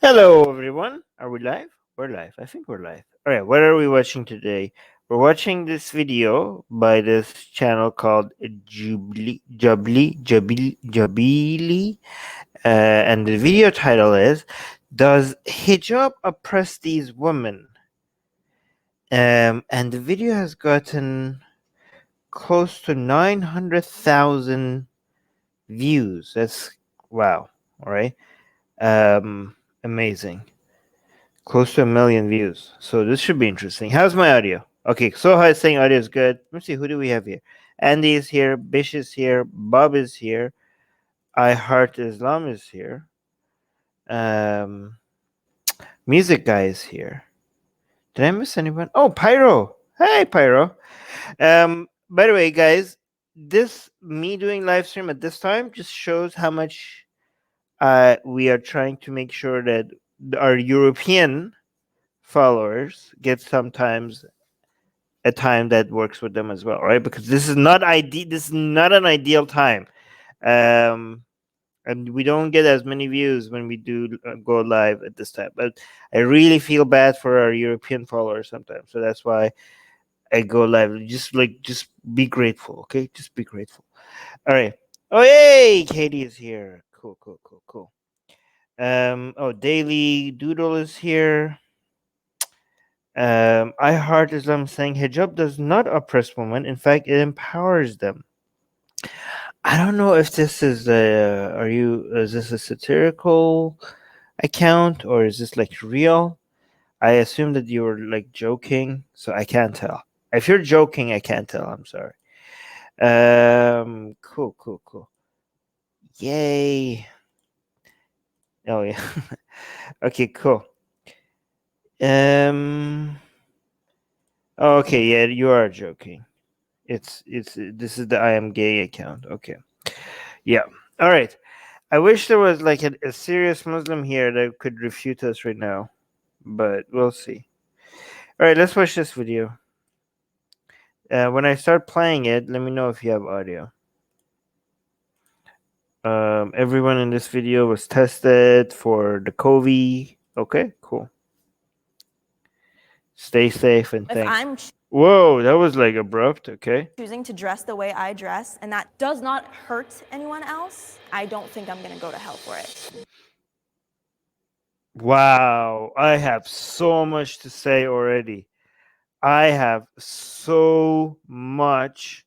Hello, everyone. Are we live? We're live. I think we're live. All right. What are we watching today? We're watching this video by this channel called Jabili, and the video title is "Does Hijab Oppress These Women?" And the video has gotten close to 900,000 views. That's wow. All right. Amazing. Close to 1 million views. So this should be interesting. How's my audio? Okay, so I saying audio is good. Let me see, who do we have here? Andy is here, Bish is here, Bob is here, I Heart Islam is here. Um Music guy is here. Did I miss anyone? Oh, Pyro. Hey Pyro. By the way, guys, this me doing live stream at this time just shows how much we are trying to make sure that our European followers get sometimes a time that works with them as well, right? Because this is not ideal. This is not an ideal time, um, and we don't get as many views when we do go live at this time. But I really feel bad for our European followers sometimes, so that's why I go live. Just be grateful, okay? Just be grateful. All right. Oh, yay! Katie is here. Cool, cool, cool, cool. Oh, Daily Doodle is here. I heart Islam saying hijab does not oppress women. In fact, it empowers them. I don't know if this is is this a satirical account or is this like real? I assume that you were like joking, so I can't tell. If you're joking, I can't tell. I'm sorry. Cool, cool, cool. Yay. Oh yeah. Okay, cool. Um. Oh, okay, yeah, you are joking. It's this is the I am gay account. Okay. Yeah. All right. I wish there was like a serious Muslim here that could refute us right now, but we'll see. All right, let's watch this video. When I start playing it, let me know if you have audio. Everyone in this video was tested for the COVID. Okay, cool. Stay safe and thanks. Whoa, that was like abrupt. Okay. Choosing to dress the way I dress, and that does not hurt anyone else, I don't think I'm gonna go to hell for it. Wow, I have so much to say already. I have so much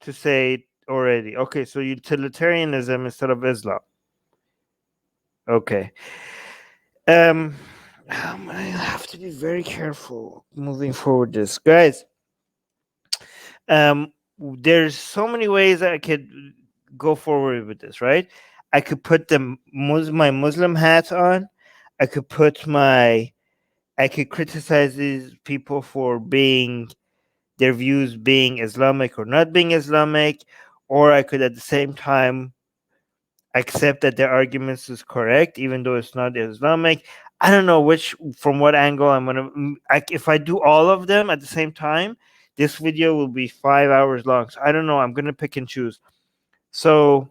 to say already. Okay, so utilitarianism instead of Islam. Okay. I have to be very careful moving forward this. Guys, there's so many ways I could go forward with this, right? I could put my Muslim hat on. I could I could criticize these people for their views being Islamic or not being Islamic, or I could at the same time accept that their arguments is correct, even though it's not Islamic. I don't know from what angle I'm gonna. If I do all of them at the same time, this video will be 5 hours long. So I don't know. I'm gonna pick and choose. So,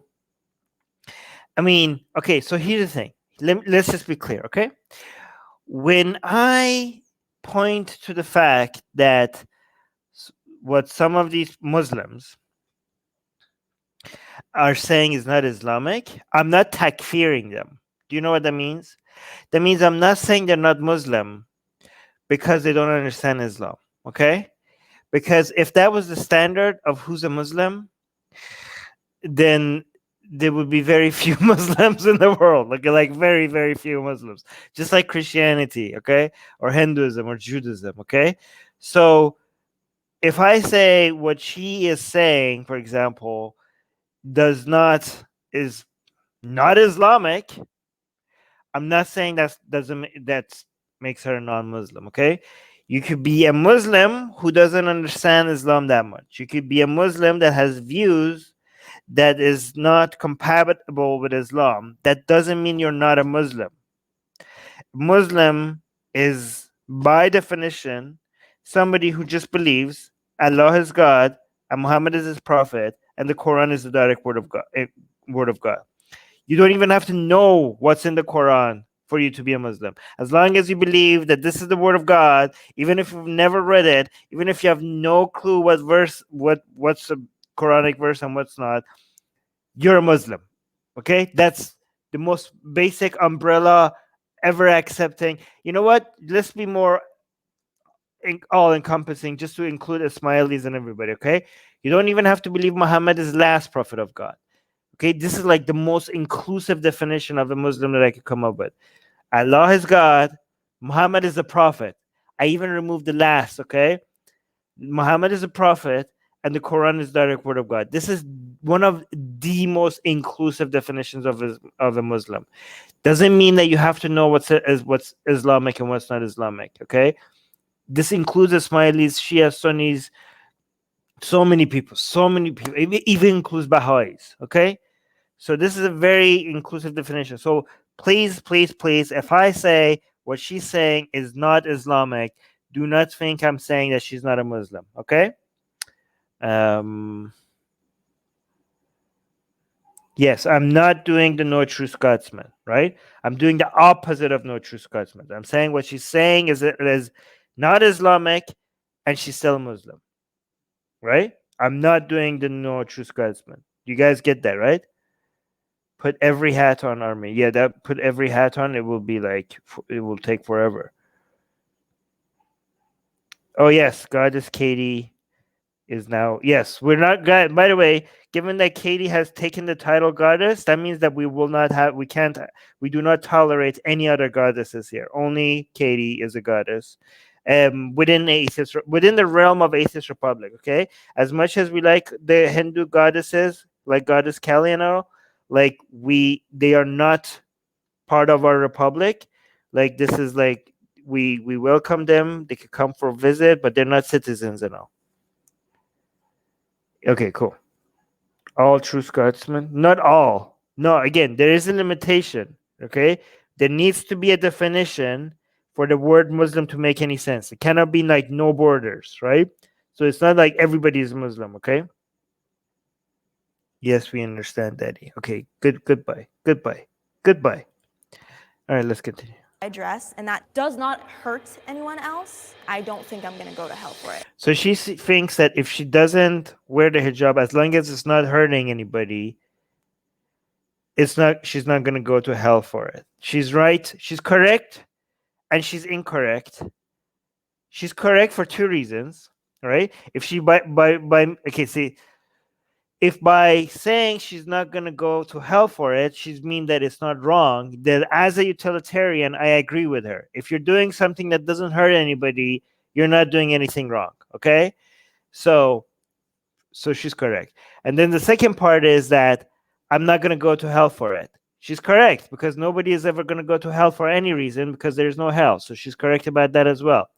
I mean, okay. So here's the thing. Let's just be clear, okay? When I point to the fact that what some of these Muslims are saying is not Islamic, I'm not takfiring them. Do you know what that means? That means I'm not saying they're not Muslim because they don't understand Islam. Okay? Because if that was the standard of who's a Muslim, then there would be very few Muslims in the world. Like very, very few Muslims. Just like Christianity, okay? Or Hinduism or Judaism, okay? So if I say what she is saying, for example, is not Islamic, I'm not saying that makes her a non-Muslim. Okay, you could be a Muslim who doesn't understand Islam that much. You could be a Muslim that has views that is not compatible with Islam. That doesn't mean you're not a Muslim. Muslim is by definition somebody who just believes Allah is God and Muhammad is his prophet and the Quran is the direct word of God. You don't even have to know what's in the Quran for you to be a Muslim. As long as you believe that this is the word of God, even if you've never read it, even if you have no clue what verse, what's a Quranic verse and what's not, you're a Muslim. Okay, that's the most basic umbrella ever accepting. You know what? Let's be more all encompassing, just to include Ismailis and everybody. Okay, you don't even have to believe Muhammad is the last prophet of God. Okay, this is like the most inclusive definition of a Muslim that I could come up with. Allah is God, Muhammad is a prophet. I even removed the last. Okay, Muhammad is a prophet, and the Quran is direct word of God. This is one of the most inclusive definitions of a Muslim. Doesn't mean that you have to know what's Islamic and what's not Islamic. Okay, this includes Ismailis, Shia, Sunnis, so many people. It even includes Baha'is. Okay, so this is a very inclusive definition. So please, please, please, if I say what she's saying is not Islamic, do not think I'm saying that she's not a Muslim. Okay. Yes, I'm not doing the No True Scotsman, right? I'm doing the opposite of No True Scotsman. I'm saying what she's saying is not Islamic, and she's still a Muslim, right? I'm not doing the No True Scotsman. You guys get that, right? Put every hat on, Armin. Yeah, that put every hat on. It will be like it will take forever. Oh yes, Goddess Katie is now, yes, we're not God. By the way, given that Katie has taken the title goddess, that means that we do not tolerate any other goddesses here. Only Katie is a goddess. Within the realm of Atheist Republic. Okay, as much as we like the Hindu goddesses, like Goddess Kali and all, like they are not part of our republic. Like this is like we welcome them. They could come for a visit, but they're not citizens and all. Okay, cool. All true Scotsmen? Not all. No, again, there is a limitation. Okay, there needs to be a definition for the word Muslim to make any sense. It cannot be like no borders, right? So it's not like everybody is Muslim. Okay. Yes, we understand, Daddy. Okay, goodbye. All right, let's continue. I dress, and that does not hurt anyone else, I don't think I'm going to go to hell for it. So she thinks that if she doesn't wear the hijab, as long as it's not hurting anybody, she's not going to go to hell for it. She's right. She's correct, and she's incorrect. She's correct for two reasons, right? If she okay, see, if by saying she's not going to go to hell for it, she's mean that it's not wrong, then as a utilitarian, I agree with her. If you're doing something that doesn't hurt anybody, you're not doing anything wrong. Okay. So she's correct. And then the second part is that I'm not going to go to hell for it. She's correct, because nobody is ever going to go to hell for any reason, because there's no hell. So she's correct about that as well.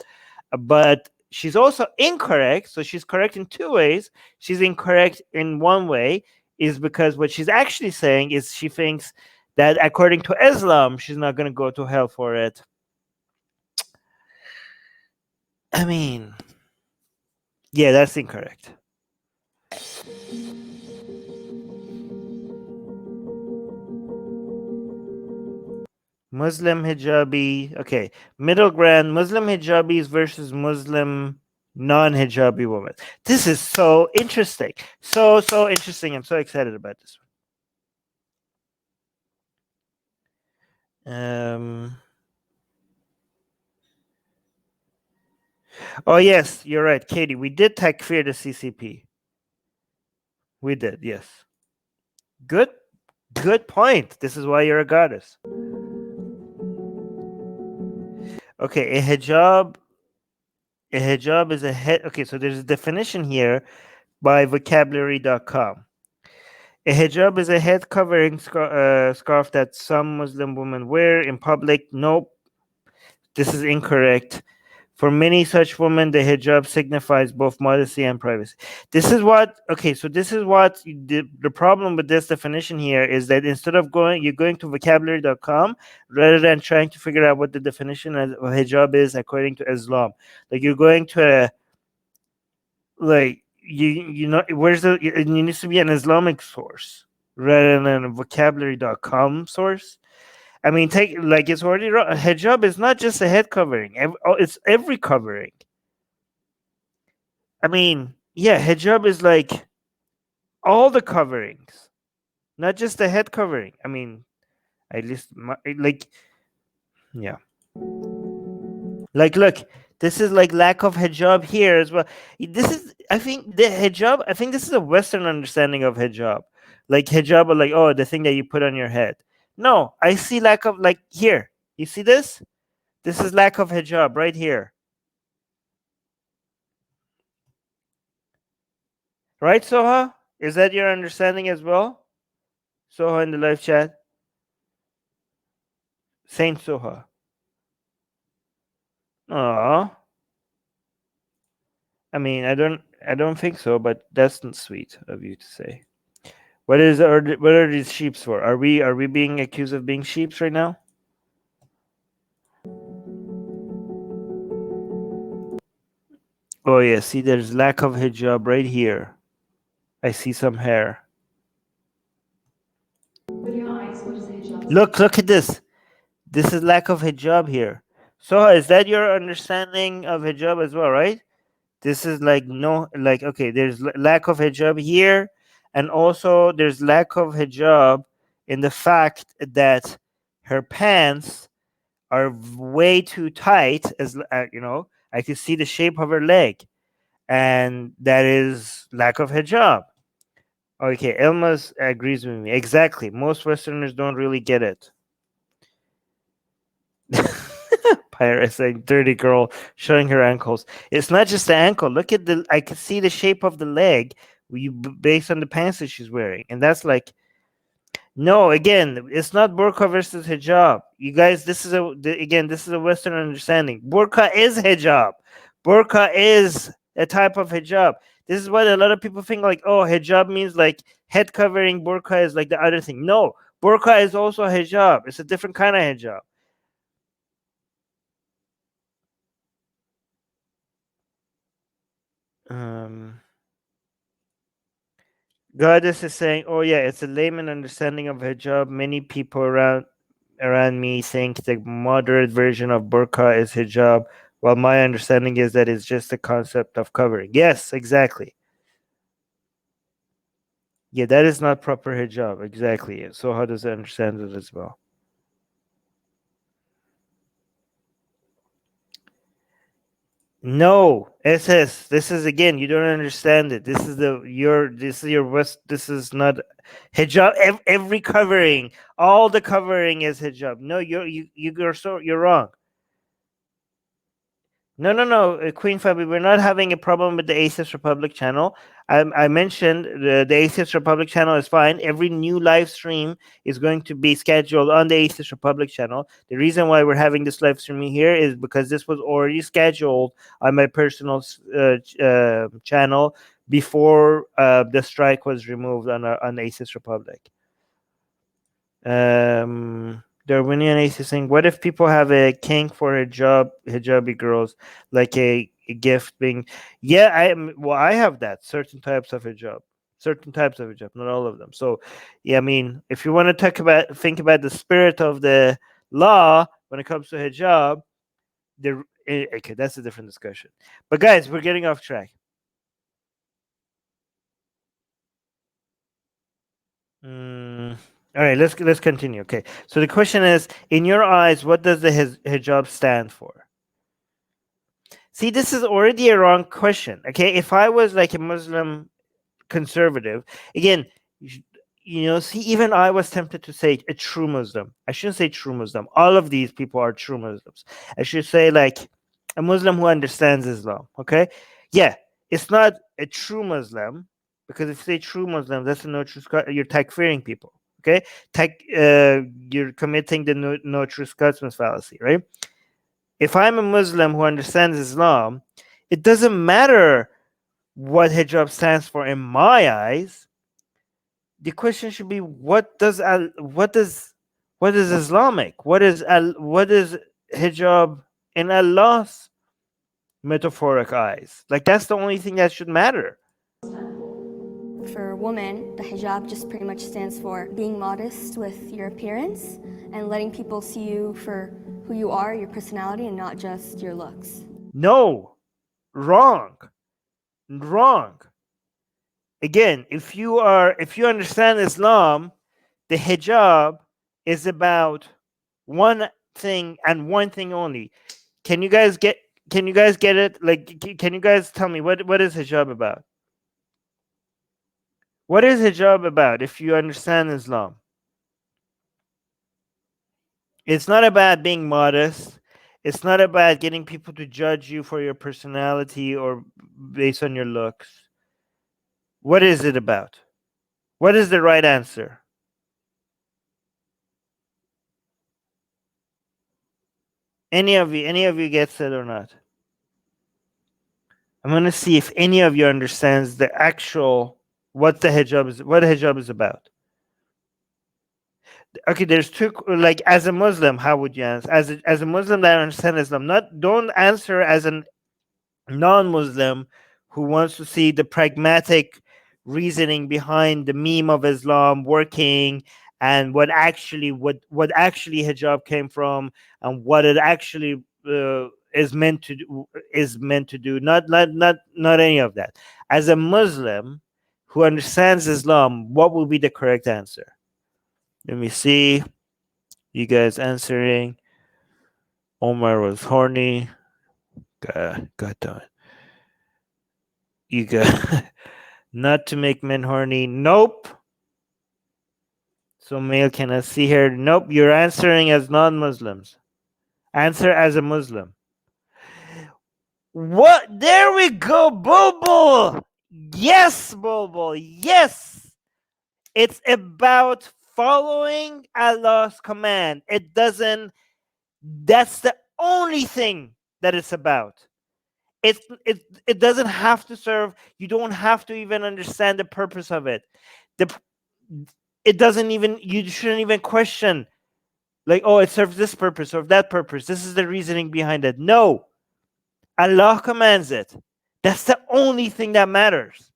But she's also incorrect. So she's correct in two ways. She's incorrect in one way is because what she's actually saying is she thinks that according to Islam, she's not going to go to hell for it. I mean, yeah, that's incorrect. Muslim hijabi. Okay, middle ground. Muslim hijabis versus Muslim non-hijabi women. This is so interesting. So interesting. I'm so excited about this one. Oh yes, you're right, Katie. We did takfir the CCP. We did, yes. Good point. This is why you're a goddess. Okay, a hijab is a head. Okay, so there's a definition here by vocabulary.com. A hijab is a head covering scarf that some Muslim women wear in public. Nope, this is incorrect. For many such women, the hijab signifies both modesty and privacy. This is what the problem with this definition here is that instead of you're going to vocabulary.com rather than trying to figure out what the definition of hijab is according to Islam. Like you're going to you know, it needs to be an Islamic source rather than a vocabulary.com source. I mean, take like it's already wrong. Hijab is not just a head covering; it's every covering. I mean, yeah, hijab is like all the coverings, not just the head covering. I mean, at least like yeah, like look, this is like lack of hijab here as well. This is, I think, the hijab. I think this is a Western understanding of hijab. Like hijab, or like, oh, the thing that you put on your head. No, I see lack of, like, here. You see this? This is lack of hijab right here. Right, Soha? Is that your understanding as well? Soha in the live chat. Saint Soha. Aw. I mean, I don't think so, but that's not sweet of you to say. What are these sheeps for? Are we being accused of being sheeps right now? Oh yeah, see, there's lack of hijab right here. I see some hair. With your eyes, what does the hijab Look at this. This is lack of hijab here. So is that your understanding of hijab as well, right? This is like, no, like, okay, there's lack of hijab here, and also there's lack of hijab in the fact that her pants are way too tight, as I can see the shape of her leg, and that is lack of hijab. Okay, Elmas agrees with me. Exactly. Most Westerners don't really get it. Pirate saying dirty girl showing her ankles. It's not just the ankle. Look at I can see the shape of the leg based on the pants that she's wearing. And that's like, no, again, it's not burqa versus hijab. You guys, this is a Western understanding. Burqa is hijab. Burqa is a type of hijab. This is what a lot of people think, like, oh, hijab means like head covering. Burqa is like the other thing. No, burqa is also hijab. It's a different kind of hijab. Goddess is saying, "Oh yeah, it's a layman understanding of hijab. Many people around me think the moderate version of burqa is hijab, while my understanding is that it's just a concept of covering." Yes, exactly. Yeah, that is not proper hijab. Exactly. So how does it understand it as well? No, SS. This is, again, you don't understand it. This is your West. This is not hijab. Every covering, all the covering is hijab. No, you're wrong. No, Queen Fabi, we're not having a problem with the Atheist Republic channel. I mentioned the Atheist Republic channel is fine. Every new live stream is going to be scheduled on the Atheist Republic channel. The reason why we're having this live streaming here is because this was already scheduled on my personal channel before the strike was removed on the Atheist Republic. Darwinian Ace is saying, what if people have a kink for hijabi girls, like a gift being? Yeah, I have that. Certain types of hijab, not all of them. So, yeah, I mean, if you want to think about the spirit of the law when it comes to hijab, okay, that's a different discussion. But guys, we're getting off track. All right, let's continue. Okay, so the question is, in your eyes, what does the hijab stand for? See, this is already a wrong question. Okay, if I was like a Muslim conservative, again, see, even I was tempted to say a true Muslim. I shouldn't say true Muslim. All of these people are true Muslims. I should say like a Muslim who understands Islam. Okay, yeah, it's not a true Muslim, because if you say true Muslim, that's a no true. You're takfiring people. Okay, you're committing the no true Scotsman's fallacy, right? If I'm a Muslim who understands Islam, it doesn't matter what hijab stands for in my eyes. The question should be, what is Islamic? What is hijab in Allah's metaphoric eyes? Like, that's the only thing that should matter. stand for? For women, the hijab just pretty much stands for being modest with your appearance and letting people see you for who you are, your personality, and not just your looks. No, wrong. Again, if you understand Islam, the hijab is about one thing and one thing only. Can you guys get it? Like, can you guys tell me what is hijab about? What is hijab about if you understand Islam? It's not about being modest. It's not about getting people to judge you for your personality or based on your looks. What is it about? What is the right answer? Any of you gets it or not? I'm gonna see if any of you understands the actual what hijab is about. Okay, there's two. Like, as a Muslim, how would you answer? As a Muslim that understands Islam, don't answer as a non-Muslim who wants to see the pragmatic reasoning behind the meme of Islam working and what actually hijab came from and what it actually is meant to do. Not any of that. As a Muslim who understands Islam, what will be the correct answer? Let me see. You guys answering. Omar was horny. God damn it. You got not to make men horny. Nope. So male cannot see her. Nope. You're answering as non-Muslims. Answer as a Muslim. What? There we go, Bulbul. Yes, Bulbul. Yes. It's about following Allah's command. That's the only thing that it's about. It doesn't have to serve. You don't have to even understand the purpose of it. It doesn't even. You shouldn't even question, like, oh, it serves this purpose or that purpose. This is the reasoning behind it. No, Allah commands it. That's the only thing that matters.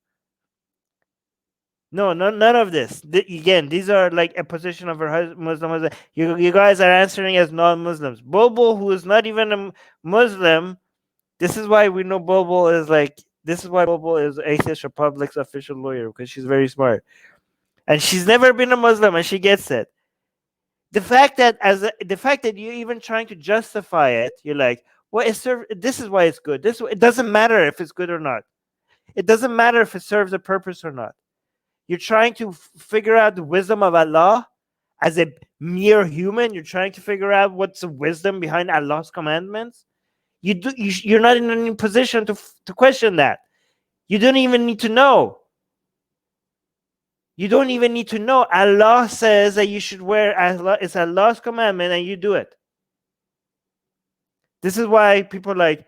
No, none of this. Again, these are like a position of a Muslim husband. You guys are answering as non-Muslims. Bobo, who is not even a Muslim. This is why we know Bobo is like. This is why Bobo is Atheist Republic's official lawyer, because she's very smart, and she's never been a Muslim, and she gets it. The fact that you're even trying to justify it, you're like, well, this is why it's good. It doesn't matter if it's good or not. It doesn't matter if it serves a purpose or not. You're trying to figure out the wisdom of Allah as a mere human. You're trying to figure out what's the wisdom behind Allah's commandments. You're not in any position to question that. You don't even need to know. You don't even need to know. Allah says that you should wear Allah. It's Allah's commandment, and you do it. This is why people like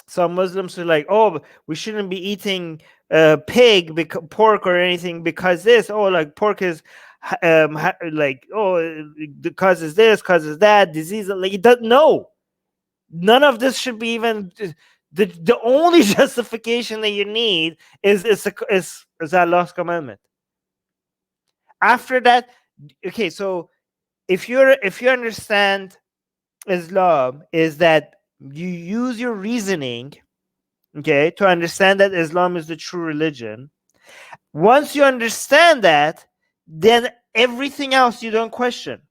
some Muslims are like, oh, we shouldn't be eating pork or anything because this. Oh, like pork is like, oh, it causes this, causes that disease. Like, it doesn't know. None of this should be even. The only justification that you need is Allah's commandment. After that, okay, so if you understand Islam, is that you use your reasoning, okay, to understand that Islam is the true religion. Once you understand that, then everything else you don't question.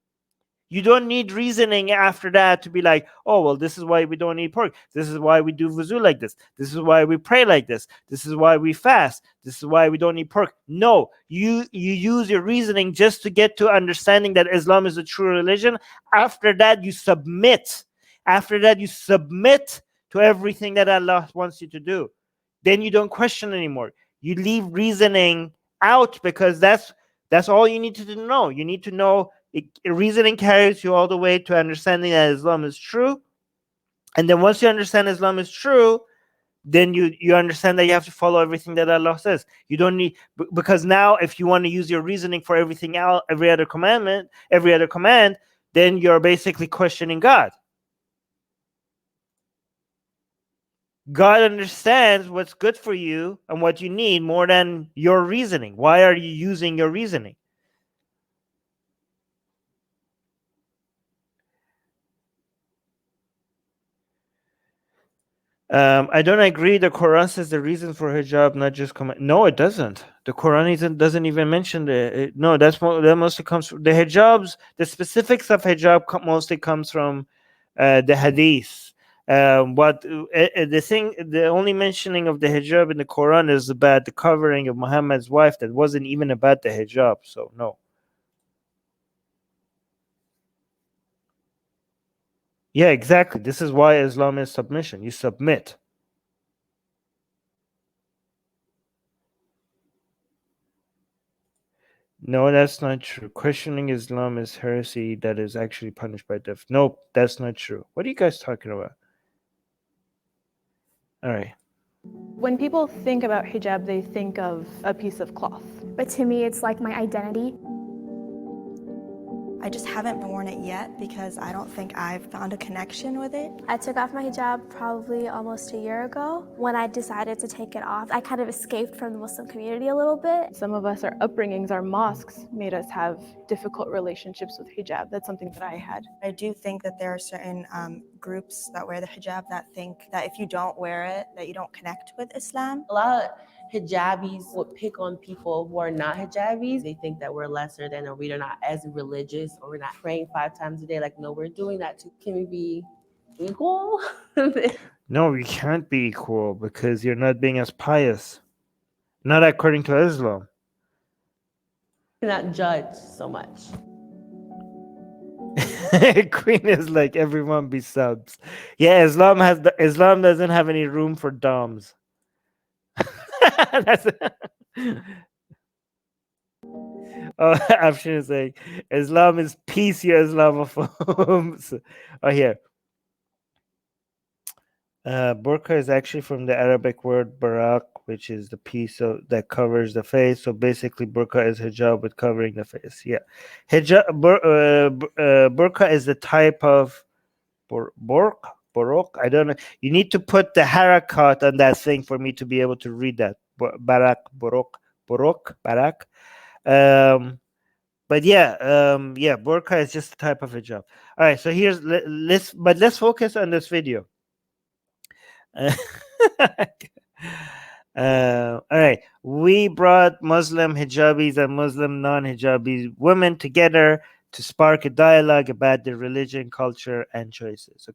You don't need reasoning after that to be like, oh, well, this is why we don't eat pork. This is why we do wuzu like this. This is why we pray like this. This is why we fast. This is why we don't eat pork. No, you use your reasoning just to get to understanding that Islam is a true religion. After that, you submit. After that, you submit to everything that Allah wants you to do. Then you don't question anymore. You leave reasoning out because that's all you need to know. You need to know. Reasoning carries you all the way to understanding that Islam is true. And then once you understand Islam is true, then you understand that you have to follow everything that Allah says. You don't need, because now if you want to use your reasoning for everything else, every other command, then you're basically questioning God. God understands what's good for you and what you need more than your reasoning. Why are you using your reasoning? I don't agree. The Quran says the reason for hijab, not just No, it doesn't. The Quran doesn't even mention no. That mostly comes from the hijabs. The specifics of hijab mostly comes from the hadith. The only mentioning of the hijab in the Quran is about the covering of Muhammad's wife. That wasn't even about the hijab. So no. Yeah, exactly. This is why Islam is submission. You submit. No, that's not true. Questioning Islam is heresy that is actually punished by death. Nope, that's not true. What are you guys talking about? All right. When people think about hijab, they think of a piece of cloth. But to me, it's like my identity. I just haven't worn it yet because I don't think I've found a connection with it. I took off my hijab probably almost a year ago. When I decided to take it off, I kind of escaped from the Muslim community a little bit. Some of us, our upbringings, our mosques made us have difficult relationships with hijab. That's something that I had. I do think that there are certain groups that wear the hijab that think that if you don't wear it, that you don't connect with Islam. A lot of hijabis would pick on people who are not hijabis. They think that we're lesser than, or we're not as religious, or we're not praying 5 times a day. Like, no, we're doing that too. Can we be equal? No, you can't be equal because you're not being as pious. Not according to Islam. Not judge so much. Queen is like everyone be subs. Yeah, Islam doesn't have any room for doms. That's Afshin is saying Islam is peace, you Islamophobes. Oh, here. Burqa is actually from the Arabic word barak, which is the piece that covers the face. So basically, burqa is hijab with covering the face. Yeah, hijab. Burqa is the type of borok. I don't know. You need to put the harakat on that thing for me to be able to read that. Barak, borok, barak. But yeah, burqa is just a type of hijab. All right, so let's focus on this video. All right, we brought Muslim hijabis and Muslim non-hijabis women together to spark a dialogue about their religion, culture, and choices.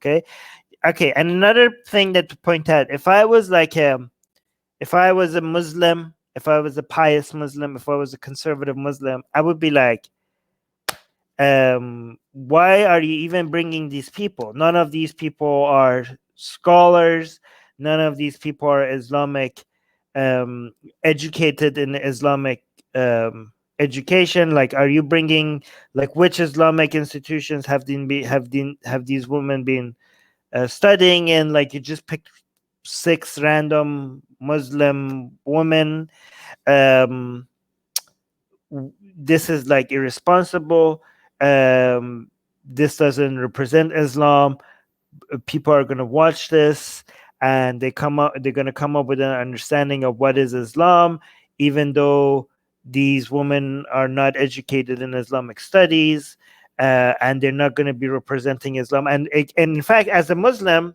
Okay, and another thing that to point out: if I was a Muslim, if I was a pious Muslim, if I was a conservative Muslim, I would be like, why are you even bringing these people? None of these people are scholars. None of these people are Islamic, educated in Islamic education. Like, are you bringing, like, which Islamic institutions have these women been studying in? Like, you just picked 6 random Muslim women. This is like irresponsible. This doesn't represent Islam. People are going to watch this and they're going to come up with an understanding of what is Islam, even though these women are not educated in Islamic studies, and they're not going to be representing Islam. And in fact, as a Muslim,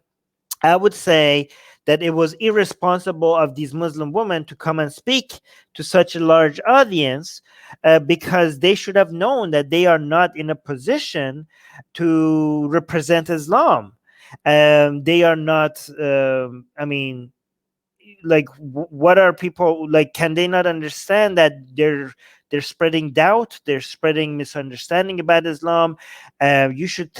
I would say that it was irresponsible of these Muslim women to come and speak to such a large audience, because they should have known that they are not in a position to represent Islam. They are not, I mean, like, what are people like? Can they not understand that they're spreading doubt, they're spreading misunderstanding about Islam? You should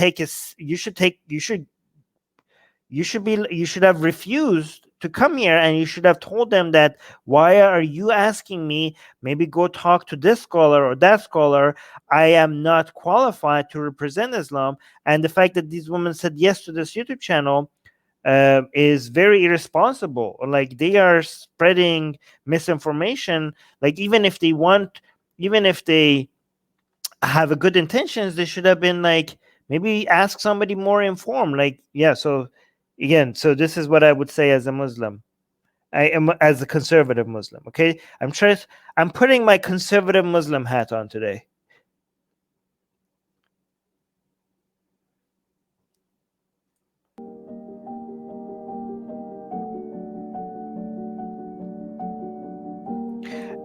have refused to come here, and you should have told them that, why are you asking me? Maybe go talk to this scholar or that scholar. I am not qualified to represent Islam. And the fact that these women said yes to this YouTube channel is very irresponsible. Like, they are spreading misinformation. Like, even if they have a good intentions, they should have been like, maybe ask somebody more informed. Like, yeah, so Again, so this is what I would say as a Muslim. I am as a conservative Muslim. Okay, I'm putting my conservative Muslim hat on today.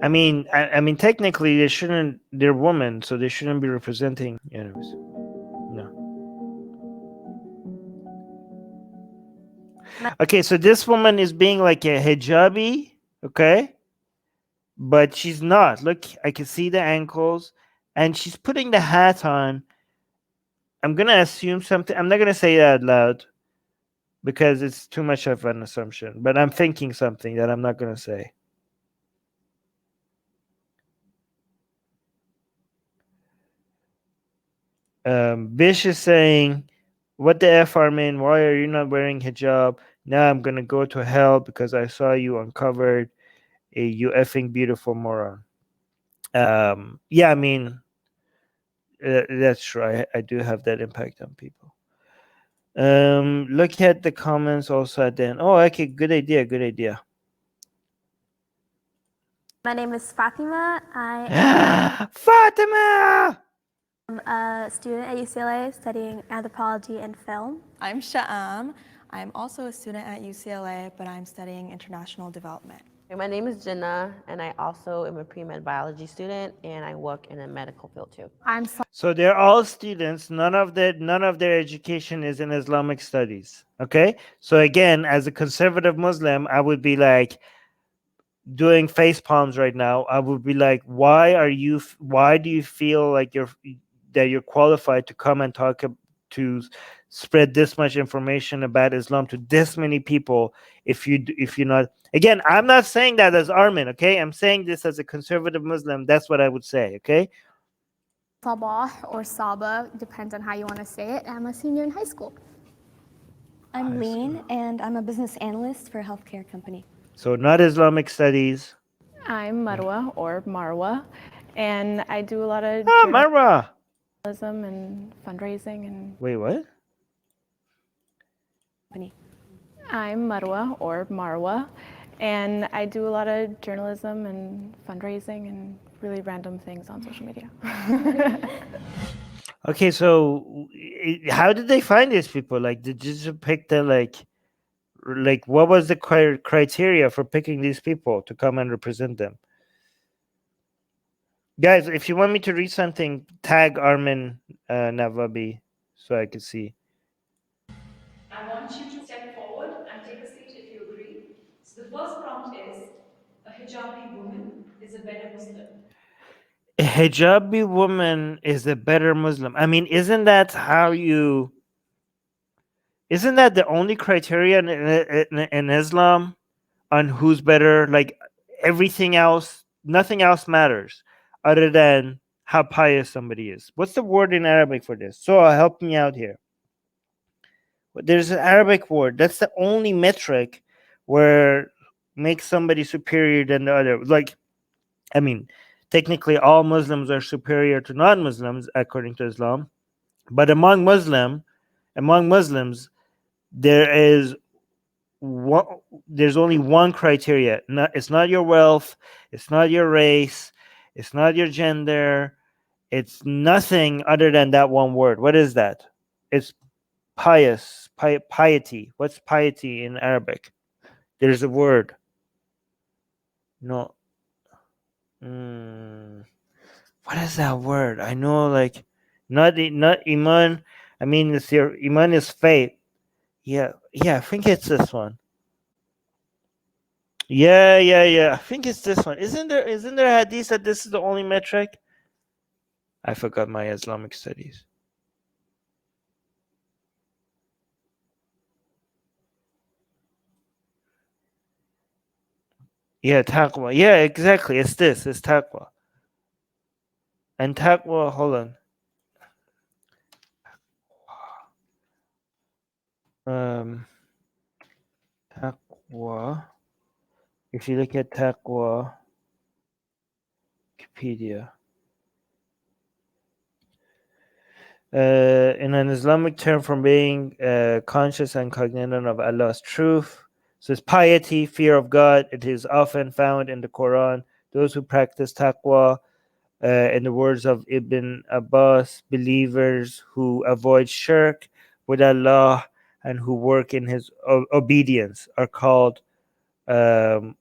I mean, technically, they shouldn't. They're women, so they shouldn't be representing. Anyways, no. Okay, so this woman is being like a hijabi, okay, but she's not. Look, I can see the ankles, and she's putting the hat on. I'm gonna assume something. I'm not gonna say it out loud because it's too much of an assumption. But I'm thinking something that I'm not gonna say. Bish is saying, "What the f, Armin? Why are you not wearing hijab? Now I'm gonna go to hell because I saw you uncovered. You effing beautiful moron." Yeah, I mean, that's true. I do have that impact on people. Look at the comments also at the end. Oh, okay, good idea, good idea. My name is Fatima. I Fatima! am a student at UCLA studying anthropology and film. I'm Sha'am. I'm also a student at UCLA, but I'm studying international development. My name is Jenna, and I also am a pre-med biology student, and I work in a medical field too. So they're all students. None of their education is in Islamic studies. Okay. So again, as a conservative Muslim, I would be like doing face palms right now. I would be like, why do you feel like you're qualified to come and to spread this much information about Islam to this many people if you're not. Again, I'm not saying that as Armin, okay? I'm saying this as a conservative Muslim. That's what I would say, okay? Sabah or Saba, depends on how you want to say it. I'm a senior in high school. I'm Lean, and I'm a business analyst for a healthcare company. So not Islamic studies. I'm Marwa or Marwa, and I do a lot of Marwa. journalism and fundraising and. Wait, what? Company. I'm Marwa or Marwa, and I do a lot of journalism and fundraising and really random things on social media. Okay, so how did they find these people? Like, did you just pick the like what was the criteria for picking these people to come and represent them? Guys, if you want me to read something, tag Armin Navabi so I can see. I want you to step forward and take a seat if you agree. So the first prompt is, a hijabi woman is a better Muslim. A hijabi woman is a better Muslim. I mean, isn't that the only criteria in Islam on who's better? Like everything else, nothing else matters other than how pious somebody is. What's the word in Arabic for this? So help me out here. There's an Arabic word. That's the only metric where makes somebody superior than the other. Like, I mean, technically all Muslims are superior to non-Muslims according to Islam, but among Muslims, there is one, there's only one criteria. It's not your wealth, it's not your race, it's not your gender, it's nothing other than that one word. What is that? It's piety. What's piety in Arabic? There's a word. No. What is that word? I know, like, not iman. I mean, it's your iman is faith. Yeah. I think it's this one. Yeah. I think it's this one. Isn't there a hadith that this is the only metric? I forgot my Islamic studies. Yeah, taqwa. Yeah, exactly. It's this. It's taqwa. And taqwa, hold on. Taqwa. If you look at taqwa, Wikipedia. In an Islamic term from being conscious and cognizant of Allah's truth. So it's piety, fear of God. It is often found in the Quran. Those who practice taqwa, in the words of Ibn Abbas, believers who avoid shirk with Allah and who work in His obedience are called um,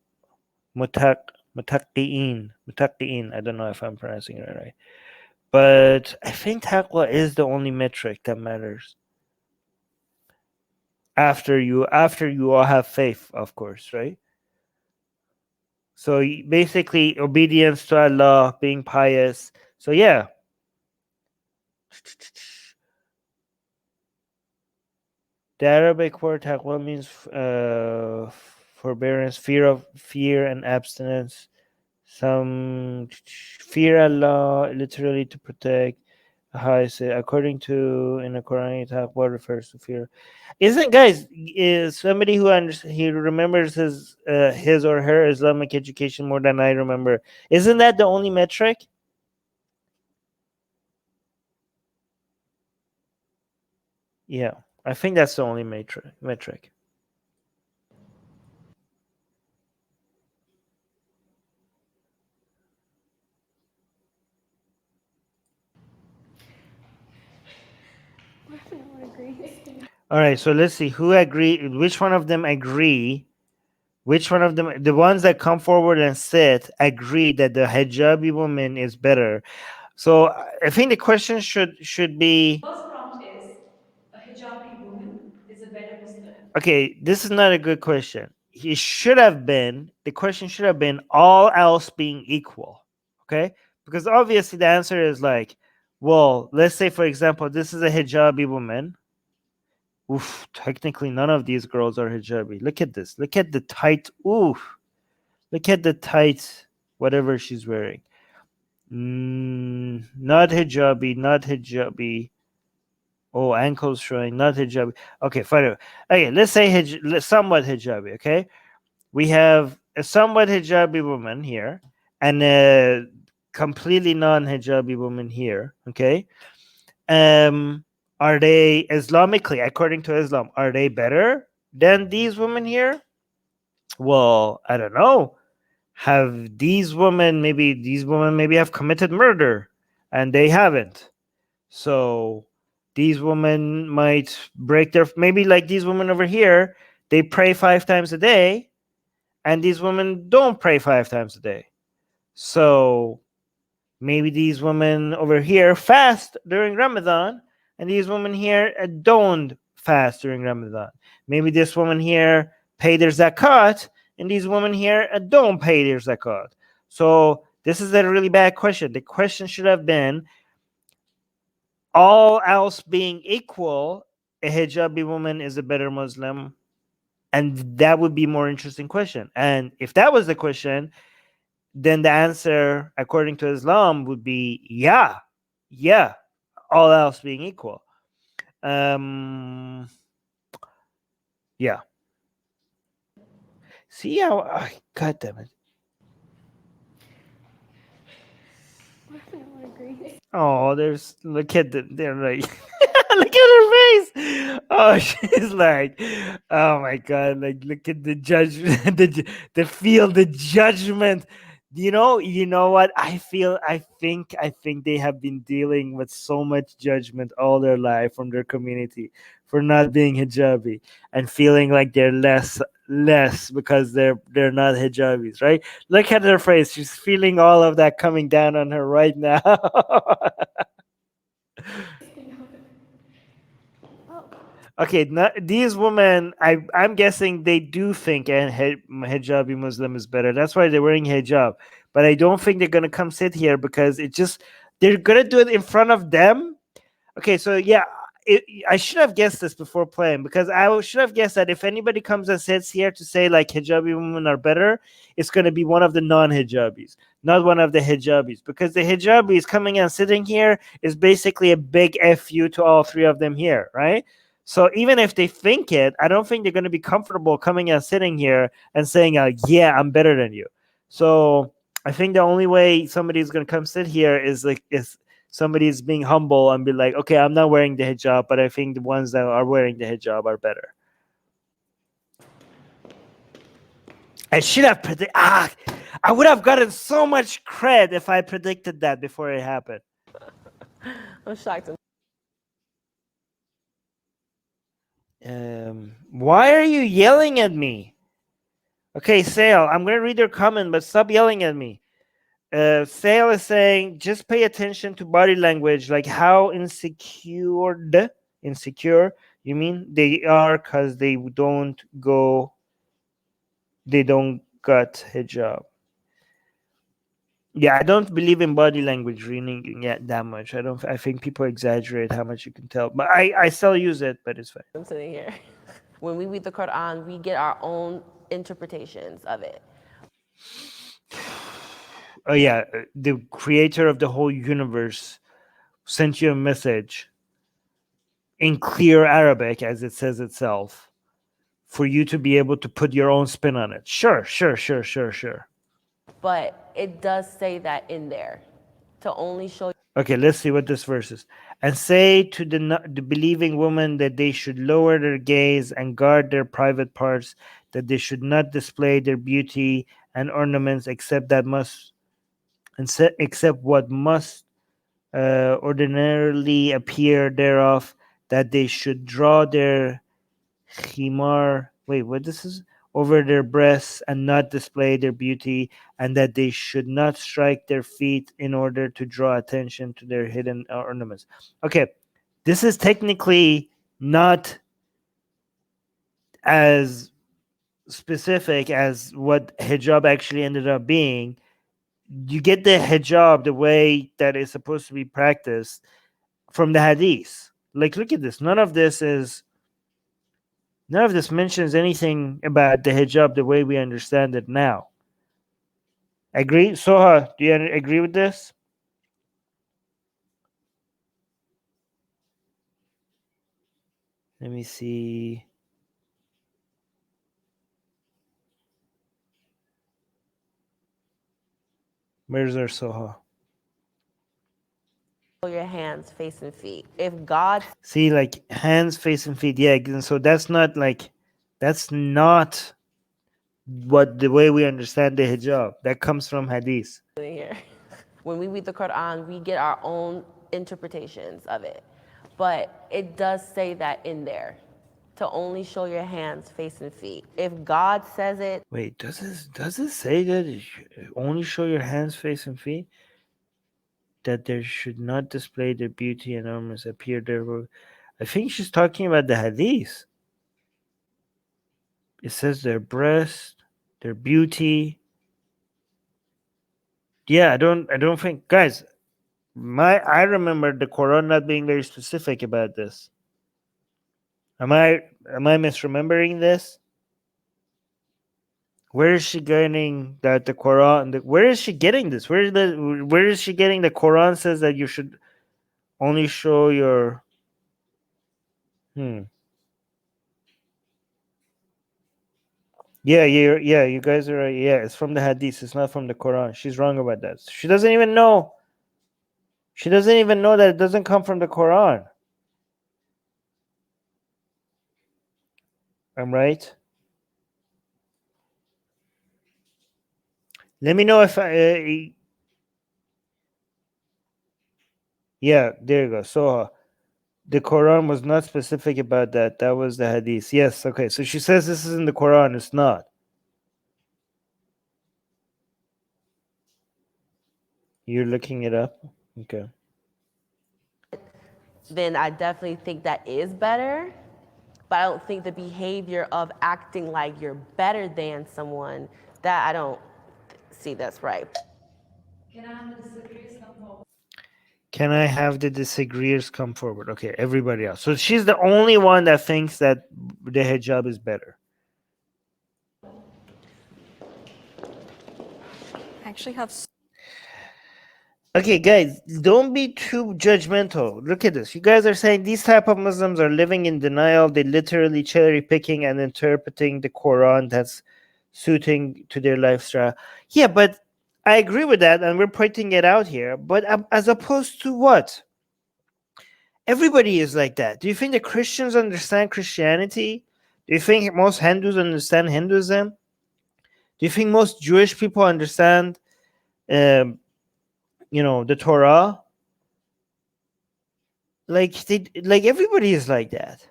mutaqqi'in. Mutaqqi'in. I don't know if I'm pronouncing it right. But I think taqwa is the only metric that matters. After you all have faith, of course, right? So basically, obedience to Allah, being pious. So yeah. The Arabic word taqwa means forbearance, fear and abstinence. Some fear Allah, literally to protect. How I say, according to in the Quran, taqwa refers to fear. Isn't, guys, is somebody who he remembers his or her Islamic education more than I remember? Isn't that the only metric? Yeah, I think that's the only metric. All right, so let's see who agree. Which one of them agree? Which one of them? The ones that come forward and sit agree that the hijabi woman is better. So I think the question should be. First prompt is, a hijabi woman is a better Muslim. Okay, this is not a good question. It should have been. The question should have been all else being equal. Okay, because obviously the answer is like, well, let's say for example, this is a hijabi woman. Oof, technically none of these girls are hijabi. Look at this. Look at the tight. Oof. Look at the tight, whatever she's wearing. Not hijabi, not hijabi. Oh, ankles showing, not hijabi. Okay, fine. Okay, let's say somewhat hijabi, okay? We have a somewhat hijabi woman here and a completely non-hijabi woman here, okay? Are they Islamically, according to Islam, are they better than these women here? Well, I don't know. Have these women maybe have committed murder and they haven't. So these women might break their, maybe like these women over here, they pray 5 times a day and these women don't pray 5 times a day. So maybe these women over here fast during Ramadan and these women here don't fast during Ramadan. Maybe this woman here pay their zakat and these women here don't pay their zakat. So this is a really bad question. The question should have been, all else being equal, a hijabi woman is a better Muslim. And that would be a more interesting question. And if that was the question, then the answer, according to Islam, would be yeah, all else being equal. Yeah. See how, God damn it. Oh, look at they're like, look at her face. Oh, she's like, oh my God, like, look at the judgment, the judgment. You know what? I think they have been dealing with so much judgment all their life from their community for not being hijabi and feeling like they're less because they're not hijabis, right? Look at her face. She's feeling all of that coming down on her right now. Okay, these women, I'm guessing they do think a hijabi Muslim is better. That's why they're wearing hijab. But I don't think they're going to come sit here because they're going to do it in front of them. Okay, so yeah, I should have guessed this before playing because I should have guessed that if anybody comes and sits here to say like hijabi women are better, it's going to be one of the non-hijabis, not one of the hijabis, because the hijabis coming and sitting here is basically a big FU to all 3 of them here, right? So even if they think it, I don't think they're going to be comfortable coming and sitting here and saying, yeah, I'm better than you. So I think the only way somebody's going to come sit here is somebody is being humble and be like, okay, I'm not wearing the hijab, but I think the ones that are wearing the hijab are better. I should have predicted. I would have gotten so much cred if I predicted that before it happened. I'm shocked. Why are you yelling at me? Okay, Sale, I'm going to read your comment, but stop yelling at me. Sale is saying, just pay attention to body language, like how insecure you mean they are because they don't got hijab. Yeah, I don't believe in body language reading yet that much. I think people exaggerate how much you can tell, but I still use it, but it's fine. I'm sitting here. When we read the Quran, we get our own interpretations of it. Oh yeah, the creator of the whole universe sent you a message in clear Arabic, as it says itself, for you to be able to put your own spin on it. Sure. But it does say that in there to only show. Okay, let's see what this verse is. And say to the believing woman that they should lower their gaze and guard their private parts, that they should not display their beauty and ornaments except what must ordinarily appear thereof, that they should draw their khimar, over their breasts and not display their beauty, and that they should not strike their feet in order to draw attention to their hidden ornaments. Okay, this is technically not as specific as what hijab actually ended up being. You get the hijab the way that is supposed to be practiced from the hadith. Like, look at this. None of this mentions anything about the hijab the way we understand it now. Agree? Soha, do you agree with this? Let me see. Where's our Soha? Your hands, face, and feet. If God See, like hands, face, and feet. Yeah, and so that's not what the way we understand the hijab. That comes from hadith. here. When we read the Quran, we get our own interpretations of it. But it does say that in there to only show your hands, face, and feet. If God says it. Wait, does it say that it only show your hands, face, and feet? That there should not display their beauty and ornaments appear there. I think she's talking about the hadith. It says their breast, their beauty. Yeah, I don't think, guys. I remember the Quran not being very specific about this. Am I misremembering this? Where is she getting that the Quran? Where is she getting this? Where is she getting the Quran says that you should only show your Yeah, you guys are right. Yeah, it's from the hadith. It's not from the Quran. She's wrong about that. She doesn't even know. She doesn't even know that it doesn't come from the Quran. I'm right. Let me know if yeah, there you go. So the Quran was not specific about that. That was the hadith. Yes, okay. So she says this is in the Quran. It's not. You're looking it up? Okay. Then I definitely think that is better. But I don't think the behavior of acting like you're better than someone, that I don't see that's right. Can I have the disagreeers come forward? Can I have the disagreeers come forward? Okay, everybody else. So she's the only one that thinks that the hijab is better. I actually have. Okay, guys, don't be too judgmental. Look at this. You guys are saying these type of Muslims are living in denial. They literally cherry picking and interpreting the Quran that's suiting to their lifestyle. Yeah, but I agree with that, and we're pointing it out here. But as opposed to what? Everybody is like that. Do you think the Christians understand Christianity? Do you think most Hindus understand Hinduism? Do you think most Jewish people understand, the Torah? Like everybody is like that.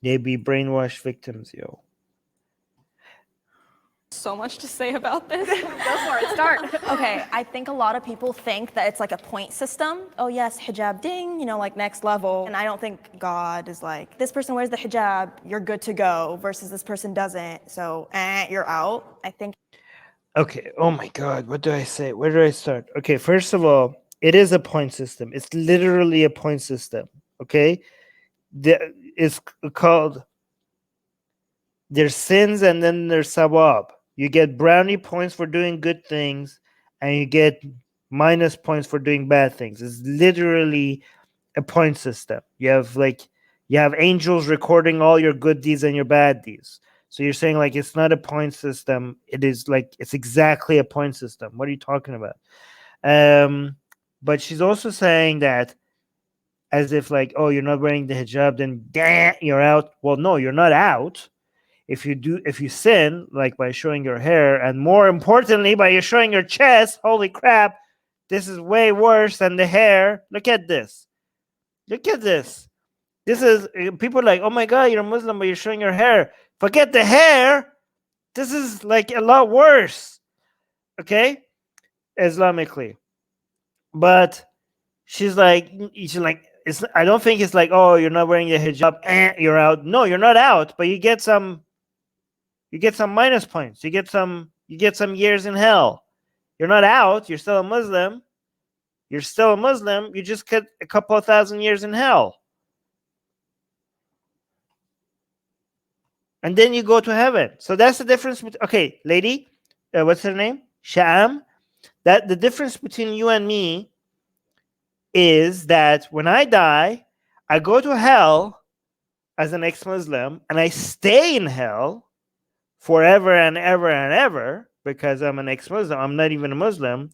They be brainwashed victims, yo. So much to say about this. Go for it. Start. Okay, I think a lot of people think that it's like a point system. Oh yes, hijab ding, like next level. And I don't think God is like, this person wears the hijab, you're good to go, versus this person doesn't, so you're out. I think. Okay, oh my God, what do I say? Where do I start? Okay, first of all, it is a point system. It's literally a point system, okay? It's called, there's sins and then there's sawab. You get brownie points for doing good things, and you get minus points for doing bad things. It's literally a point system. You have angels recording all your good deeds and your bad deeds. So you're saying like it's not a point system. It is like it's exactly a point system. What are you talking about? But she's also saying that as if like, oh, you're not wearing the hijab, then you're out. Well, no, you're not out. If you sin, like by showing your hair, and more importantly, by showing your chest, holy crap, this is way worse than the hair. Look at this. Look at this. This is, people are like, oh my God, you're a Muslim, but you're showing your hair. Forget the hair. This is like a lot worse. Okay? Islamically. But she's like, I don't think it's like, oh, you're not wearing the hijab, you're out. No, you're not out, but you get some minus points. You get some years in hell. You're not out. You're still a Muslim. You just get a couple of thousand years in hell. And then you go to heaven. So that's the difference. Okay, lady, what's her name? Sha'am. That the difference between you and me is that when I die, I go to hell as an ex-Muslim, and I stay in hell forever and ever and ever because I'm an ex-Muslim. I'm not even a Muslim.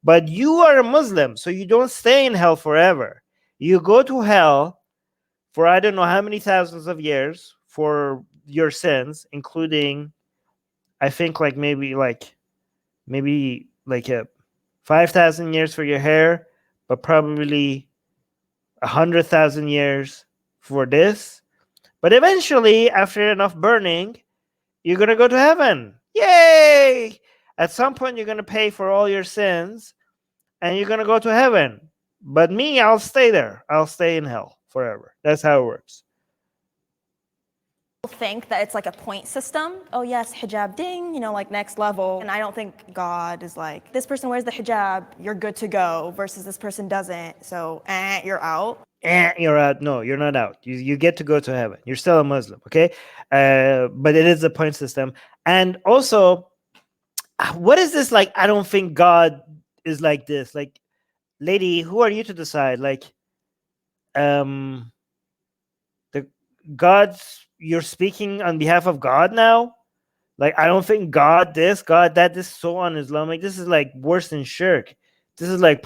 But you are a Muslim, so you don't stay in hell forever. You go to hell for I don't know how many thousands of years for your sins, including, I think maybe a 5,000 years for your hair, but probably 100,000 years for this. But eventually, after enough burning, you're going to go to heaven. Yay! At some point, you're going to pay for all your sins, and you're going to go to heaven. But me, I'll stay there. I'll stay in hell forever. That's how it works. Think that it's like a point system. Oh yes, hijab ding, like next level. And I don't think God is like, this person wears the hijab, you're good to go, versus this person doesn't, so you're out. You're out. No, you're not out. You get to go to heaven. You're still a Muslim, okay? But it is a point system. And also, what is this like? I don't think God is like this. Like, lady, who are you to decide? Like, the God's, you're speaking on behalf of God now? Like, I don't think God this, God that. This is so un-Islamic. This is like worse than shirk. This is like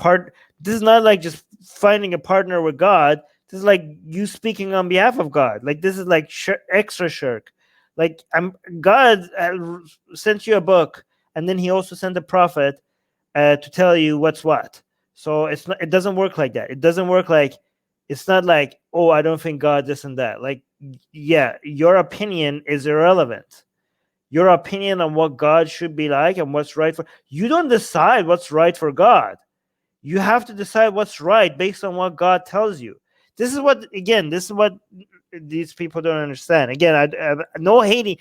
this is not like just finding a partner with God. This is like you speaking on behalf of God. Like, this is like extra shirk. Like, God sent you a book, and then he also sent a prophet to tell you what's what. So it doesn't work like that. It doesn't work like, it's not like, oh, I don't think God this and that. Like, yeah, your opinion is irrelevant. Your opinion on what God should be like and what's right for you don't decide what's right for God. You have to decide what's right based on what God tells you. This is what these people don't understand. Again, no hating,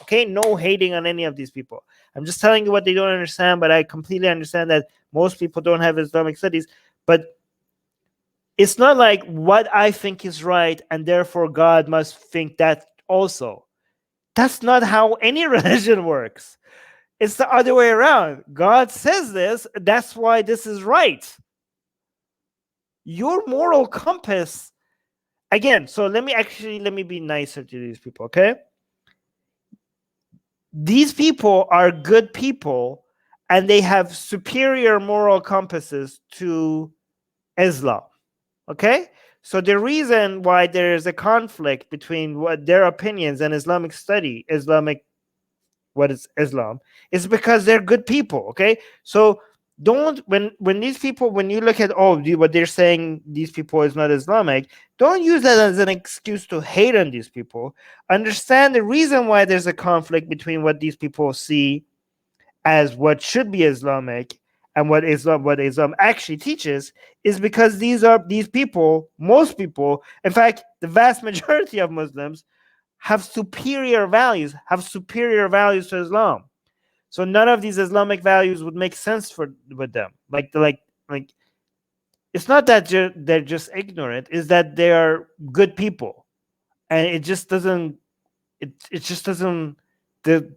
okay? No hating on any of these people. I'm just telling you what they don't understand, but I completely understand that most people don't have Islamic studies. But it's not like what I think is right, and therefore God must think that also. That's not how any religion works. It's the other way around. God says this, that's why this is right. Your moral compass again, so let me be nicer to these people, okay? These people are good people and they have superior moral compasses to Islam, okay? So the reason why there is a conflict between what their opinions and Islamic what is Islam, is because they're good people, okay? So don't when these people, when you look at what they're saying, these people is not Islamic, don't use that as an excuse to hate on these people. Understand the reason why there's a conflict between what these people see as what should be Islamic and what Islam actually teaches, is because these people, most people, in fact, the vast majority of Muslims have superior values to Islam. So none of these Islamic values would make sense with them. Like it's not that they're just ignorant, it's that they are good people. And it just doesn't the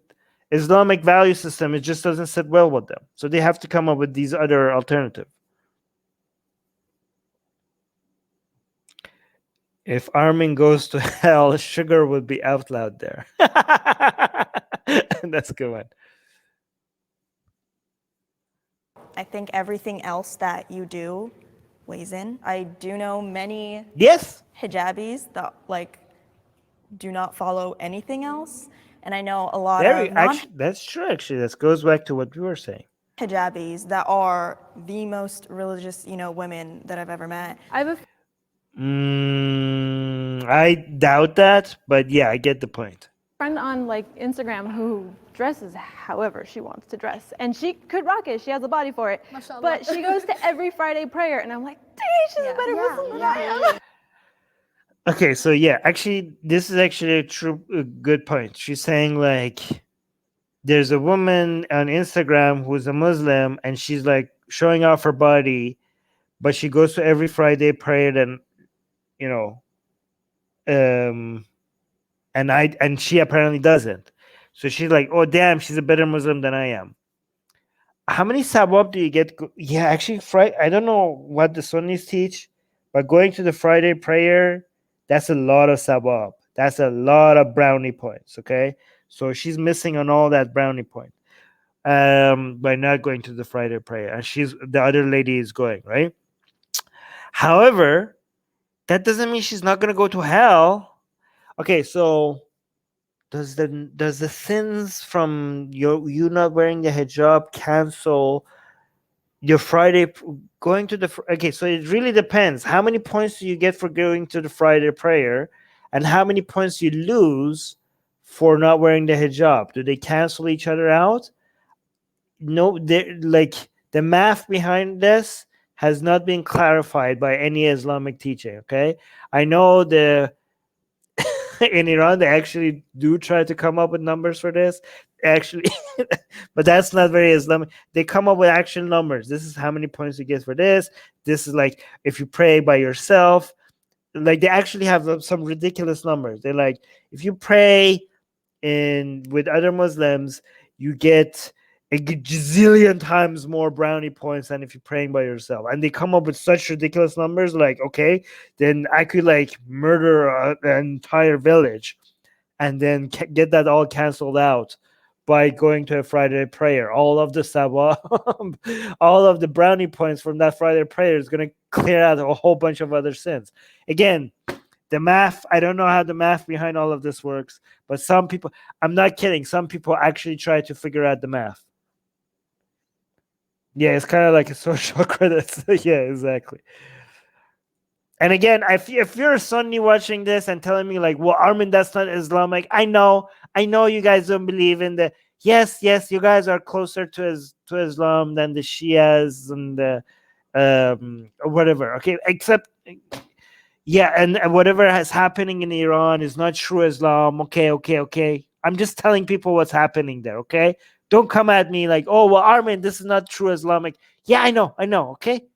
Islamic value system, it just doesn't sit well with them. So they have to come up with these other alternative. If Armin goes to hell, sugar would be out loud there. That's a good one. I think everything else that you do weighs in. I do know many Yes. hijabis that like do not follow anything else, and I know a lot That's true. Actually, that goes back to what we were saying. hijabis that are the most religious, women that I've ever met. I have a I doubt that, but yeah, I get the point. friend on like Instagram who dresses however she wants to dress, and she could rock it. She has a body for it. Mashallah. But she goes to every Friday prayer, and I'm like, dang, she's a better Muslim than I am. Okay, so yeah, actually, this is actually a good point. She's saying like, there's a woman on Instagram who's a Muslim, and she's like showing off her body, but she goes to every Friday prayer, and and she apparently doesn't. So she's like, oh damn, she's a better Muslim than I am. How many sawab do you get? Yeah, actually, I don't know what the Sunnis teach, but going to the Friday prayer, that's a lot of sawab. That's a lot of brownie points. Okay, so she's missing on all that brownie point by not going to the Friday prayer, and the other lady is going, right? However, that doesn't mean she's not going to go to hell. Okay, so does the sins from you not wearing the hijab cancel your Friday going to the? Okay, so it really depends. How many points do you get for going to the Friday prayer, and how many points you lose for not wearing the hijab? Do they cancel each other out? No, like the math behind this has not been clarified by any Islamic teaching. Okay, I know in Iran they actually do try to come up with numbers for this, actually, but that's not very Islamic. They come up with actual numbers. This is how many points you get for this. This is like if you pray by yourself. Like they actually have some ridiculous numbers. They're like, if you pray with other Muslims, you get a gazillion times more brownie points than if you're praying by yourself. And they come up with such ridiculous numbers, like, okay, then I could like murder an entire village and then get that all canceled out by going to a Friday prayer. All of the sawab, all of the brownie points from that Friday prayer is going to clear out a whole bunch of other sins. Again, the math, I don't know how the math behind all of this works, but some people, I'm not kidding, some people actually try to figure out the math. Yeah, it's kind of like a social credit. Yeah, exactly. And again, if you're a Sunni watching this and telling me like, well, Armin, that's not Islamic. I know you guys don't believe in the. Yes, you guys are closer to Islam than the Shias and the whatever. Okay, except yeah, and whatever is happening in Iran is not true Islam. Okay. I'm just telling people what's happening there. Okay, don't come at me like, oh well, Armin, this is not true Islamic. Yeah, I know. Okay,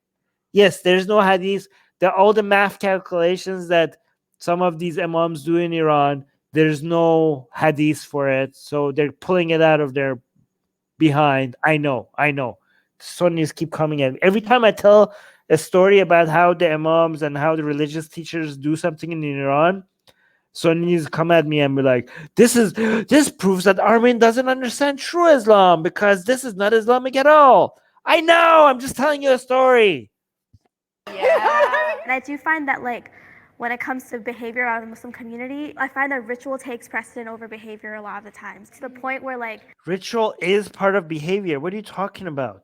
yes, there's no hadith. All the math calculations that some of these imams do in Iran, there's no hadith for it, so they're pulling it out of their behind. I know. Sunnis keep coming at me every time I tell a story about how the imams and how the religious teachers do something in Iran, Sunnis come at me and be like, this proves that Armin doesn't understand true Islam because this is not Islamic at all. I know, I'm just telling you a story. And I do find that, like, when it comes to behavior out of the Muslim community, I find that ritual takes precedent over behavior a lot of the times, to the point where, like, Ritual is part of behavior. What are you talking about?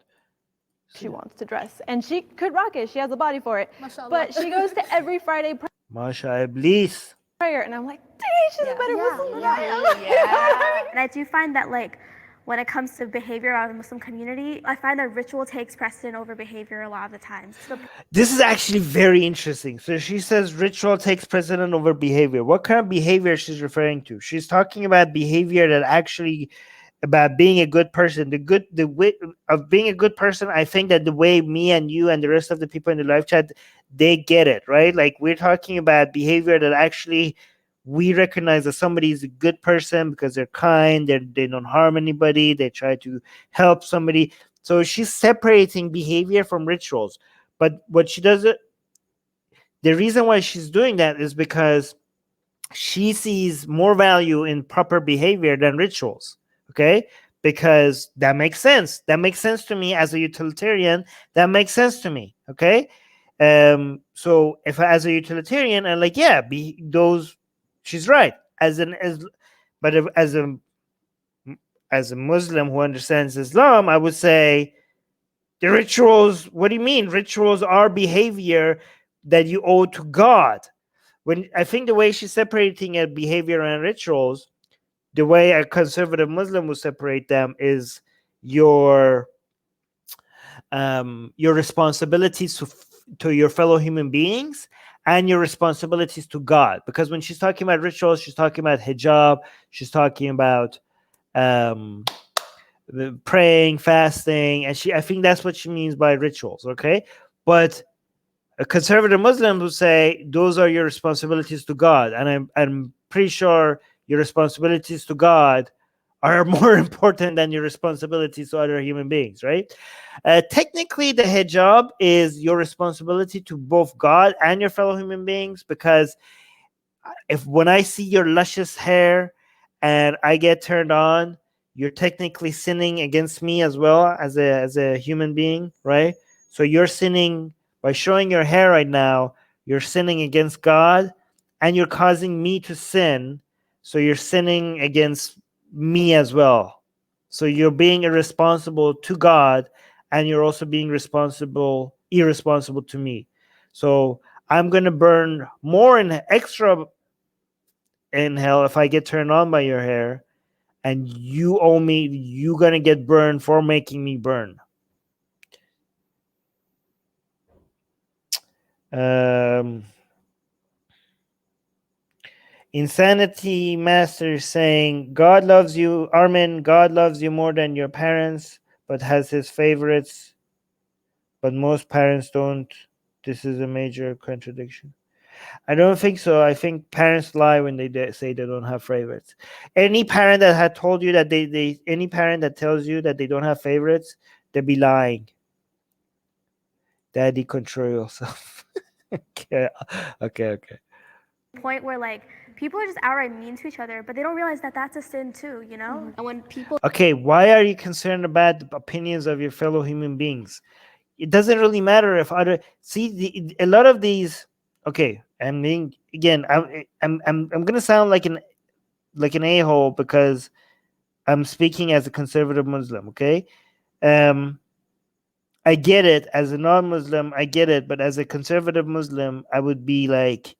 She wants to dress, and she could rock it. She has a body for it. Mashallah. But she goes to every Friday Masha Iblis. prayer, and I'm like, dang, she's a better Muslim than I am. and I do find that, like, when it comes to behavior out of the Muslim community, I find that ritual takes precedent over behavior a lot of the times. This is actually very interesting. So she says ritual takes precedent over behavior. What kind of behavior she's referring to? She's talking about behavior that actually about being a good person. The way of being a good person, I think that the way me and you and the rest of the people in the live chat, they get it, right? Like, we're talking about behavior that actually we recognize that somebody is a good person because they're kind, they don't harm anybody, they try to help somebody. So she's separating behavior from rituals. But what she does, the reason why she's doing that is because she sees more value in proper behavior than rituals. Okay, because that makes sense. That makes sense to me as a utilitarian. That makes sense to me. Okay, so if as a utilitarian, I'm like, yeah, those. She's right. But as a Muslim who understands Islam, I would say the rituals. What do you mean? Rituals are behavior that you owe to God. When I think the way she's separating behavior and rituals, the way a conservative Muslim would separate them is your responsibilities to your fellow human beings and your responsibilities to God. Because when she's talking about rituals, she's talking about hijab, she's talking about praying, fasting, and I think that's what she means by rituals. Okay, but a conservative Muslim would say those are your responsibilities to God, and I'm pretty sure your responsibilities to God are more important than your responsibilities to other human beings, right? Technically, the hijab is your responsibility to both God and your fellow human beings, because when I see your luscious hair and I get turned on, you're technically sinning against me as well as a human being, right? So you're sinning by showing your hair right now. You're sinning against God, and you're causing me to sin. So you're sinning against me as well. So you're being irresponsible to God, and you're also being irresponsible to me. So I'm going to burn more extra in hell if I get turned on by your hair, and you're going to get burned for making me burn. Insanity Master saying, God loves you, Armin, God loves you more than your parents, but has his favorites, but most parents don't. This is a major contradiction. I don't think so. I think parents lie when they say they don't have favorites. Any parent that had told you that any parent that tells you that they don't have favorites, they be lying. Daddy, control yourself. Okay. Point where, like, people are just outright mean to each other, but they don't realize that that's a sin too, you know? And when people Okay, why are you concerned about the opinions of your fellow human beings? It doesn't really matter if a lot of these. Okay, I'm gonna sound like an a-hole because I'm speaking as a conservative Muslim. Okay, I get it. As a non-Muslim, I get it, but as a conservative Muslim, I would be like,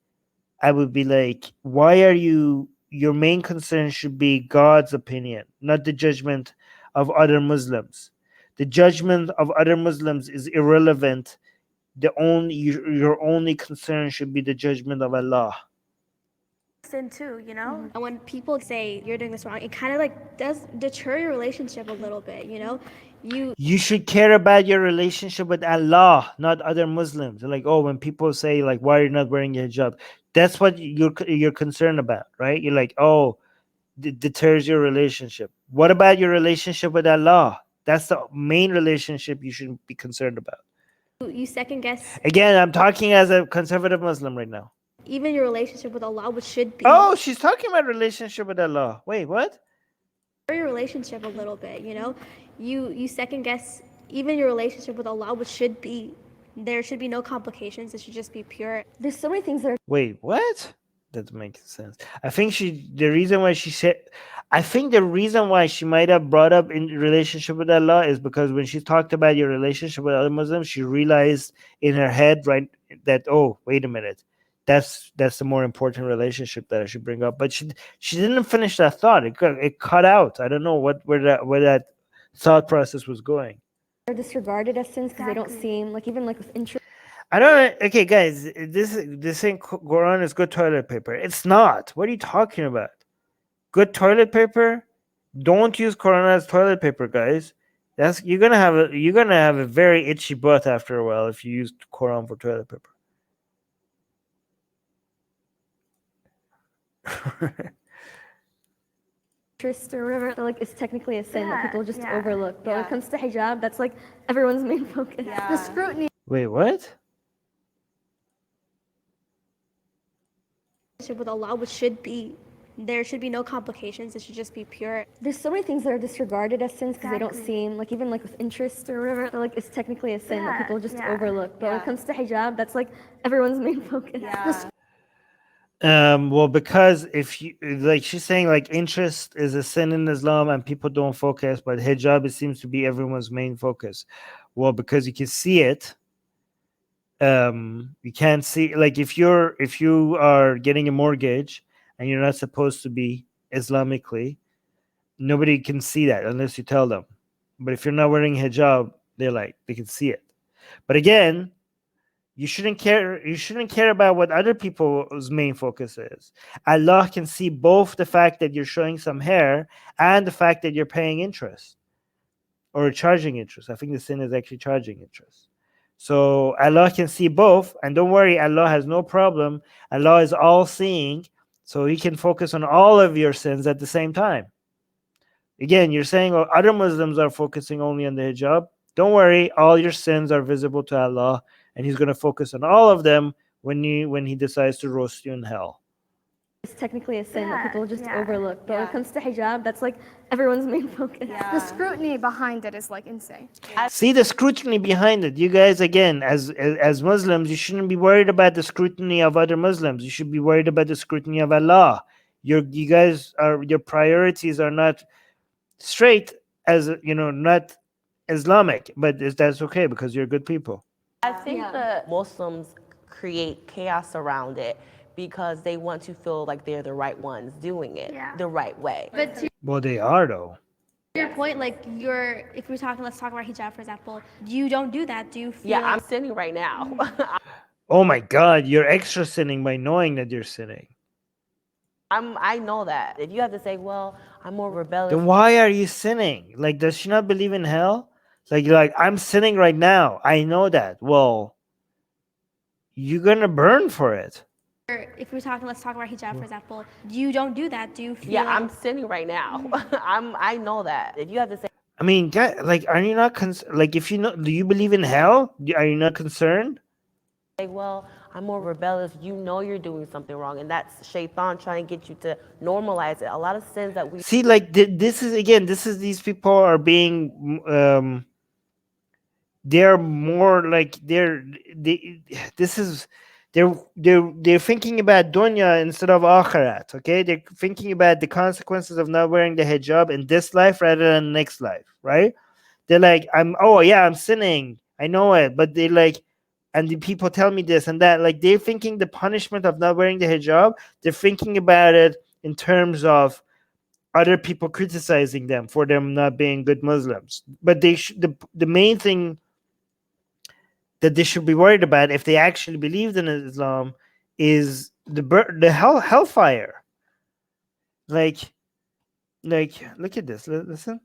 why are you? Your main concern should be God's opinion, not the judgment of other Muslims. The judgment of other Muslims is irrelevant. Your only concern should be the judgment of Allah. sin too, you know? And when people say you're doing this wrong, it kind of like does deter your relationship a little bit, you know? You should care about your relationship with Allah, not other Muslims. Like, oh, when people say like, why are you not wearing your hijab? That's what you're concerned about, right? You're like, oh, deters your relationship. What about your relationship with Allah? That's the main relationship you should be concerned about. You second guess Again, I'm talking as a conservative Muslim right now. even your relationship with Allah, which should be Oh, she's talking about relationship with Allah. Wait, what? your relationship a little bit, you know? You second guess even your relationship with Allah, which should be there should be no complications. It should just be pure. There's so many things that are Wait, what? That makes sense. I think the reason why she might have brought up in relationship with Allah is because when she talked about your relationship with other Muslims, she realized in her head, right, that, oh, wait a minute, that's the more important relationship that I should bring up. But she didn't finish that thought. It cut out. I don't know where that thought process was going. disregarded as sins because they don't seem like, even like with interest. I don't. Okay, guys, this ain't Quran is good toilet paper. It's not. What are you talking about? Good toilet paper? Don't use Quran as toilet paper, guys. You're gonna have a very itchy butt after a while if you use Quran for toilet paper. Interest or whatever, so like it's technically a sin that people just yeah, overlook. But when it comes to hijab, that's like everyone's main focus. The scrutiny Wait, what? With Allah, which should be there should be no complications. It should just be pure. There's so many things that are disregarded as sins because they don't seem like, even like with interest or whatever, so like it's technically a sin that people just overlook. But when it comes to hijab, that's like everyone's main focus. Well, because if you like, she's saying like interest is a sin in Islam and people don't focus, but hijab, it seems to be everyone's main focus. Well, because you can see it. You can't see, like, if you are getting a mortgage and you're not supposed to be Islamically, nobody can see that unless you tell them. But if you're not wearing hijab, they can see it. But again, you shouldn't care about what other people's main focus is. Allah can see both the fact that you're showing some hair and the fact that you're paying interest or charging interest. I think the sin is actually charging interest. So Allah can see both, and don't worry, Allah has no problem. Allah is all seeing, so He can focus on all of your sins at the same time. Again, you're saying, oh, other Muslims are focusing only on the hijab. Don't worry, all your sins are visible to Allah, and He's going to focus on all of them when He decides to roast you in hell. It's technically a sin that people just overlook. But when it comes to hijab, that's like everyone's main focus. the scrutiny behind it is like insane. See the scrutiny behind it. You guys, again, as Muslims, you shouldn't be worried about the scrutiny of other Muslims. You should be worried about the scrutiny of Allah. Your priorities are not straight, as not Islamic, but that's okay because you're good people. I think the Muslims create chaos around it because they want to feel like they're the right ones doing it the right way. But to Well, they are though. your point, like let's talk about hijab, for example. You don't do that. Do you feel I'm sinning right now. Oh my God, you're extra sinning by knowing that you're sinning. I know that. If you have to say, well, I'm more rebellious. Then why are you sinning? Like, does she not believe in hell? Like, you're like, I'm sinning right now. I know that. Well, you're gonna burn for it. let's talk about hijab, for example. You don't do that. Do you feel I'm sinning right now. I know that. If you have to say, I mean, like, are you not like, if you know, do you believe in hell? Are you not concerned? well, I'm more rebellious. You know you're doing something wrong, and that's Shaitan trying to get you to normalize it. A lot of sins that we See, like, this is these people are being they're more like they're thinking about dunya instead of akhirat. Okay, they're thinking about the consequences of not wearing the hijab in this life rather than next life, right? They're like, I'm sinning, I know it, but they like, and the people tell me this and that, like, they're thinking the punishment of not wearing the hijab, they're thinking about it in terms of other people criticizing them for them not being good Muslims. But the main thing that they should be worried about, if they actually believed in Islam, is the hellfire. Like, look at this. Listen.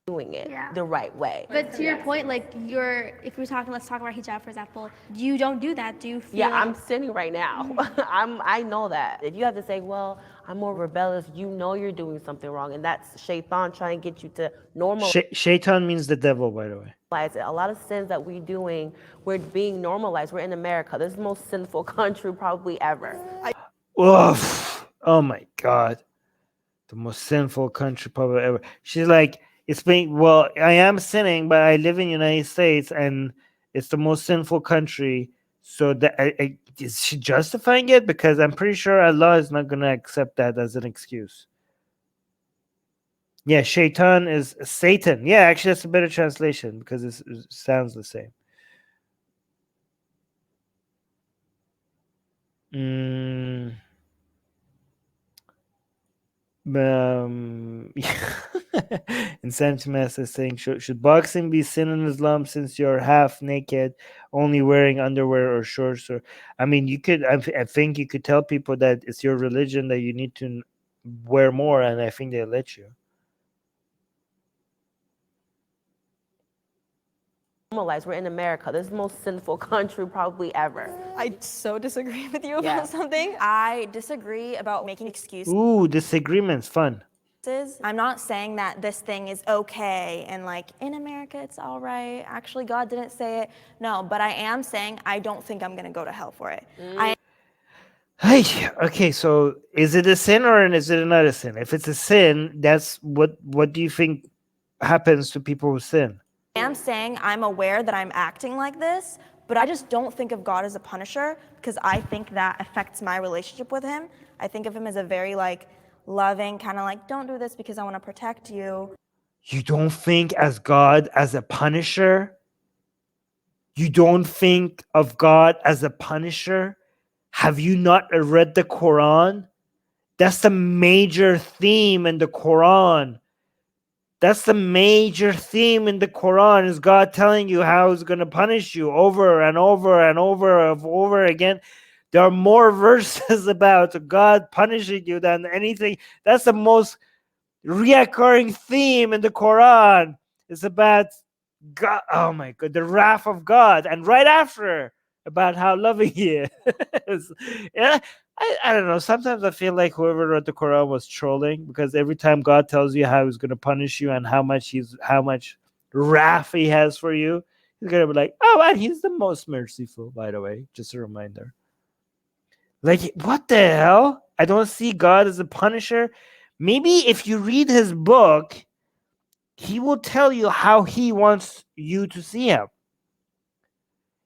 doing it Yeah. the right way. But to your point, like if we're talking, let's talk about hijab, for example. You don't do that. Do you feel Yeah, like I'm sinning right now. I know that. If you have to say, well, I'm more rebellious, you know you're doing something wrong. And that's shaitan trying to get you to normalize Shaitan means the devil, by the way. it. A lot of sins that we're doing, we're being normalized. We're in America. This is the most sinful country probably ever. Oof. Oh my God. The most sinful country probably ever. She's like, it's being, well, I am sinning, but I live in the United States and it's the most sinful country. So that is she justifying it? Because I'm pretty sure Allah is not going to accept that as an excuse. Yeah, shaitan is Satan. Yeah, actually, that's a better translation because it sounds the same. Insanity Master is saying, should boxing be sin in Islam since you're half naked, only wearing underwear or shorts? Or I mean, you could. I think you could tell people that it's your religion that you need to wear more, and I think they'll let you. Normalized. We're in America. This is the most sinful country probably ever. I so disagree with you about something. I disagree about making excuses. Ooh, disagreements, fun. I'm not saying that this thing is okay and like in America it's all right. Actually, God didn't say it. No, but I am saying I don't think I'm gonna go to hell for it. Okay, so is it a sin or is it not a sin? If it's a sin, that's what do you think happens to people who sin? I am saying I'm aware that I'm acting like this, but I just don't think of God as a punisher because I think that affects my relationship with him. I think of him as a very like loving, kind of like, don't do this because I want to protect you. You don't think as God as a punisher? You don't think of God as a punisher? Have you not read the Quran? That's the major theme in the Quran. That's the major theme in the Quran, is God telling you how he's going to punish you over and over and over again. There are more verses about God punishing you than anything. That's the most reoccurring theme in the Quran. It's about God. Oh my God, the wrath of God. And right after, about how loving he is. Yeah, I don't know. Sometimes I feel like whoever wrote the Quran was trolling, because every time God tells you how he's going to punish you and how much wrath he has for you, he's going to be like, oh, and he's the most merciful, by the way. Just a reminder. Like, what the hell? I don't see God as a punisher. Maybe if you read his book, he will tell you how he wants you to see him.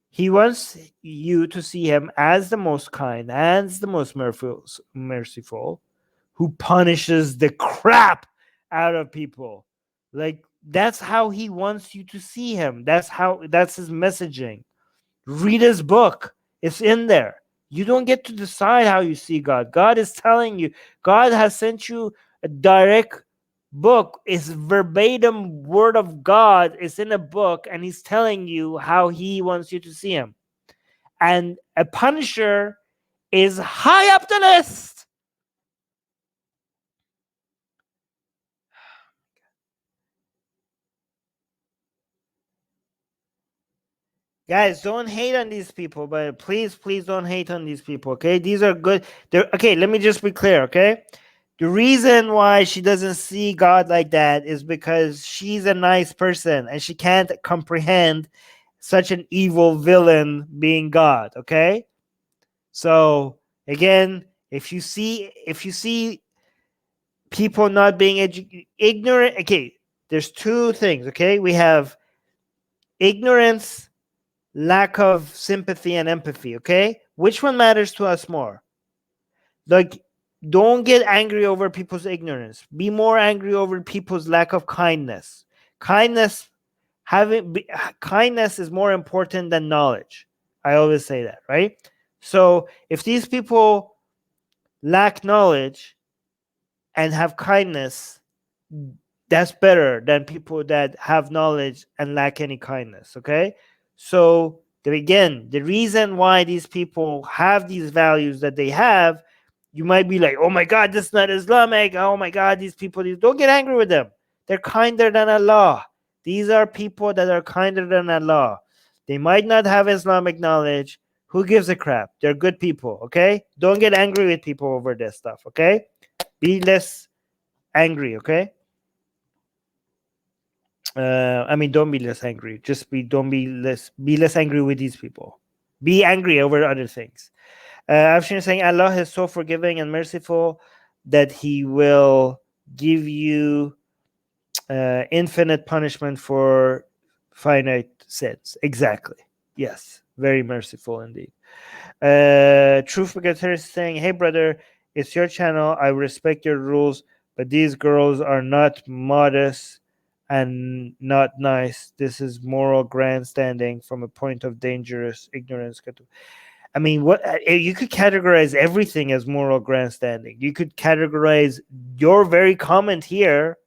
He wants you to see him as the most kind, as the most merciful, who punishes the crap out of people. Like, that's how he wants you to see him. That's his messaging. Read his book. It's in there. You don't get to decide how you see God. God is telling you. God has sent you a direct book. It's verbatim word of God. It's in a book, and he's telling you how he wants you to see him. And a punisher is high up the list. Guys, don't hate on these people, but please don't hate on these people, okay? These are good. Okay, let me just be clear, okay? The reason why she doesn't see God like that is because she's a nice person and she can't comprehend such an evil villain being God, okay? So, again, if you see people not being ignorant, okay, there's two things, okay? We have ignorance, lack of sympathy, and empathy, okay? Which one matters to us more? Like, don't get angry over people's ignorance. Be more angry over people's lack of kindness. Kindness is more important than knowledge. I always say that, right? So if these people lack knowledge and have kindness, that's better than people that have knowledge and lack any kindness, okay? So again, the reason why these people have these values that they have, you might be like, oh my God, this is not Islamic. Oh my God, these people, don't get angry with them. They're kinder than Allah. These are people that are kinder than Allah. They might not have Islamic knowledge. Who gives a crap? They're good people, okay? Don't get angry with people over this stuff, okay? Be less angry, okay? Don't be less angry. Just don't be less angry with these people. Be angry over other things. Afshin is saying Allah is so forgiving and merciful that He will give you infinite punishment for finite sins. Exactly. Yes. Very merciful indeed. Truth Forgetter is saying, hey brother, it's your channel. I respect your rules, but these girls are not modest and not nice. This is moral grandstanding from a point of dangerous ignorance. I mean, what you could categorize everything as moral grandstanding. You could categorize your very comment here,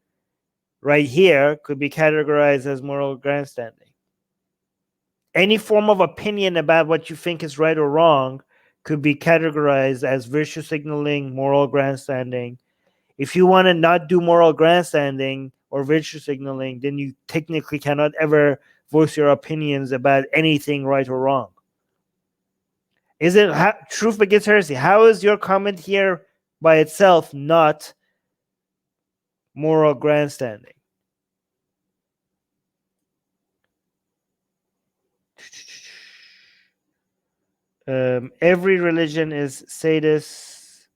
right here, could be categorized as moral grandstanding. Any form of opinion about what you think is right or wrong could be categorized as virtue signaling, moral grandstanding. If you want to not do moral grandstanding or virtue signaling, then you technically cannot ever voice your opinions about anything right or wrong. Is it truth begets heresy? How is your comment here by itself not moral grandstanding? Every religion is sadist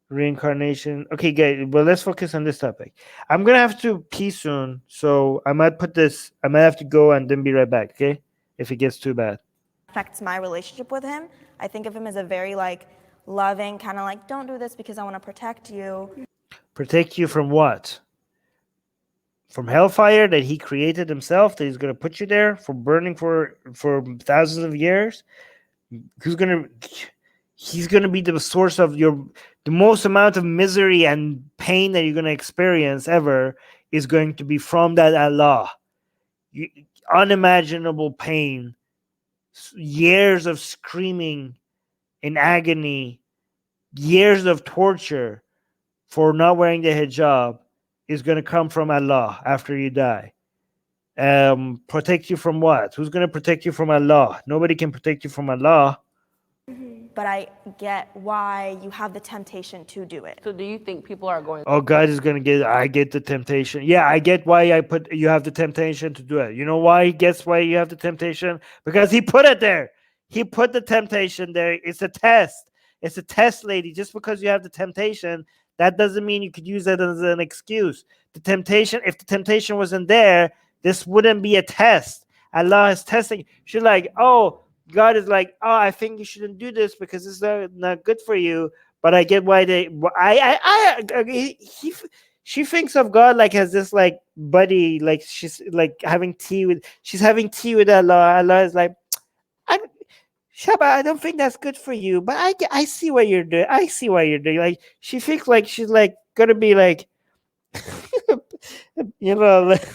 reincarnation. Okay, guys, well, let's focus on this topic. I'm gonna have to pee soon, so I might have to go and then be right back, okay? If it gets too bad. Affects my relationship with him. I think of him as a very like loving, kind of like, don't do this because I want to protect you. Protect you from what? From hellfire that he created himself, that he's gonna put you there for burning for thousands of years? He's gonna be the source of the most amount of misery and pain that you're gonna experience ever is going to be from that Allah. Unimaginable pain, years of screaming in agony, years of torture for not wearing the hijab is going to come from Allah after you die. Protect you from what? Who's going to protect you from Allah? Nobody can protect you from Allah. But I get why you have the temptation to do it. So do you think people are going? Oh, God is going to I get the temptation. Yeah, I get why you have the temptation to do it. You know why he gets why you have the temptation? Because he put it there. He put the temptation there. It's a test. It's a test, lady. Just because you have the temptation, that doesn't mean you could use it as an excuse. If the temptation wasn't there, this wouldn't be a test. Allah is testing. She's like, oh, God is like, oh, I think you shouldn't do this because it's not good for you. But I get why she thinks of God like as this like buddy, like she's having tea with Allah. Allah is like, Shaba, I don't think that's good for you, but I see what you're doing. I see what you're doing. Like she thinks like she's like gonna be like, you know. Like,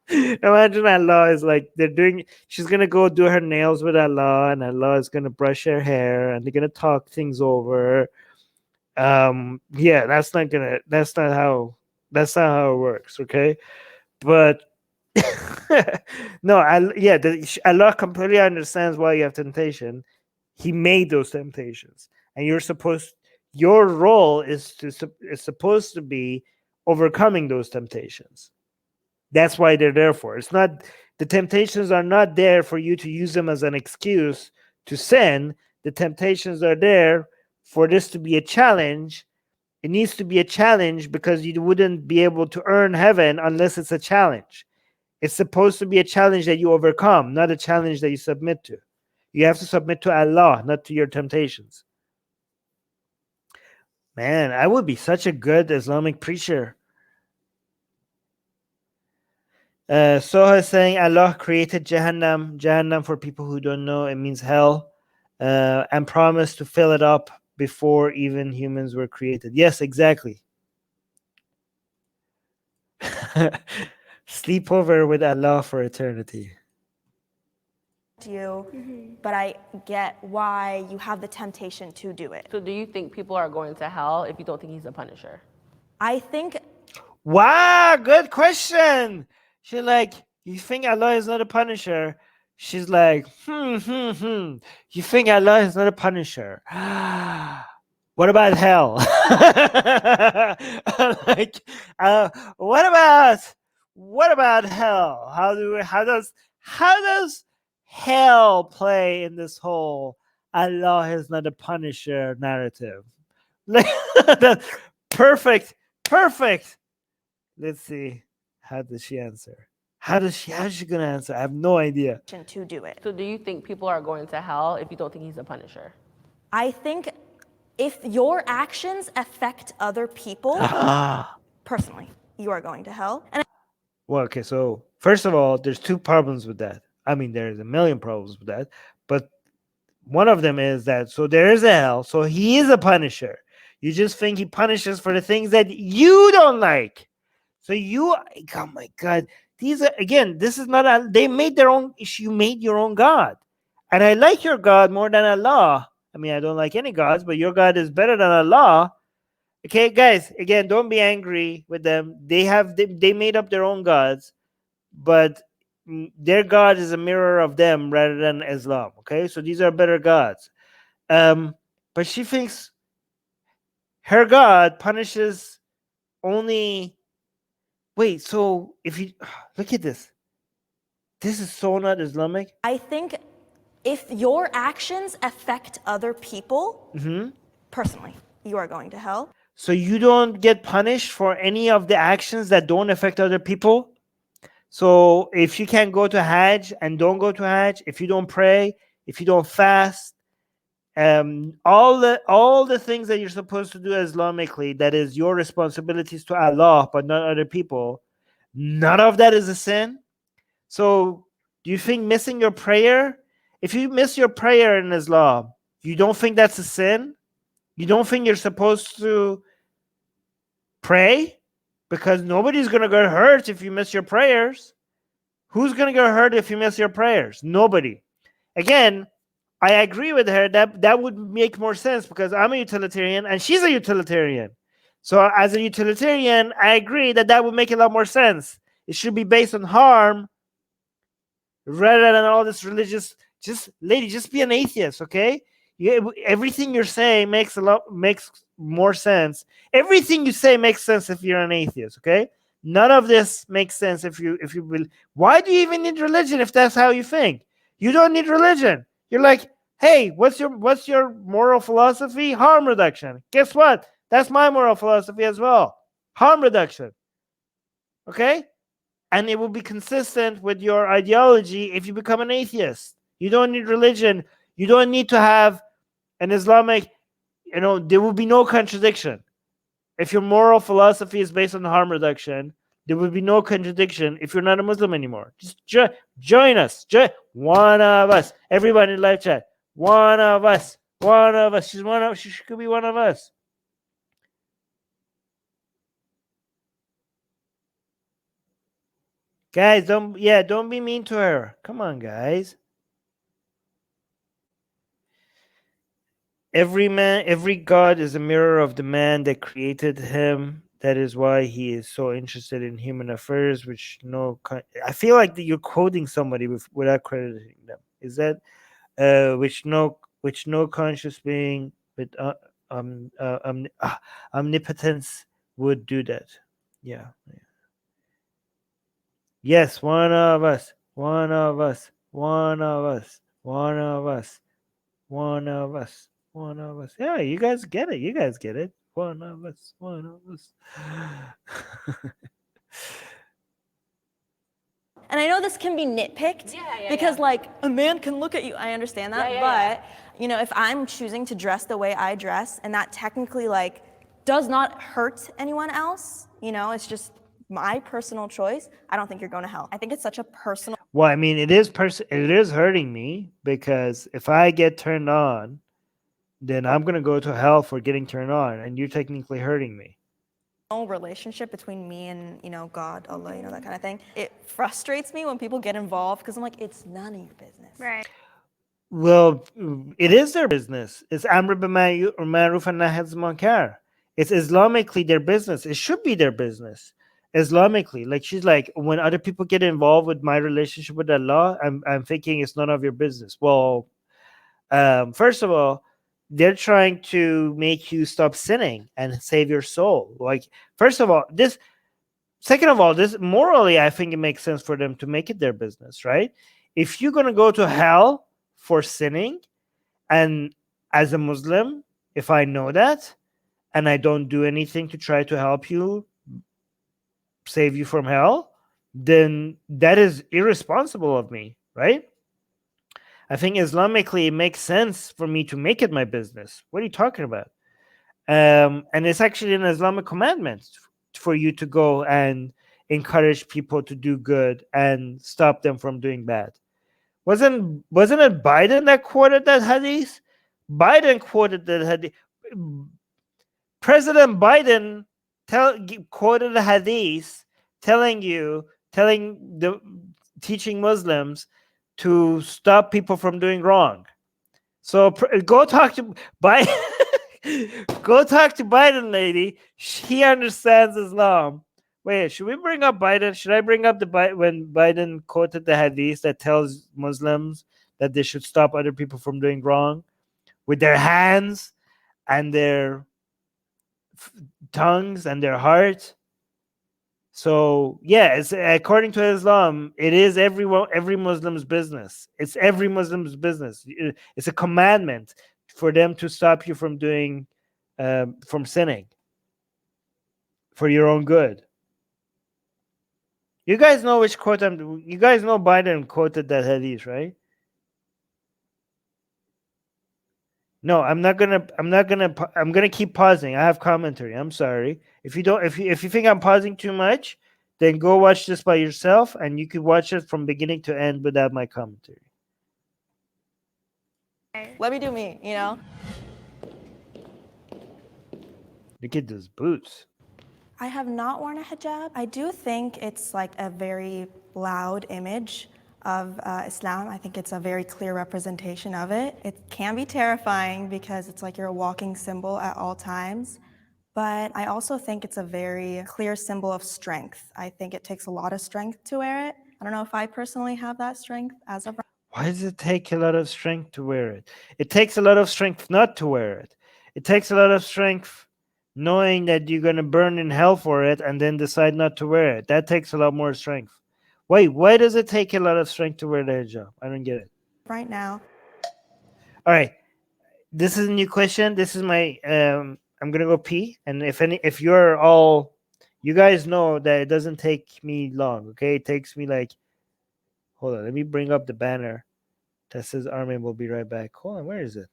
imagine Allah is like she's gonna go do her nails with Allah, and Allah is gonna brush her hair, and they're gonna talk things over. Yeah, that's not how it works, okay? But no, Allah completely understands why you have temptation. He made those temptations, and your role is supposed to be overcoming those temptations. That's why they're there for. It's not, the temptations are not there for you to use them as an excuse to sin. The temptations are there for this to be a challenge. It needs to be a challenge because you wouldn't be able to earn heaven unless it's a challenge. It's supposed to be a challenge that you overcome, not a challenge that you submit to. You have to submit to Allah, not to your temptations. Man, I would be such a good Islamic preacher. Soha is saying Allah created Jahannam for people who don't know, it means hell, and promised to fill it up before even humans were created. Yes, exactly. Sleepover with Allah for eternity. But I get why you have the temptation to do it. So do you think people are going to hell if you don't think he's a punisher? I think Wow, good question. She's like, you think Allah is not a punisher? She's like, You think Allah is not a punisher? What about hell? Like, what about hell? How does hell play in this whole Allah is not a punisher narrative? Like, perfect. Let's see. How does she answer? How's she gonna answer? I have no idea. To do it. So do you think people are going to hell if you don't think he's a punisher? I think if your actions affect other people, personally, you are going to hell. And Well, okay, so first of all, there's two problems with that. I mean, there's a million problems with that, but one of them is that so there is a hell, so he is a punisher. You just think he punishes for the things that you don't like. So oh my God, these are, again, this is not, they made their own, you made your own God. And I like your God more than Allah. I mean, I don't like any gods, but your God is better than Allah. Okay, guys, again, don't be angry with them. They made up their own gods, but their God is a mirror of them rather than Islam. Okay, so these are better gods. But she thinks her God punishes only. Wait, so if you look at this is so not Islamic. I think if your actions affect other people, personally, you are going to hell. So you don't get punished for any of the actions that don't affect other people. So if you can't go to Hajj and don't go to Hajj, if you don't pray, if you don't fast, all the things that you're supposed to do Islamically, that is your responsibilities to Allah, but not other people, none of that is a sin. So do you think missing your prayer, if you miss your prayer in Islam, you don't think that's a sin? You don't think you're supposed to pray? Because nobody's going to get hurt if you miss your prayers. Who's going to get hurt if you miss your prayers? Nobody. Again, I agree with her that would make more sense because I'm a utilitarian and she's a utilitarian. So as a utilitarian, I agree that would make a lot more sense. It should be based on harm rather than all this religious. Just be an atheist, okay? Everything you're saying makes more sense. Everything you say makes sense if you're an atheist, okay? None of this makes sense if you will. Why do you even need religion if that's how you think? You don't need religion. You're like, hey, what's your moral philosophy? Harm reduction. Guess what? That's my moral philosophy as well. Harm reduction. Okay? And it will be consistent with your ideology if you become an atheist. You don't need religion. You don't need to have an Islamic, there will be no contradiction. If your moral philosophy is based on harm reduction, there will be no contradiction if you're not a Muslim anymore. Just join us. One of us. Everybody in live chat. One of us. She could be one of us. Guys, don't be mean to her. Come on, guys. Every God is a mirror of the man that created him. That is why he is so interested in human affairs, I feel like that you're quoting somebody without crediting them. Is that which no conscious being with omnipotence would do that? Yeah. Yes, one of us. Yeah, you guys get it. One of us. And I know this can be nitpicked because like a man can look at you. I understand that, but if I'm choosing to dress the way I dress and that technically like does not hurt anyone else, it's just my personal choice, I don't think you're going to hell. I think it's such a personal. Well, I mean, it is hurting me because if I get turned on, then I'm going to go to hell for getting turned on, and you're technically hurting me. Relationship between me and God, Allah, that kind of thing. It frustrates me when people get involved because I'm like, it's none of your business. Right. Well, it is their business. It's Amr bil Ma'ruf and Nahy anil Munkar. It's Islamically their business. It should be their business. Islamically. Like she's like, when other people get involved with my relationship with Allah, I'm thinking it's none of your business. Well, first of all, they're trying to make you stop sinning and save your soul. Like, first of all, this. Second of all, this morally, I think it makes sense for them to make it their business, right? If you're gonna go to hell for sinning, and as a Muslim, if I know that and I don't do anything to try to help you save you from hell, then that is irresponsible of me, right? I think Islamically it makes sense for me to make it my business. What are you talking about? And it's actually an Islamic commandment for you to go and encourage people to do good and stop them from doing bad. Wasn't it Biden that quoted that hadith? Biden quoted that hadith. President Biden quoted a hadith teaching Muslims to stop people from doing wrong. So go talk to Biden. Go talk to Biden, lady. She understands Islam. Wait, should we bring up Biden? Should I bring up when Biden quoted the hadith that tells Muslims that they should stop other people from doing wrong with their hands and their tongues and their heart? So yeah, it's according to Islam, it is every Muslim's business. It's every Muslim's business. It's a commandment for them to stop you from doing, from sinning, for your own good. You guys know which quote you guys know Biden quoted that hadith, right? No, I'm gonna keep pausing. I have commentary. I'm sorry. If you think I'm pausing too much, then go watch this by yourself, and you could watch it from beginning to end without my commentary. Let me do me, you know? Look at those boots. I have not worn a hijab. I do think it's like a very loud image of Islam. I think it's a very clear representation of it. It can be terrifying because it's like you're a walking symbol at all times. But I also think it's a very clear symbol of strength. I think it takes a lot of strength to wear it. I don't know if I personally have that strength as of. Why does it take a lot of strength to wear it? It takes a lot of strength not to wear it. It takes a lot of strength knowing that you're going to burn in hell for it and then decide not to wear it. That takes a lot more strength. Wait, why does it take a lot of strength to wear the hijab? I don't get it. Right now. All right. This is a new question. This is my I'm going to go pee, and if you're all, you guys know that it doesn't take me long, okay? It takes me like, hold on, let me bring up the banner that says Armin will be right back. Hold on, where is it?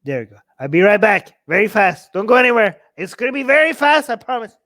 There you go. I'll be right back. Very fast. Don't go anywhere. It's going to be very fast, I promise.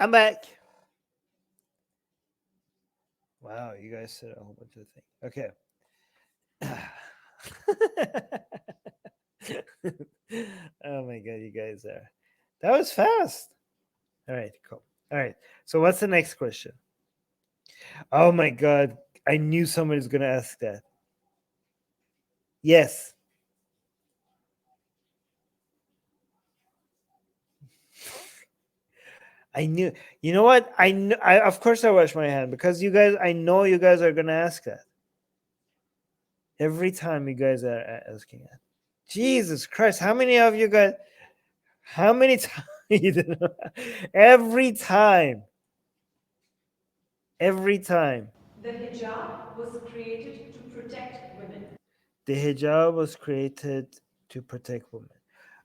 I'm back. Wow, you guys said a whole bunch of things. Okay. Oh my god, you guys are. That was fast. All right, cool. All right. So what's the next question? Oh my god, I knew somebody's gonna ask that. Yes. I knew. You know what? I of course I wash my hand because you guys. I know you guys are gonna ask that. Every time you guys are asking that. Jesus Christ! How many of you guys? How many times? Every time. Every time. The hijab was created to protect women. The hijab was created to protect women.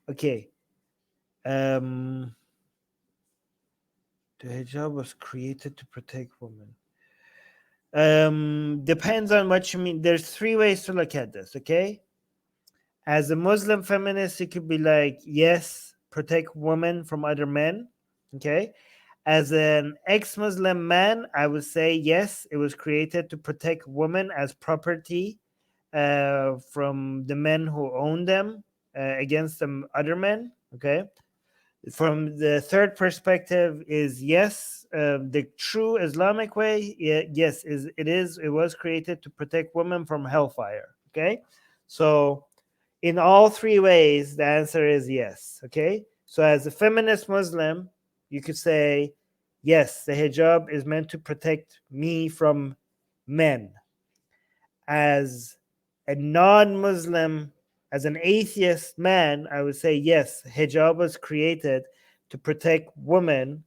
Okay. The hijab was created to protect women. Depends on what you mean. There's three ways to look at this, okay? As a Muslim feminist, it could be like, yes, protect women from other men, okay? As an ex-Muslim man, I would say, yes, it was created to protect women as property from the men who own them against some other men, okay? From the third perspective is yes, the true Islamic way, yes, it was created to protect women from hellfire, okay? So in all three ways, the answer is yes, okay? So as a feminist Muslim, you could say, yes, the hijab is meant to protect me from men. As a non-Muslim, as an atheist man, I would say yes, hijab was created to protect women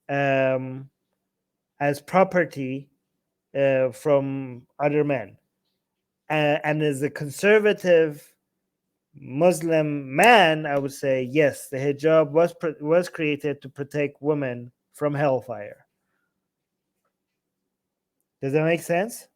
as property from other men. And as a conservative Muslim man, I would say yes, the hijab was created to protect women from hellfire. Does that make sense?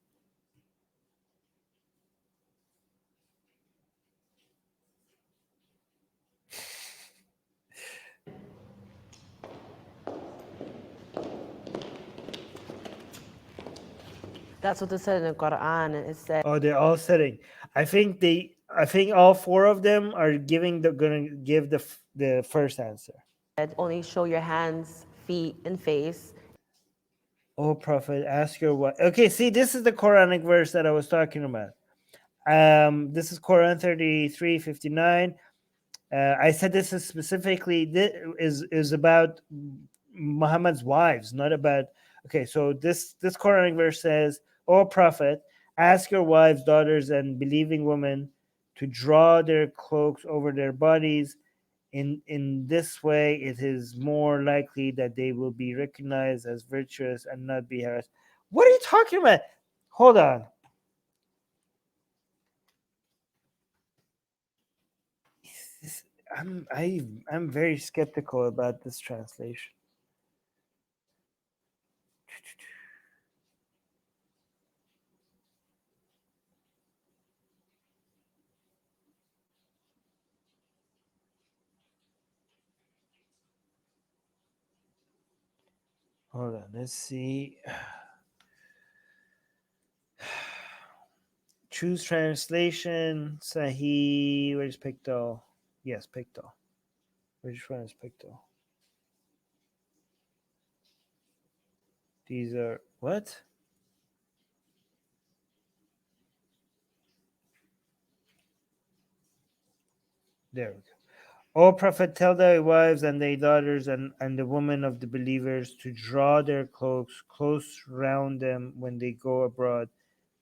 That's what it said in the Quran. It said, Oh, they're all sitting. I think all four of them are gonna give the first answer. only show your hands, feet, and face. Oh, Prophet, ask your wife. Okay, see, this is the Quranic verse that I was talking about. This is Quran 33:59. I said this is specifically is about Muhammad's wives, not about. Okay, so this Quranic verse says, "O Prophet, ask your wives, daughters, and believing women to draw their cloaks over their bodies. In this way, it is more likely that they will be recognized as virtuous and not be harassed." What are you talking about? Hold on. I'm very skeptical about this translation. Hold on, let's see. Choose translation. Sahih. Where's Picto? Yes, Picto. Which one is Picto? These are what? There we go. O Prophet, tell thy wives and thy daughters and the women of the believers to draw their cloaks close round them when they go abroad.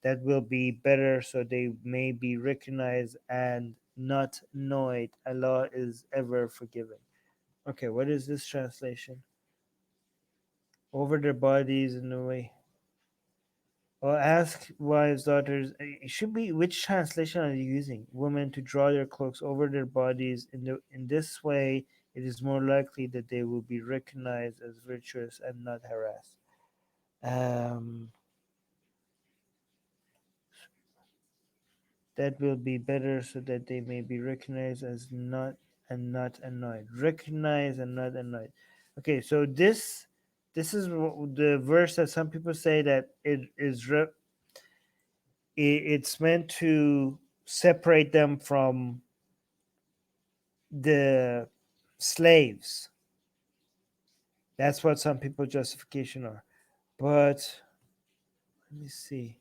That will be better so they may be recognized and not annoyed. Allah is ever forgiving. Okay, what is this translation? Over their bodies in the way. Or ask wives, daughters. It should be, which translation are you using? Women to draw their cloaks over their bodies. In this way, it is more likely that they will be recognized as virtuous and not harassed. That will be better so that they may be recognized as not annoyed. Recognize and not annoyed. Okay, so this is the verse that some people say that it's meant to separate them from the slaves. That's what some people justification are. But let me see.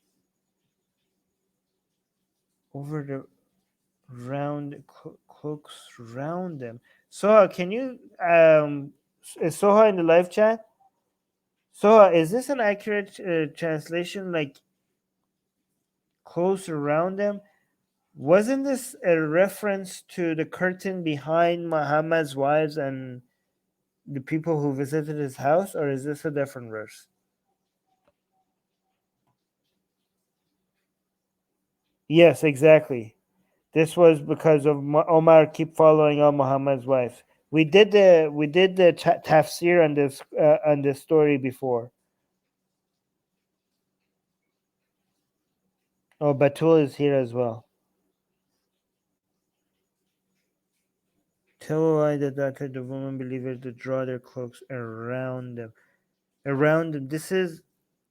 Over the round cloaks round them. Soha, can you is Soha in the live chat? Soha, is this an accurate translation? Like close around them? Wasn't this a reference to the curtain behind Muhammad's wives and the people who visited his house, or is this a different verse? Yes, exactly. This was because of Omar keep following on Muhammad's wife. We did the tafsir on this story before. Oh, Batul is here as well. Tell why the daughter the woman believers to draw their cloaks around them. Around them. This is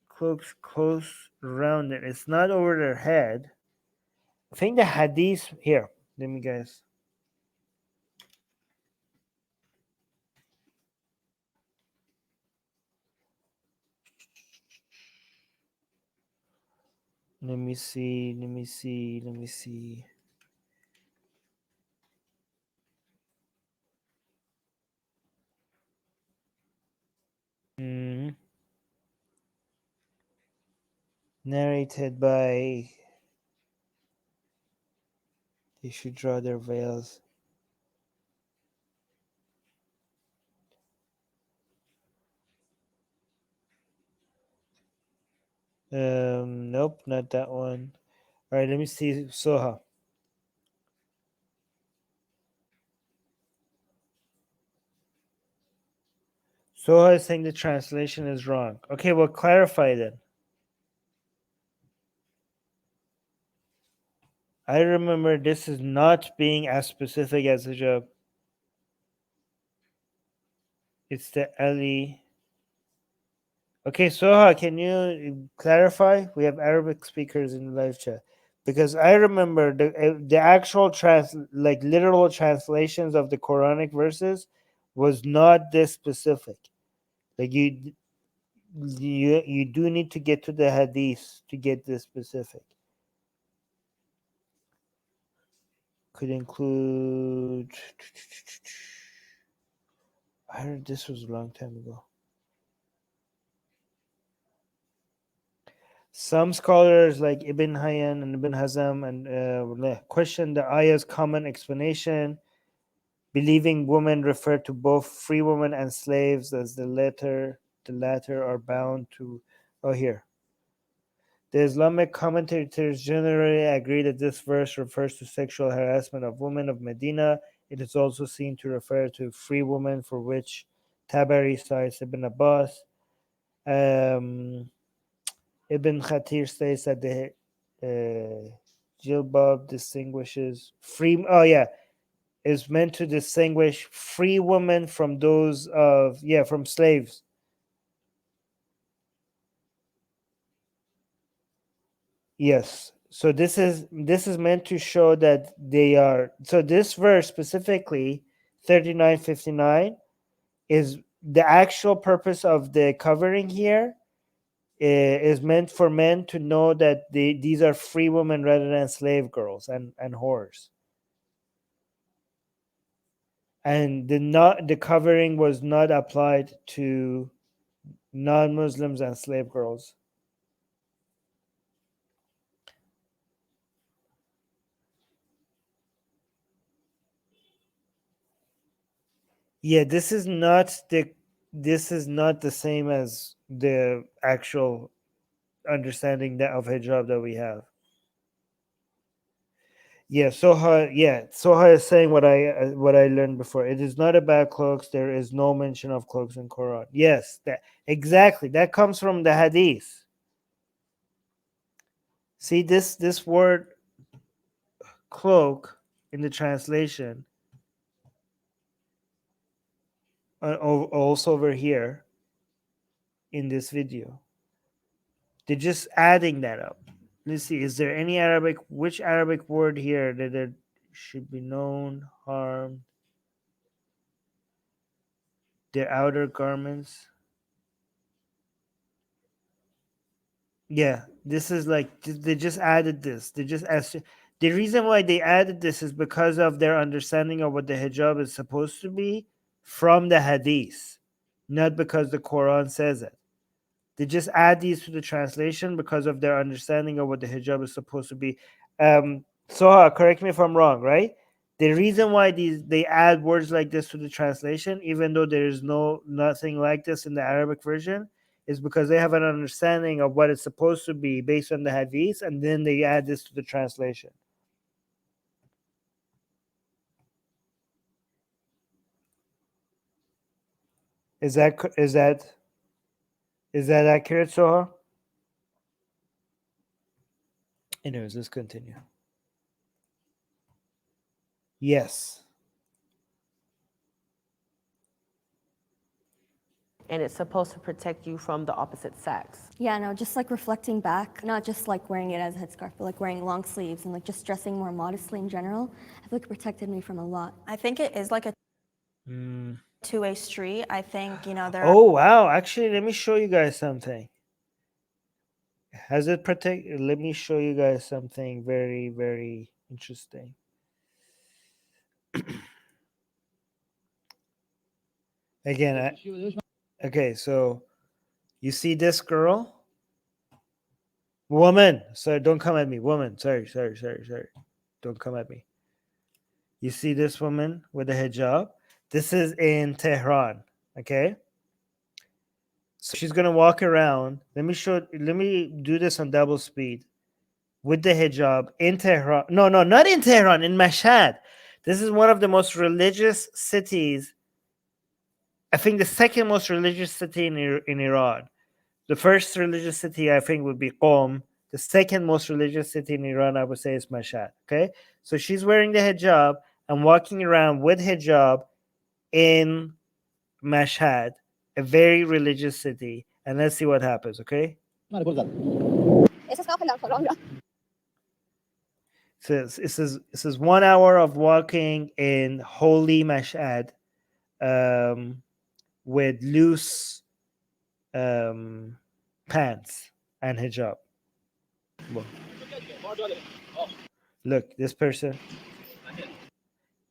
cloaks close around them. It's not over their head. I think the hadith here. Let me guess. Let me see. Let me see. Let me see. Hmm. Narrated by. They should draw their veils. Nope, not that one. All right, let me see Soha. Soha is saying the translation is wrong. Okay, well, clarify then. I remember this is not being as specific as hijab. It's the Ali. Okay, Soha, can you clarify? We have Arabic speakers in the live chat. Because I remember the actual like literal translations of the Quranic verses was not this specific. Like you do need to get to the hadith to get this specific. Could include. I heard this was a long time ago. Some scholars like Ibn Hayyan and Ibn Hazm and question the ayah's common explanation, believing women refer to both free women and slaves, as the latter are bound to. Oh, here. The Islamic commentators generally agree that this verse refers to sexual harassment of women of Medina. It is also seen to refer to free women, for which Tabari cites Ibn Abbas. Ibn Khatir states that the jilbab distinguishes free. Oh yeah, is meant to distinguish free women from those of from slaves. Yes. So this is meant to show that they are. So this verse specifically, 39:59, is the actual purpose of the covering here. Is meant for men to know that these are free women rather than slave girls and whores. And the covering was not applied to non-Muslims and slave girls. Yeah, this is not the same as the actual understanding of hijab that we have. Soha is saying what I learned before. It is not about cloaks. There is no mention of cloaks in Quran. Yes, that exactly. That comes from the hadith. See this word cloak in the translation, also over here in this video. They're just adding that up. Let's see. Is there any which Arabic word here that it should be known, harmed, their outer garments? Yeah, this is like they just added this. They just asked. The reason why they added this is because of their understanding of what the hijab is supposed to be from the hadith, not because the Quran says it. They just add these to the translation because of their understanding of what the hijab is supposed to be. Soha, correct me if I'm wrong, right? The reason why they add words like this to the translation, even though there is nothing like this in the Arabic version, is because they have an understanding of what it's supposed to be based on the hadith, and then they add this to the translation. Is that accurate, Soha? Anyways, let's continue. Yes. And it's supposed to protect you from the opposite sex. Yeah, no, just like reflecting back, not just like wearing it as a headscarf, but like wearing long sleeves and like just dressing more modestly in general, I feel like it protected me from a lot. I think it is like a two-way street. I think, you know, there are Oh wow! Actually, let me show you guys something. Has it protect? Let me show you guys something very, very interesting. Again, okay, so you see this girl, woman. Sorry, don't come at me, woman. Sorry. Don't come at me. You see this woman with a hijab. This is in Tehran. Okay. So she's gonna walk around. Let me do this on double speed with the hijab in Tehran. No, not in Tehran, in Mashhad. This is one of the most religious cities. I think the second most religious city in Iran. The first religious city I think would be Qom. The second most religious city in Iran, I would say, is Mashhad. Okay, so she's wearing the hijab and walking around with hijab in Mashhad, a very religious city, and let's see what happens. Okay. So it says 1 hour of walking in holy Mashhad, with loose pants and hijab. Look, this person.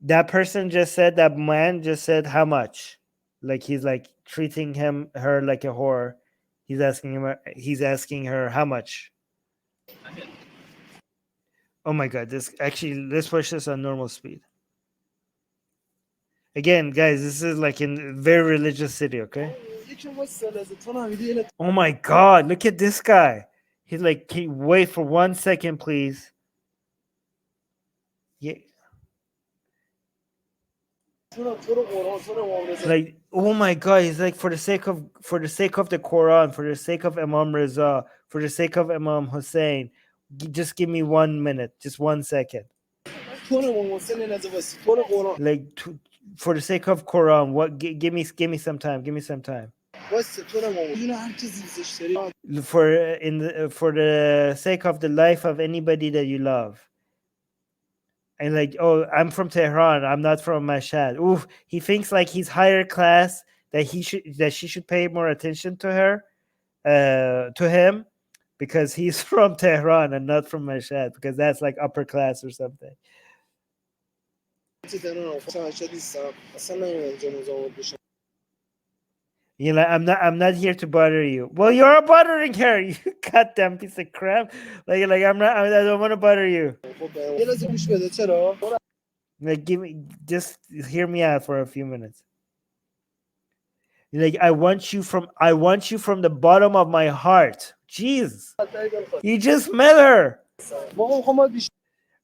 That person just said, that man just said, how much? Like he's like treating her like a whore. He's asking her how much. Oh my god, let's push this on normal speed. Again, guys, this is like in a very religious city, okay? Oh my god, look at this guy. He's like, can you wait for 1 second, please? Yeah. Like, oh my god, he's like, for the sake of the Quran, for the sake of Imam Reza, for the sake of Imam Hussein, just give me 1 minute, just 1 second. Like, for the sake of Quran, what? Give me some time. Give me some time. For the sake of the life of anybody that you love. And like, oh, I'm from Tehran. I'm not from Mashhad. Oof, he thinks like he's higher class, that she should pay more attention to her, to him, because he's from Tehran and not from Mashhad, because that's like upper class or something. You're like, I'm not here to bother you. Well, you're bothering her, you goddamn piece of crap. I don't want to bother you. Like, just hear me out for a few minutes. Like, I want you from the bottom of my heart. Jeez, you just met her.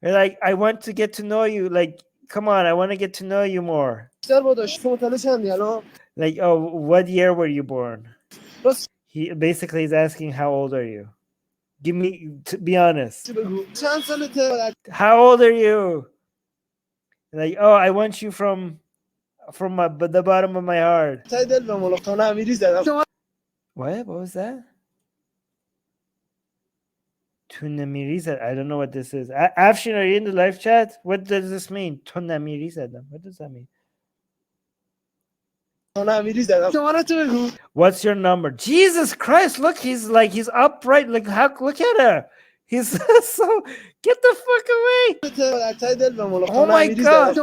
You're like, I want to get to know you. Like, come on, I want to get to know you more. Like, oh, what year were you born? He basically is asking, how old are you? Be honest. How old are you? Like, oh, I want you from the bottom of my heart. What was that? Tunamirizadam. I don't know what this is. Afshin, are you in the live chat? What does this mean? Tunamirizadam. What does that mean? What's your number? Jesus Christ! Look, he's upright. Like, look at her. He's so. Get the fuck away! Oh my god!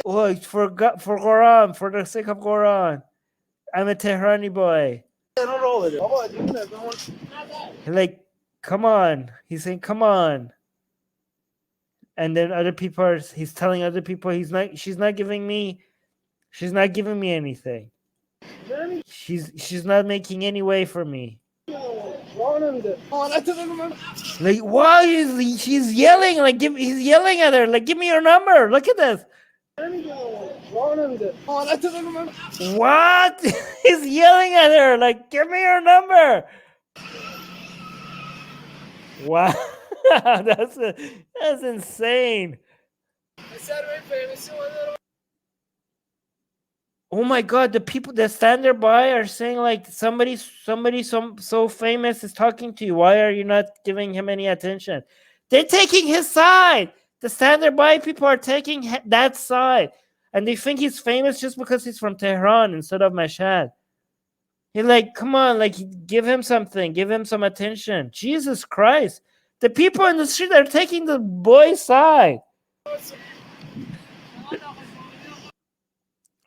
Oh, for Quran, for the sake of Quran, I'm a Tehrani boy. Like, come on. He's saying, come on. And then he's telling other people she's not giving me anything. She's not making any way for me. Like, why is she's yelling? Like, he's yelling at her. Like, give me your number. Look at this. What? He's yelling at her. Like, give me your number. Wow, that's insane. Oh my God, the people that stand nearby are saying like somebody so famous is talking to you. Why are you not giving him any attention? They're taking his side. The stand nearby people are taking that side. And they think he's famous just because he's from Tehran instead of Mashhad. You're like, come on, like give him something, give him some attention. Jesus Christ. The people in the street are taking the boy's side.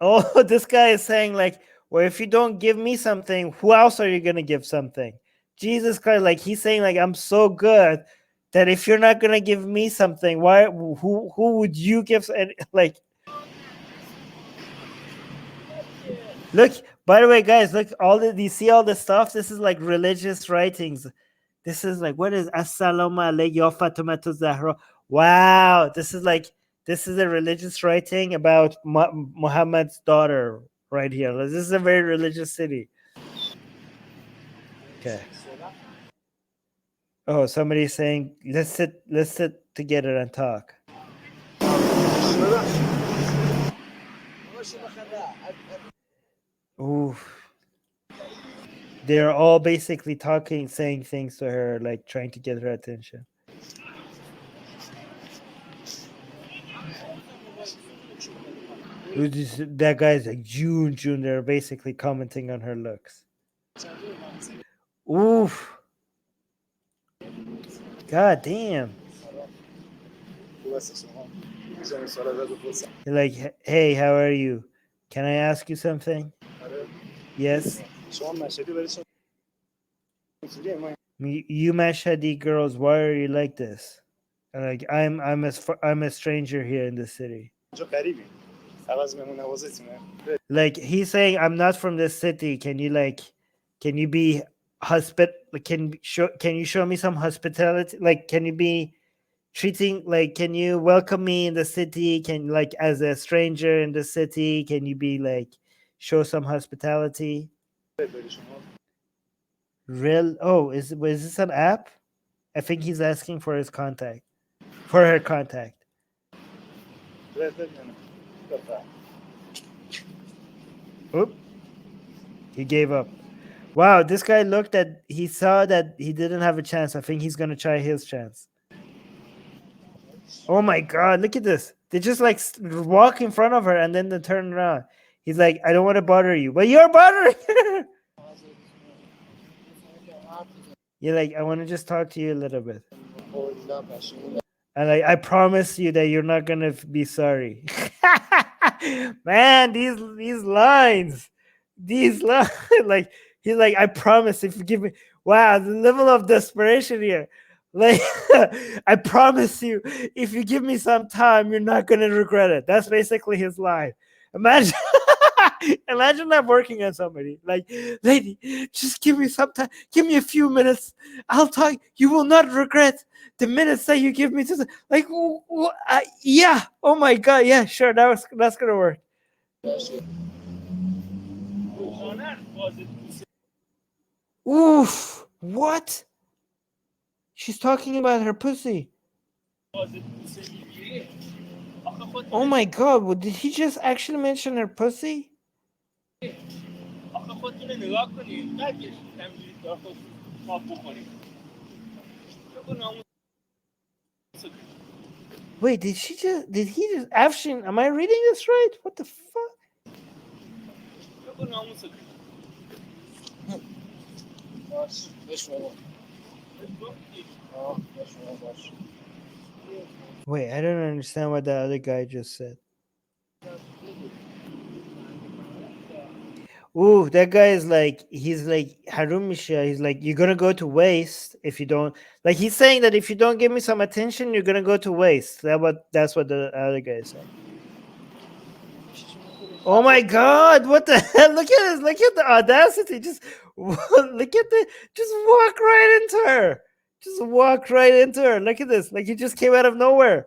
Oh, this guy is saying like, well, if you don't give me something, who else are you going to give something? Jesus Christ, like he's saying like, I'm so good that if you're not going to give me something, who would you give? Like, look, by the way, guys, look, you see all the stuff? This is like religious writings. This is like, what is Assalamu alaikum ya Fatimatu Zahra? Wow, this is a religious writing about Muhammad's daughter right here. This is a very religious city. Okay. Oh, somebody's saying, let's sit together and talk. Ooh. They're all basically talking, saying things to her, like trying to get her attention. That guy's like June. They're basically commenting on her looks. Oof. God damn. You're like, hey, how are you? Can I ask you something? Yes. You Mashhadi girls, why are you like this? Like, I'm a stranger here in the city. Like he's saying, I'm not from this city. Can you be can you show me some hospitality? Like, can you be treating, like, can you welcome me in the city? Can, like, as a stranger in the city, can you be like, show some hospitality? Was this an app? I think he's asking for her contact. Oop. He gave up. Wow, this guy he saw that he didn't have a chance. I think he's gonna try his chance. Oh my God, look at this. They just like walk in front of her and then they turn around. He's like, I don't want to bother you, but you're bothering her. You're like, I want to just talk to you a little bit. And I promise you that you're not gonna be sorry. Man, these lines, like he's like, I promise if you give me. Wow, the level of desperation here. Like, I promise you, if you give me some time, you're not gonna regret it. That's basically his line. Imagine, imagine that working on somebody. Like, lady, just give me some time. Give me a few minutes. I'll talk. You will not regret the minutes that you give me to. Like, yeah. Oh my God. Yeah, sure. That's gonna work. Oof. What? She's talking about her pussy. Oh my God, did he just actually mention her pussy? Wait, did he just actually, am I reading this right? What the fuck? Wait, I don't understand what the other guy just said. Ooh, that guy is like, he's like, Harum Misha, he's like, you're gonna go to waste if you don't, like, he's saying that if you don't give me some attention, you're gonna go to waste. That's what the other guy is saying. Oh my God! What the hell? Look at this! Look at the audacity! Just look at the. Just walk right into her. Just walk right into her. Look at this! Like he just came out of nowhere.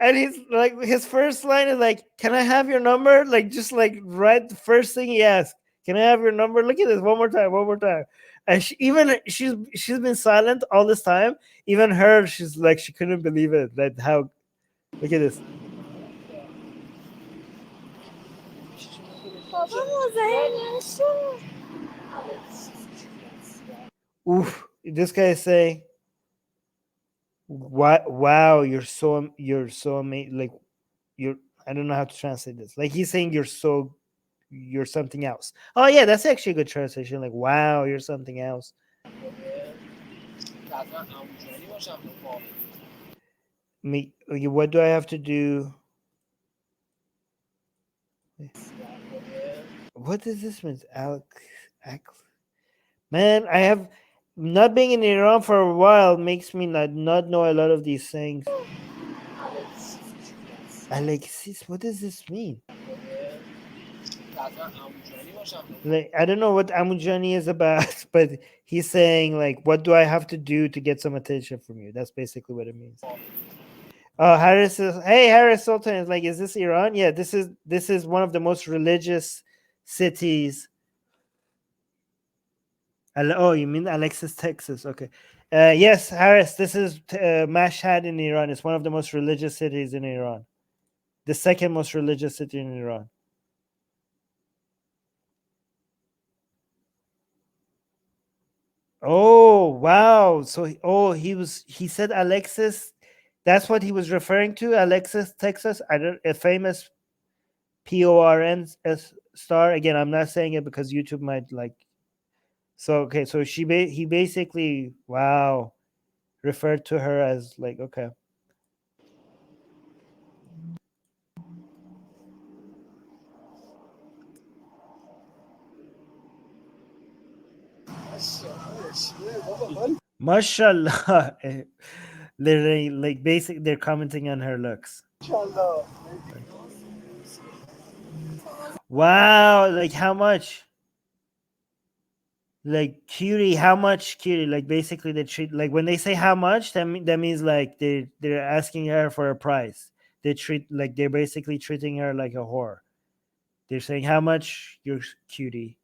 And he's like, his first line is like, "Can I have your number?" Like just like right the first thing he asks, "Can I have your number?" Look at this one more time, one more time. And she's been silent all this time. Even her, she's like she couldn't believe it. That how. Look at this. Oof! This guy is saying, "What? Wow, you're so amazing." Like you're. I don't know how to translate this. Like he's saying, you're something else. Oh yeah, that's actually a good translation. Like, wow, you're something else. Me, what do I have to do? What does this mean? Man, I have not being in Iran for a while makes me not know a lot of these things. Alexis, what does this mean? Like, I don't know what Amujani is about, but he's saying like, what do I have to do to get some attention from you? That's basically what it means. Oh, Harris is, hey, Harris Sultan is like, is this Iran? Yeah, this is one of the most religious cities. Oh, you mean Alexis, Texas? Okay. Yes, Harris, this is Mashhad in Iran. It's one of the most religious cities in Iran. The second most religious city in Iran. Oh, wow. So, he said Alexis. That's what he was referring to, Alexis, Texas. A famous PORN star. Again, I'm not saying it because YouTube might like. So okay, so he basically, wow, referred to her as like, okay. Mashallah. Literally, like basic, they're commenting on her looks. Wow, like how much? Like cutie, how much cutie? Like basically they treat, like when they say how much, that means like they're asking her for a price. They're basically treating her like a whore. They're saying how much, you're cutie.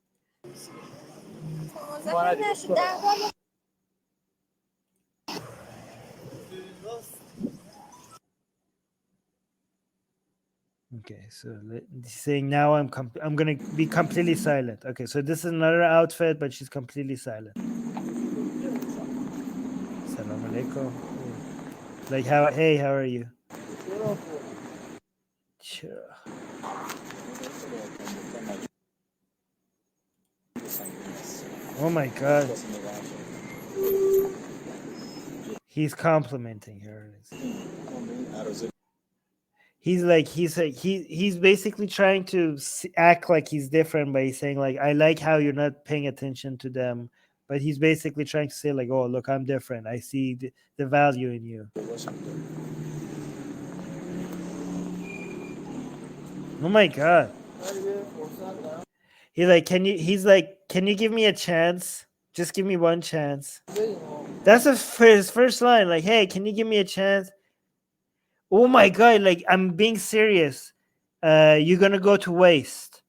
Okay, so saying now I'm gonna be completely silent. Okay, so this is another outfit, but she's completely silent. Salam alaikum. Like how? Hey, how are you? Sure. Oh my God. He's complimenting her. He's basically trying to act like he's different by saying like, I like how you're not paying attention to them, but he's basically trying to say like, oh look, I'm different. I see the value in you. Oh my God. He's like, can you give me a chance? Just give me one chance. That's his first line. Like, hey, can you give me a chance? Oh my God, like I'm being serious. You're gonna go to waste.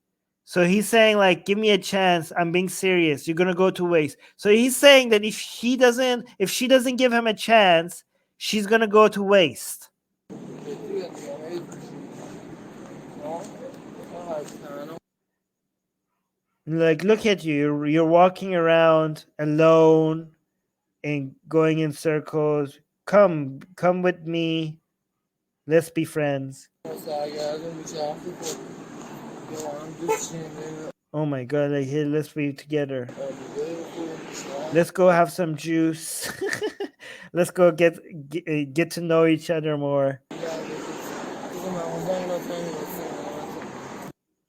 So he's saying like, give me a chance. I'm being serious. You're gonna go to waste. So he's saying that if she doesn't give him a chance, she's gonna go to waste. Like, look at you. You're walking around alone and going in circles. Come with me. Let's be friends. Oh my God, like here, let's be together. Let's go have some juice. Let's go get to know each other more.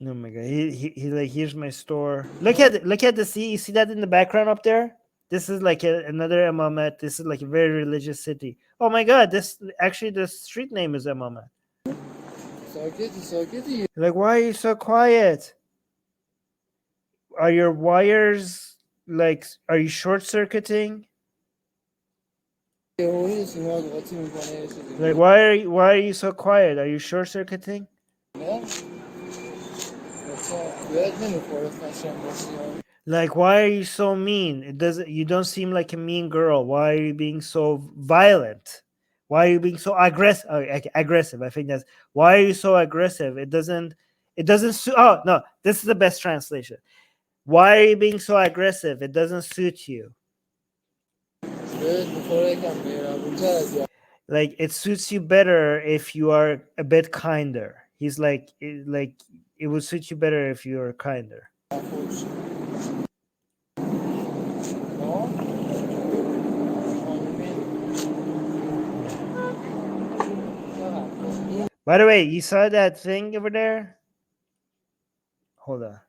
Oh my God, he like, here's my store. Look at the sea. You see that in the background up there? This is like another Imamat. This is like a very religious city. Oh my God! This actually the street name is Imamat. Like, why are you so quiet? Are your wires like? Are you short circuiting? Like, why are you so quiet? Are you short circuiting? Like, why are you so mean? It doesn't. You don't seem like a mean girl. Why are you being so violent? Why are you being so aggressive? Aggressive. I think that's why are you so aggressive? It doesn't. It doesn't suit. Oh no, this is the best translation. Why are you being so aggressive? It doesn't suit you. Like, it suits you better if you are a bit kinder. He's like it would suit you better if you are kinder. By the way, you saw that thing over there? Hold on.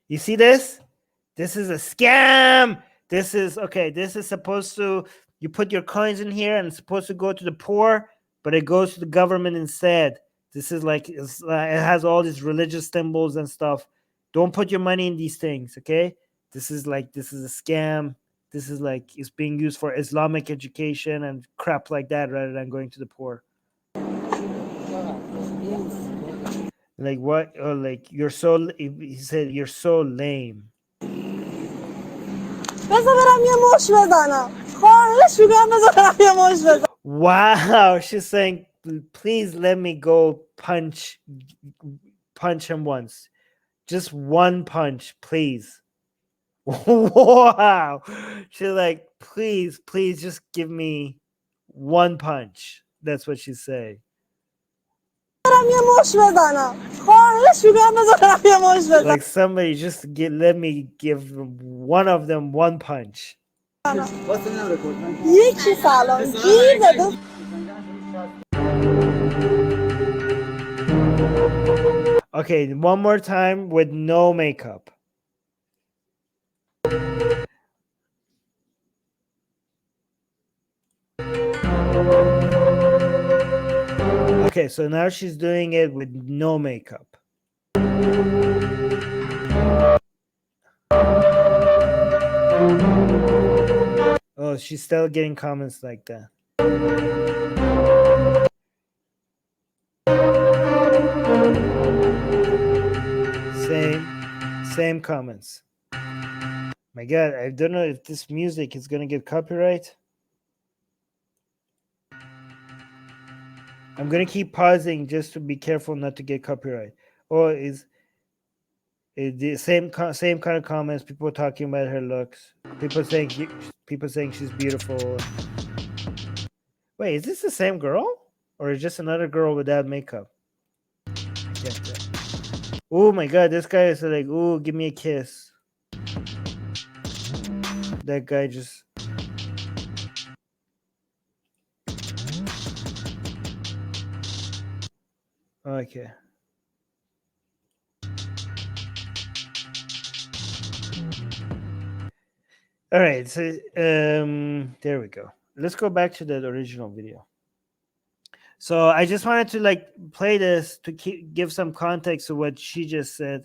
You see this? This is a scam. This is okay. This is supposed to, you put your coins in here and it's supposed to go to the poor, but it goes to the government instead. This is like, it has all these religious symbols and stuff. Don't put your money in these things, okay? This is a scam. This is like, it's being used for Islamic education and crap like that rather than going to the poor. Like what? Oh, like you're so. He said you're so lame. Wow, she's saying, please let me go punch him once, just one punch, please. Wow, she's like, please just give me one punch. That's what she's saying. Like, somebody just let me give one of them one punch. Okay, one more time with no makeup. Okay, so now she's doing it with no makeup. Oh, she's still getting comments like that. Same comments. My God, I don't know if this music is gonna get copyright. I'm gonna keep pausing just to be careful not to get copyright. Or is it the same kind of comments? People talking about her looks. People saying she's beautiful. Wait, is this the same girl, or is just another girl without makeup? I can't tell. Oh my God, this guy is like, "Ooh, give me a kiss." That guy just. Okay. All right, so there we go. Let's go back to that original video. So I just wanted to like play this to give some context to what she just said.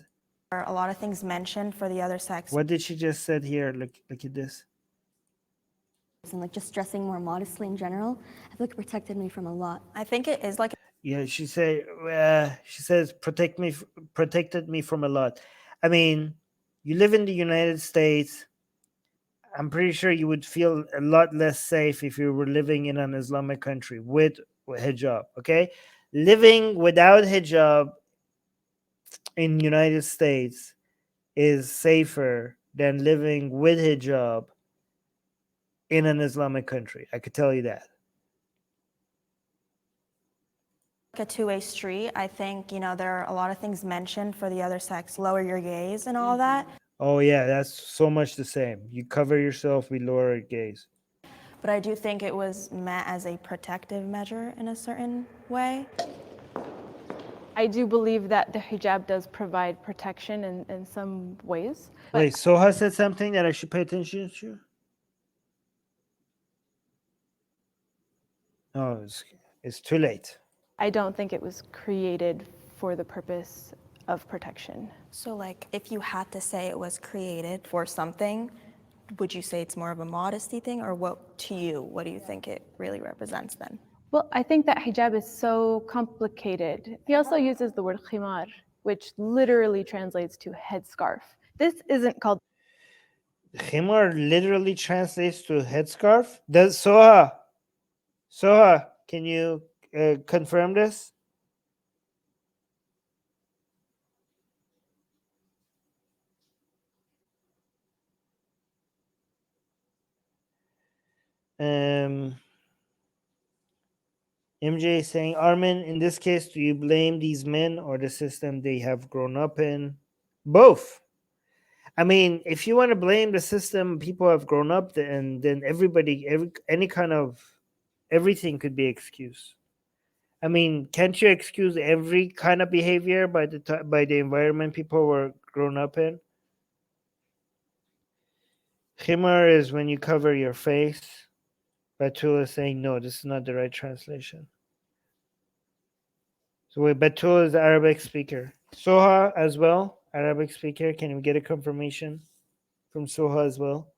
A lot of things mentioned for the other sex. What did she just said here? Look at this. And like just dressing more modestly in general, I feel like it protected me from a lot. I think it is like. Yeah, she says protected me from a lot. I mean, you live in the United States. I'm pretty sure you would feel a lot less safe if you were living in an Islamic country with hijab, okay? Living without hijab in United States is safer than living with hijab in an Islamic country. I could tell you that. A two-way street. I think, there are a lot of things mentioned for the other sex. Lower your gaze and all that. Oh yeah, that's so much the same. You cover yourself, we lower our gaze. But I do think it was meant as a protective measure in a certain way. I do believe that the hijab does provide protection in some ways. Wait, Soha said something that I should pay attention to? Oh, it's too late. I don't think it was created for the purpose of protection. So like if you had to say it was created for something, would you say it's more of a modesty thing, or what to you, what do you think it really represents then? Well, I think that hijab is so complicated. He also uses the word khimar, which literally translates to headscarf. This isn't called Khimar literally translates to headscarf. Does Soha, can you confirm this? MJ is saying, Armin, in this case, do you blame these men or the system they have grown up in? Both. I mean, if you want to blame the system people have grown up in, then any kind of everything could be excused. I mean, can't you excuse every kind of behavior by the environment people were grown up in? Khimar is when you cover your face. Batul is saying, no, this is not the right translation. So wait, Batul is the Arabic speaker. Soha as well, Arabic speaker. Can we get a confirmation from Soha as well?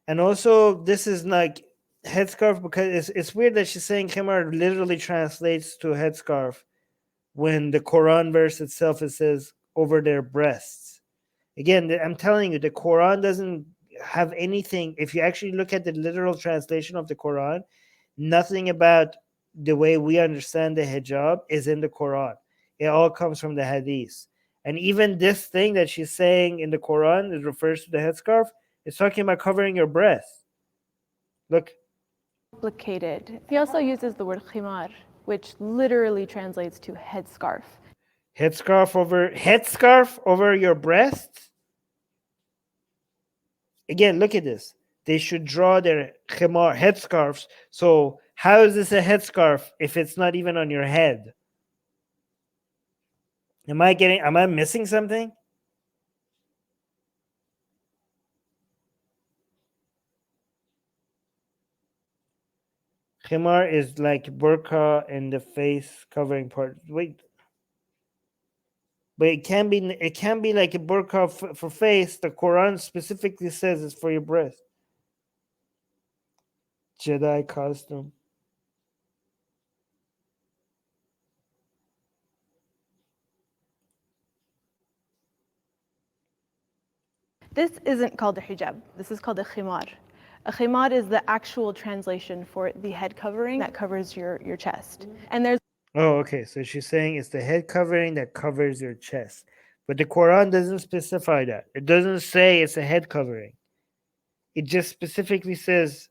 And also, this is like headscarf, because it's weird that she's saying khimar literally translates to headscarf when the Quran verse itself, it says over their breasts. Again, I'm telling you, the Quran doesn't have anything. If you actually look at the literal translation of the Quran, nothing about the way we understand the hijab is in the Quran. It all comes from the hadith. And even this thing that she's saying in the Quran, it refers to the headscarf, it's talking about covering your breast. Look. Complicated. He also uses the word khimar, which literally translates to headscarf. Headscarf over your breast? Again, look at this. They should draw their khimar headscarves. So how is this a headscarf if it's not even on your head? Am I missing something? Khimar is like burqa in the face covering part. Wait. But it can be like a burqa for face. The Quran specifically says it's for your breast. Jedi costume. This isn't called a hijab. This is called a khimar. A khimar is the actual translation for the head covering that covers your chest. And there's Oh, okay. So she's saying it's the head covering that covers your chest. But the Quran doesn't specify that. It doesn't say it's a head covering. It just specifically says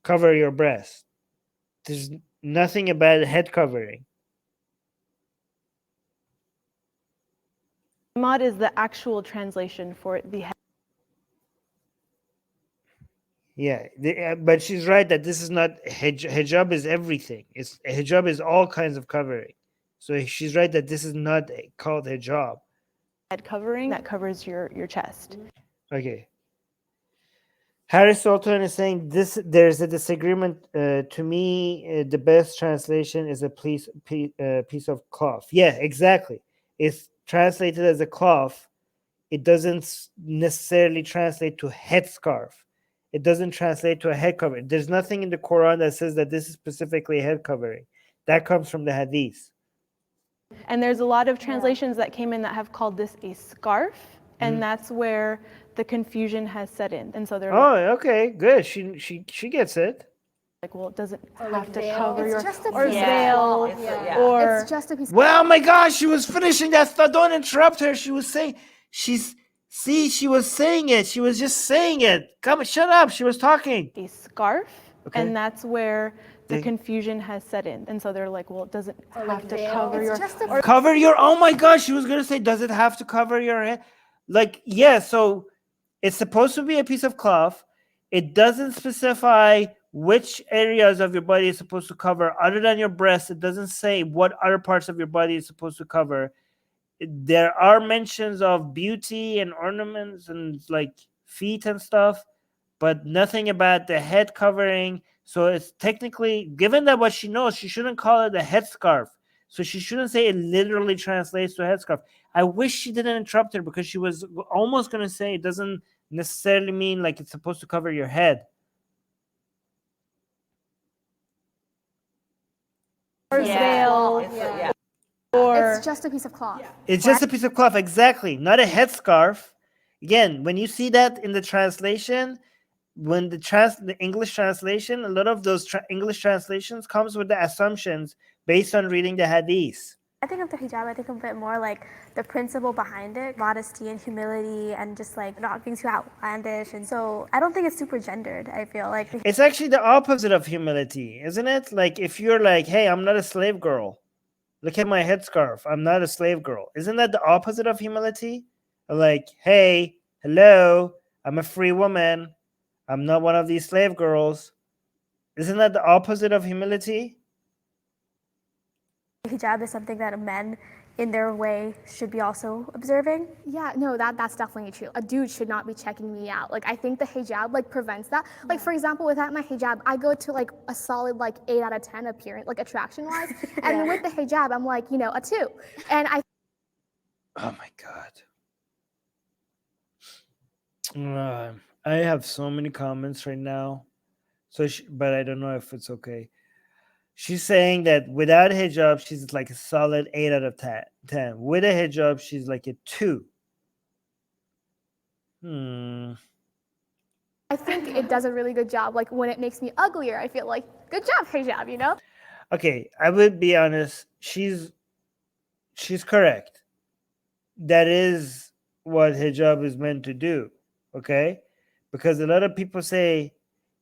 cover your breast. There's nothing about a head covering. khimar is the actual translation for the head. Yeah, but she's right that this is not hijab is everything. Hijab is all kinds of covering. So she's right that this is not called hijab. Head covering that covers your chest. Okay. Harris Sultan is saying there's a disagreement. To me, the best translation is a piece of cloth. Yeah, exactly. It's translated as a cloth. It doesn't necessarily translate to headscarf. It doesn't translate to a head covering. There's nothing in the Quran that says that this is specifically a head covering. That comes from the hadith. And there's a lot of translations that came in that have called this a scarf, and that's where the confusion has set in. And so they're okay, good. She gets it. like, well, it doesn't have like to veil. Cover It's your just a or piece of veil cloth. or It's just a piece. Well, my gosh, she was finishing that thought. Don't interrupt her. She was saying she was saying it. She was just saying it. Come, shut up. She was talking. a scarf, Okay. and that's where the They- confusion has set in. And so they're like, well, it doesn't have to veil. cover It's your just a or Cover your. Oh my gosh, she was gonna say, does it have to cover your head? Like, yeah. So it's supposed to be a piece of cloth. It doesn't specify which areas of your body is supposed to cover, other than your breast. It doesn't say what other parts of your body is supposed to cover. There are mentions of beauty and ornaments and like feet and stuff, but nothing about the head covering. So it's technically, given that what she knows, she shouldn't call it a headscarf. So she shouldn't say it literally translates to a headscarf. I wish she didn't interrupt her, because she was almost going to say it doesn't necessarily mean like it's supposed to cover your head. Or veil. Yeah. Or It's just a piece of cloth. It's just a piece of cloth, exactly, not a headscarf. Again, when you see that in the translation, when the English translation, a lot of those English translations comes with the assumptions based on reading the hadith. I think of the hijab, I think of it more like the principle behind it, modesty and humility and just like not being too outlandish. And so I don't think it's super gendered, I feel like. It's actually the opposite of humility, isn't it? Like if you're like, hey, I'm not a slave girl. Look at my headscarf. I'm not a slave girl. Isn't that the opposite of humility? Like, hey, hello, I'm a free woman. I'm not one of these slave girls. Isn't that the opposite of humility? Hijab is something that men in their way should be also observing. Yeah, no, that's definitely true. A dude should not be checking me out. Like, I think the hijab like prevents that. Like, for example, without my hijab, I go to like a solid like 8 out of 10 appearance, like attraction wise. And with the hijab, I'm like, you know, a 2. And I. Oh my God. I have so many comments right now. But I don't know if it's okay. She's saying that without hijab, she's like a solid 8 out of 10. With a hijab, she's like a 2. I think it does a really good job. Like when it makes me uglier, I feel like, good job, hijab, you know? Okay, I would be honest. She's correct. That is what hijab is meant to do. Okay? Because a lot of people say,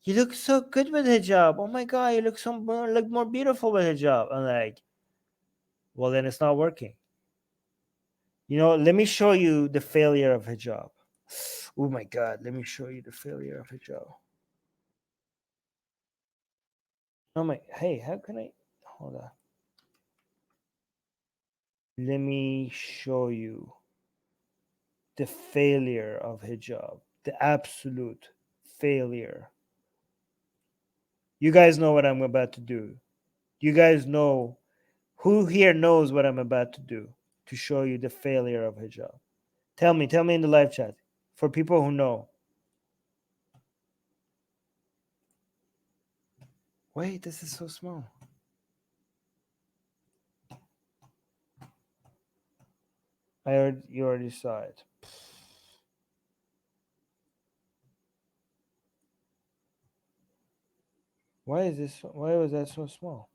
you look so good with hijab. Oh my God, you look more beautiful with hijab. I'm like, well, then it's not working. You know, let me show you the failure of hijab. Oh my God, let me show you the failure of hijab. Oh my, hey, how can I, hold on. Let me show you the failure of hijab, the absolute failure. You guys know what I'm about to do. You guys know, who here knows what I'm about to do to show you the failure of hijab? Tell me in the live chat for people who know. Wait, this is so small. You already saw it. Why was that so small?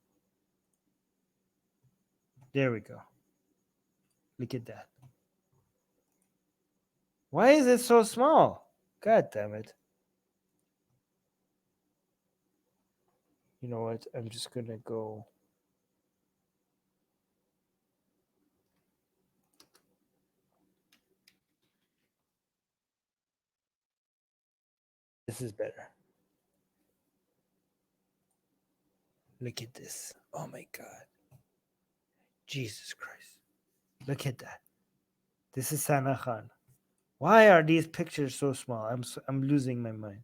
There we go. Look at that. Why is it so small? God damn it. You know what? I'm just gonna go. This is better. Look at this. Oh my God. Jesus Christ. Look at that. This is Sana Khan. Why are these pictures so small? I'm losing my mind.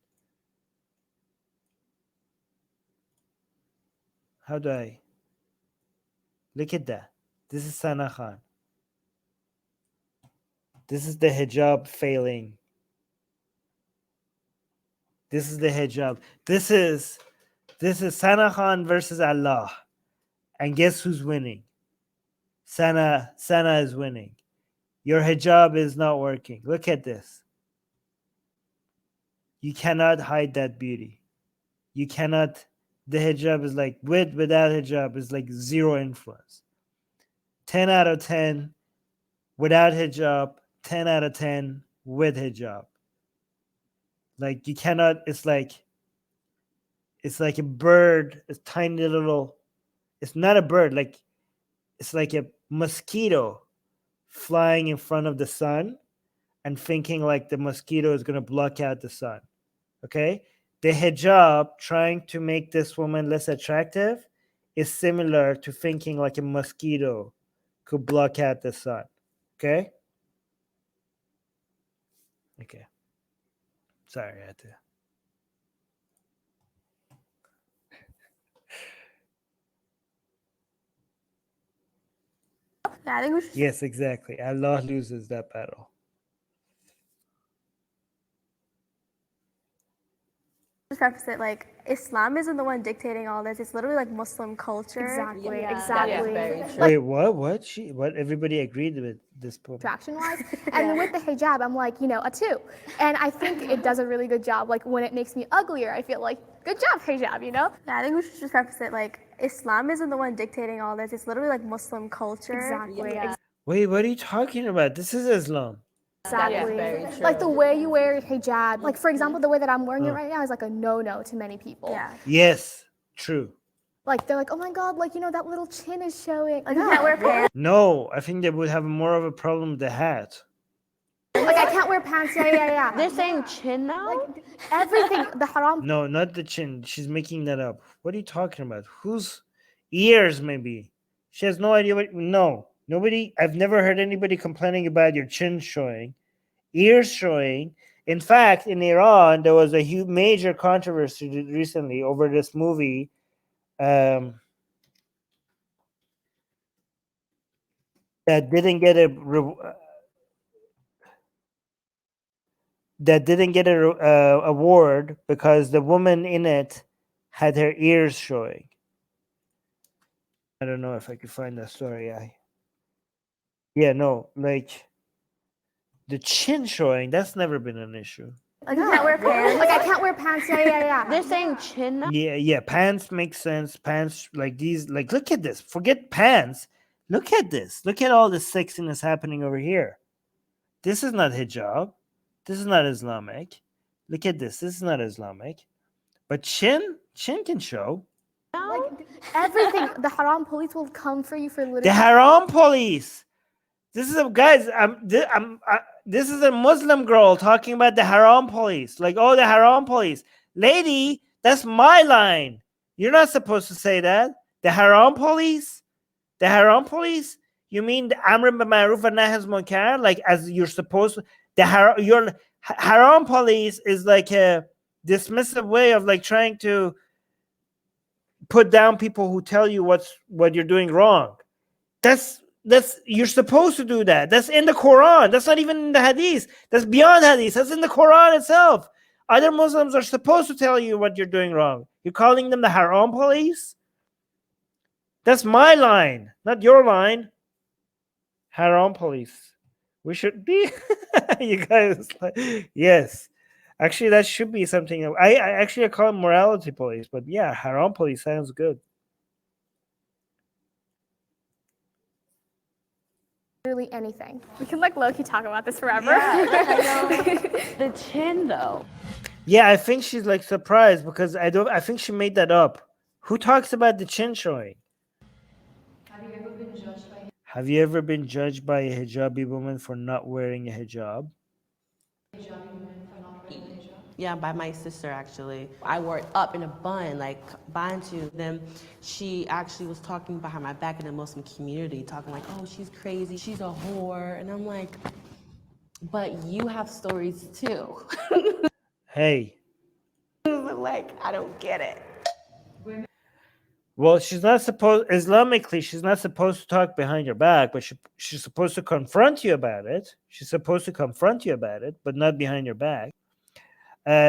How do I? Look at that. This is Sana Khan. This is the hijab failing. This is the hijab. This is Sana Khan versus Allah. And guess who's winning? Sana is winning. Your hijab is not working. Look at this. You cannot hide that beauty. You cannot. The hijab is like, without hijab is like 0 influence. 10 out of 10 without hijab, 10 out of 10 with hijab. Like you cannot, it's like a bird, a tiny little, it's not a bird, like it's like a mosquito flying in front of the sun and thinking like the mosquito is going to block out the sun. Okay? The hijab trying to make this woman less attractive is similar to thinking like a mosquito could block out the sun. Okay? Okay. Sorry, I had to Yeah, I think we should Yes, exactly. Allah loses that battle. just preface it like Islam isn't the one dictating all this. It's literally like Muslim culture. Exactly, That is exactly. very true. Wait, what? What? Everybody agreed with this point. Attraction-wise, and then with the hijab, I'm like, you know, a 2, and I think it does a really good job. Like when it makes me uglier, I feel like, good job, hijab, you know? Yeah, I think we should just preface it like Islam isn't the one dictating all this. It's literally like Muslim culture. Exactly. Wait, what are you talking about? This is Islam. Exactly. very true. Like the way you wear hijab, like for example, the way that I'm wearing it right now is like a no-no to many people. Yeah. Yes, true. Like they're like, oh my god, like you know that little chin is showing. Like you can't wear pants. No, I think they would have more of a problem with the hat. Like I can't wear pants. Yeah. They're saying chin now? Like everything, the haram. No, not the chin. She's making that up. What are you talking about? Whose ears, maybe? She has no idea what. No, nobody. I've never heard anybody complaining about your chin showing, ears showing. In fact, in Iran, there was a huge, major controversy recently over this movie. That didn't get a award because the woman in it had her ears showing. I don't know if I could find that story. Like the chin showing, that's never been an issue. Like you can't wear pants. Like I can't wear pants. Yeah. They're saying chin now? Yeah, pants make sense. Pants like these, like look at this. Forget pants. Look at this. Look at all the sexiness happening over here. This is not hijab. This is not Islamic. Look at this. This is not Islamic. But chin can show. Like everything, the haram police will come for you for literally. The haram police. This is this is a Muslim girl talking about the haram police. Like, oh, the haram police. Lady, that's my line. You're not supposed to say that. The haram police? The haram police? You mean the Amr bil Ma'ruf and Nahy anil Munkar? Like, as you're supposed to. Your haram police is like a dismissive way of like trying to put down people who tell you what you're doing wrong. That's you're supposed to do that. That's in the Quran. That's not even in the Hadith. That's beyond Hadith. That's in the Quran itself. Other Muslims are supposed to tell you what you're doing wrong. You're calling them the haram police? That's my line, not your line. Haram police. We should be. You guys, yes. Actually, that should be something. I call them morality police, but yeah, haram police sounds good. Literally anything. We can like low-key talk about this forever. The chin though. Yeah, I think she's like surprised because I think she made that up. Who talks about the chin showing? Have you ever been judged by a hijabi woman for not wearing a hijab? Yeah, by my sister actually. I wore it up in a bun, like bantu. Then she actually was talking behind my back in the Muslim community, talking like, oh, she's crazy, she's a whore. And I'm like, but you have stories too. Hey. Like, I don't get it. Well, she's not supposed, Islamically, she's not supposed to talk behind your back, but she's supposed to confront you about it. She's supposed to confront you about it, but not behind your back.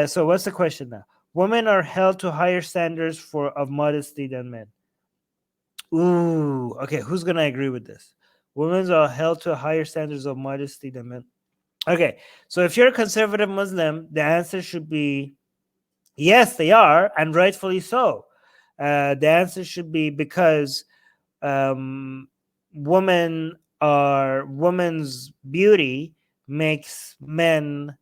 So what's the question now? Women are held to higher standards of modesty than men. Ooh, okay, who's going to agree with this? Women are held to higher standards of modesty than men. Okay, so if you're a conservative Muslim, the answer should be yes, they are, and rightfully so. The answer should be because women's beauty makes men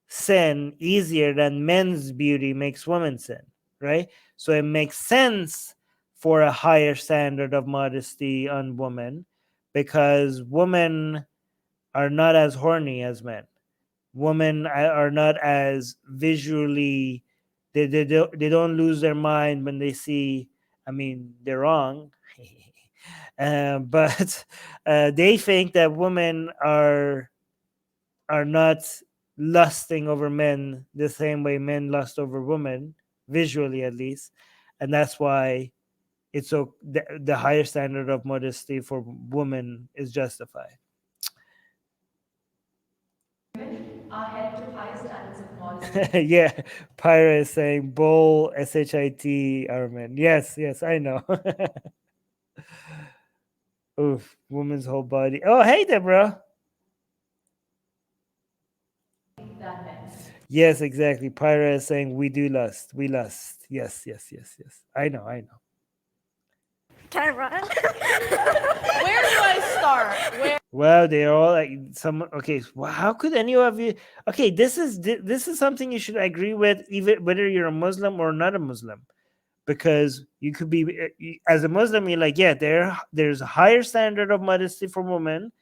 sin easier than men's beauty makes women sin, right? So it makes sense for a higher standard of modesty on women because women are not as horny as men. Women are not as visually, they don't lose their mind when they see, I mean, they're wrong, but they think that women are not lusting over men the same way men lust over women, visually at least, and that's why it's so the higher standard of modesty for women is justified. Are held to high standards of modesty. Yeah, Pyra is saying bull shit Armin. Yes, I know. Oof, woman's whole body. Oh, hey, Deborah. Than men. Yes, exactly. Pyra is saying we do lust. We lust. Yes. I know. Can I run? Where do I start? Where? Well, they're all like some. Okay, well, how could any of you? Okay, this is something you should agree with, even whether you're a Muslim or not a Muslim, because you could be as a Muslim, you're like, yeah, there's a higher standard of modesty for women,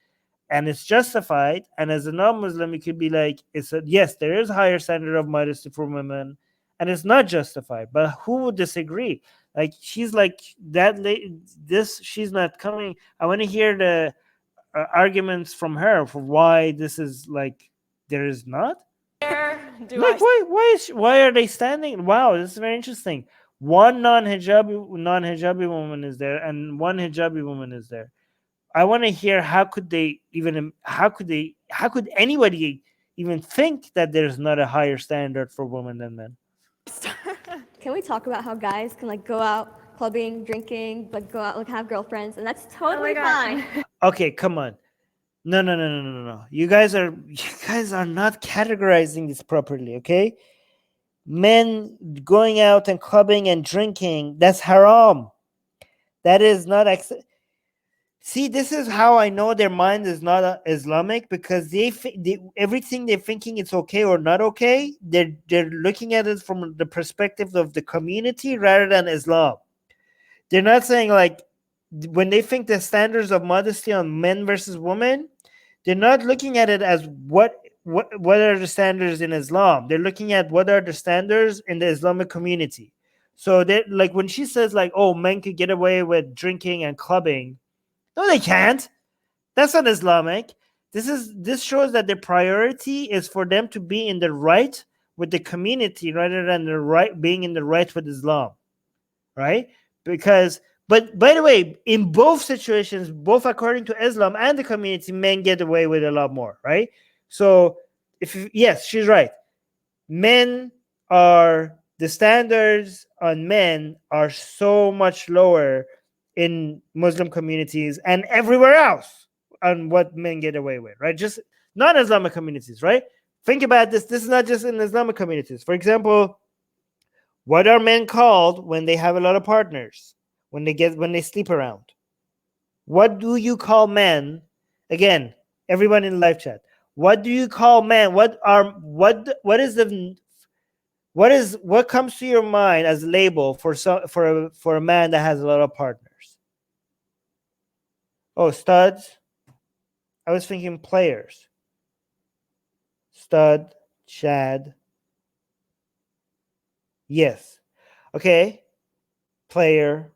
and it's justified. And as a non-Muslim, you could be like, yes, there is a higher standard of modesty for women, and it's not justified. But who would disagree? Like she's like that. She's not coming. I want to hear the arguments from her for why this is like there is not. Where do Like why are they standing? Wow, this is very interesting. One non-hijabi woman is there, and one hijabi woman is there. I want to hear how could anybody even think that there's not a higher standard for women than men? Can we talk about how guys can like go out clubbing, drinking, like go out like have girlfriends, and that's totally fine. Okay, come on. No. You guys are not categorizing this properly, okay? Men going out and clubbing and drinking, that's haram. That is not See, this is how I know their mind is not Islamic, because everything they're thinking it's okay or not okay, they're looking at it from the perspective of the community rather than Islam. They're not saying like when they think the standards of modesty on men versus women, they're not looking at it as what are the standards in Islam. They're looking at what are the standards in the Islamic community. So they like when she says like, oh, men could get away with drinking and clubbing. No, they can't. That's not Islamic. This shows that the priority is for them to be in the right with the community rather than being in the right with Islam. Right? But by the way, in both situations, both according to Islam and the community, men get away with a lot more, right? So yes, she's right. The standards on men are so much lower in Muslim communities and everywhere else on what men get away with, right? Just non-Islamic communities, right? Think about this. This is not just in Islamic communities. For example, what are men called when they have a lot of partners? When they sleep around? What do you call men? Again, everyone in the live chat. What do you call men? What comes to your mind as a label for a man that has a lot of partners? Oh, studs. I was thinking players. Stud, Chad. Yes. Okay. Player,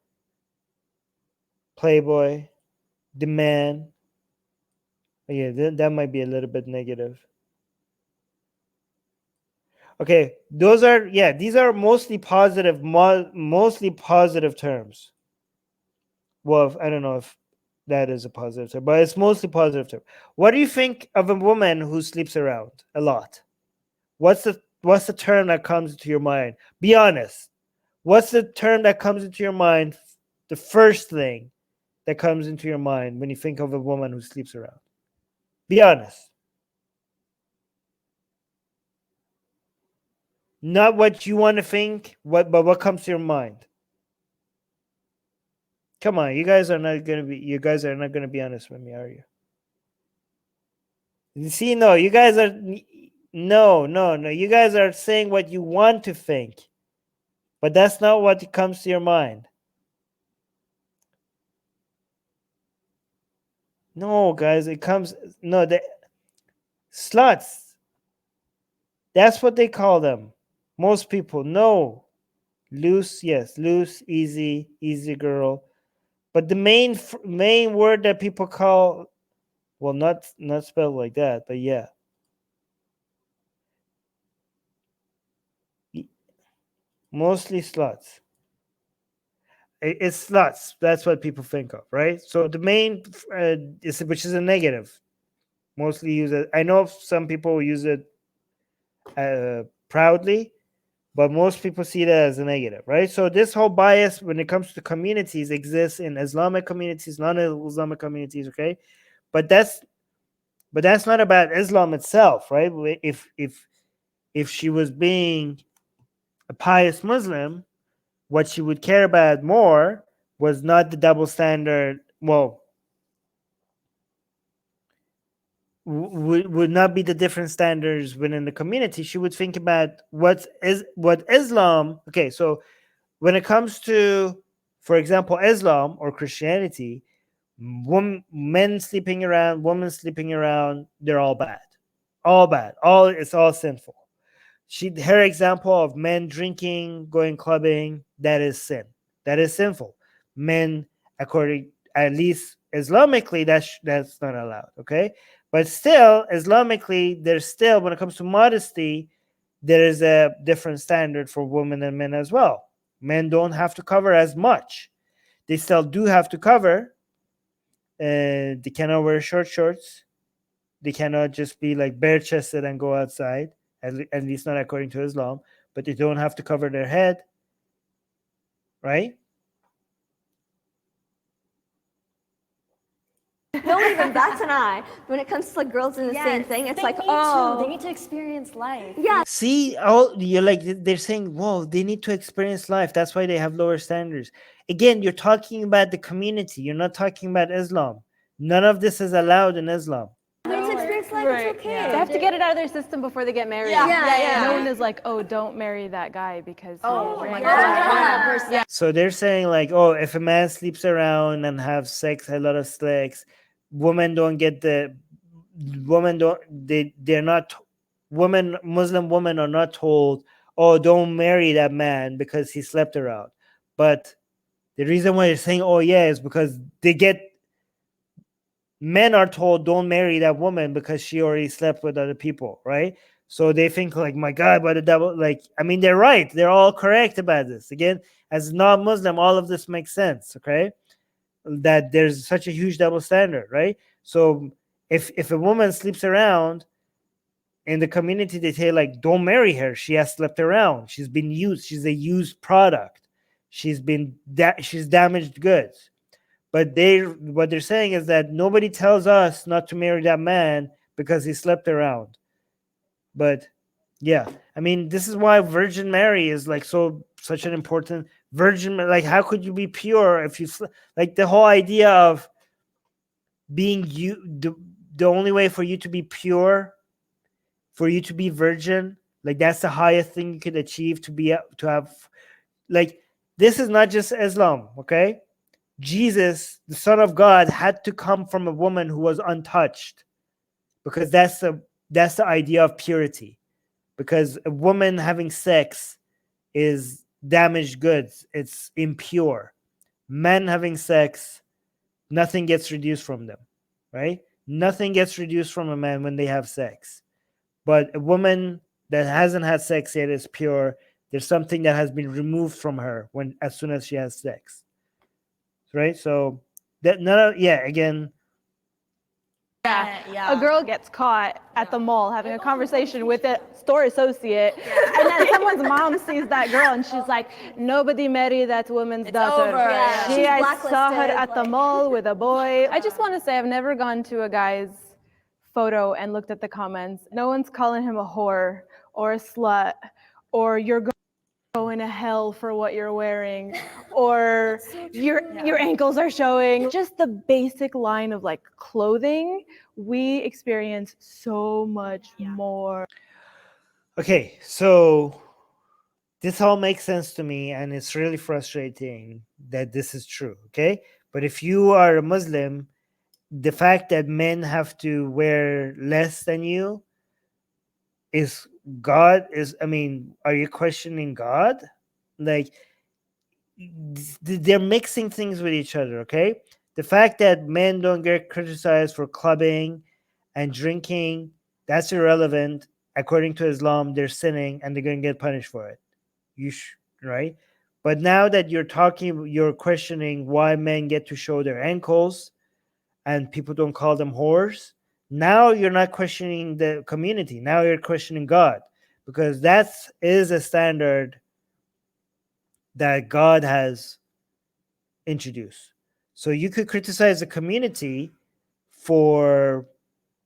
playboy, the man. Yeah, that might be a little bit negative. Okay, these are mostly positive terms. Well, I don't know if that is a positive term, but it's mostly positive term. What do you think of a woman who sleeps around a lot? What's the term that comes into your mind? Be honest. What's the term that comes into your mind? The first thing that comes into your mind when you think of a woman who sleeps around? Be honest. Not what you want to think, but what comes to your mind. Come on, you guys are not going to be honest with me, are you? You see, no, you guys are no. You guys are saying what you want to think, but that's not what comes to your mind. No, guys, the sluts. That's what they call them. Most people. No. Loose, yes. Loose, easy girl. But the main word that people call, well, not spelled like that, but yeah. Mostly sluts. It's sluts. That's what people think of, right? So the main is, which is a negative, mostly use it. I know some people use it proudly, but most people see that as a negative, right? So this whole bias when it comes to communities exists in Islamic communities, non-Islamic communities, okay? But that's not about Islam itself, right? If she was being a pious Muslim, what she would care about more was not the double standard. Well, would not be the different standards within the community. She would think about what Islam. Okay, so when it comes to, for example, Islam or Christianity, men sleeping around, women sleeping around, they're all bad, it's all sinful. Her example of men drinking, going clubbing, that is sin, that is sinful. Men, according at least Islamically, that's not allowed, okay? But still, Islamically, there's still, when it comes to modesty, there is a different standard for women and men as well. Men don't have to cover as much. They still do have to cover. They cannot wear short shorts. They cannot just be like bare chested and go outside, at least not according to Islam. But they don't have to cover their head, right? Don't even bat an eye. When it comes to like girls doing the same thing, it's like, oh, they need to experience life. yeah. See, you're like, they're saying, whoa, they need to experience life. That's why they have lower standards. Again, you're talking about the community. You're not talking about Islam. None of this is allowed in Islam. They need to experience life. Right. It's okay. They have to get it out of their system before they get married. Yeah. No one is like, oh, don't marry that guy because my God. So they're saying like, oh, if a man sleeps around and have sex, a lot of sex, women don't get the they're not Muslim women are not told, oh, don't marry that man because he slept around. But the reason why they're saying, oh yeah, is because men are told don't marry that woman because she already slept with other people, right? So they think like, my God, but the devil, like, I mean, they're right. They're all correct about this. Again, as non-Muslim, all of this makes sense, okay? That there's such a huge double standard, right? So if a woman sleeps around in the community, they say like, don't marry her. She has slept around. She's been used. She's a used product. She's damaged goods. But what they're saying is that nobody tells us not to marry that man because he slept around. But yeah, I mean, this is why Virgin Mary is like such an important virgin. Like, how could you be pure if you like the whole idea of being the only way for you to be pure, for you to be virgin, like that's the highest thing you could achieve to have, like, this is not just Islam, okay? Jesus, the Son of God, had to come from a woman who was untouched, because that's the idea of purity. Because a woman having sex is damaged goods; it's impure. Men having sex, nothing gets reduced from them, right? Nothing gets reduced from a man when they have sex. But a woman that hasn't had sex yet is pure. There's something that has been removed from her as soon as she has sex. Right? So that again. A girl gets caught at the mall having a conversation with a store associate, and then someone's mom sees that girl and she's like, nobody marry that woman's daughter. I saw her at the mall with a boy. I just want to say I've never gone to a guy's photo and looked at the comments. No one's calling him a whore or a slut or you're going to hell for what you're wearing, or your ankles are showing. Just the basic line of like clothing, we experience so much more. Okay, so this all makes sense to me, and it's really frustrating that this is true, okay? But if you are a Muslim, the fact that men have to wear less than you I mean, are you questioning God? Like, they're mixing things with each other, okay? The fact that men don't get criticized for clubbing and drinking, that's irrelevant. According to Islam, they're sinning and they're going to get punished for it. Right? But now that you're questioning why men get to show their ankles and people don't call them whores. Now you're not questioning the community. Now you're questioning God, because that is a standard that God has introduced. So you could criticize the community for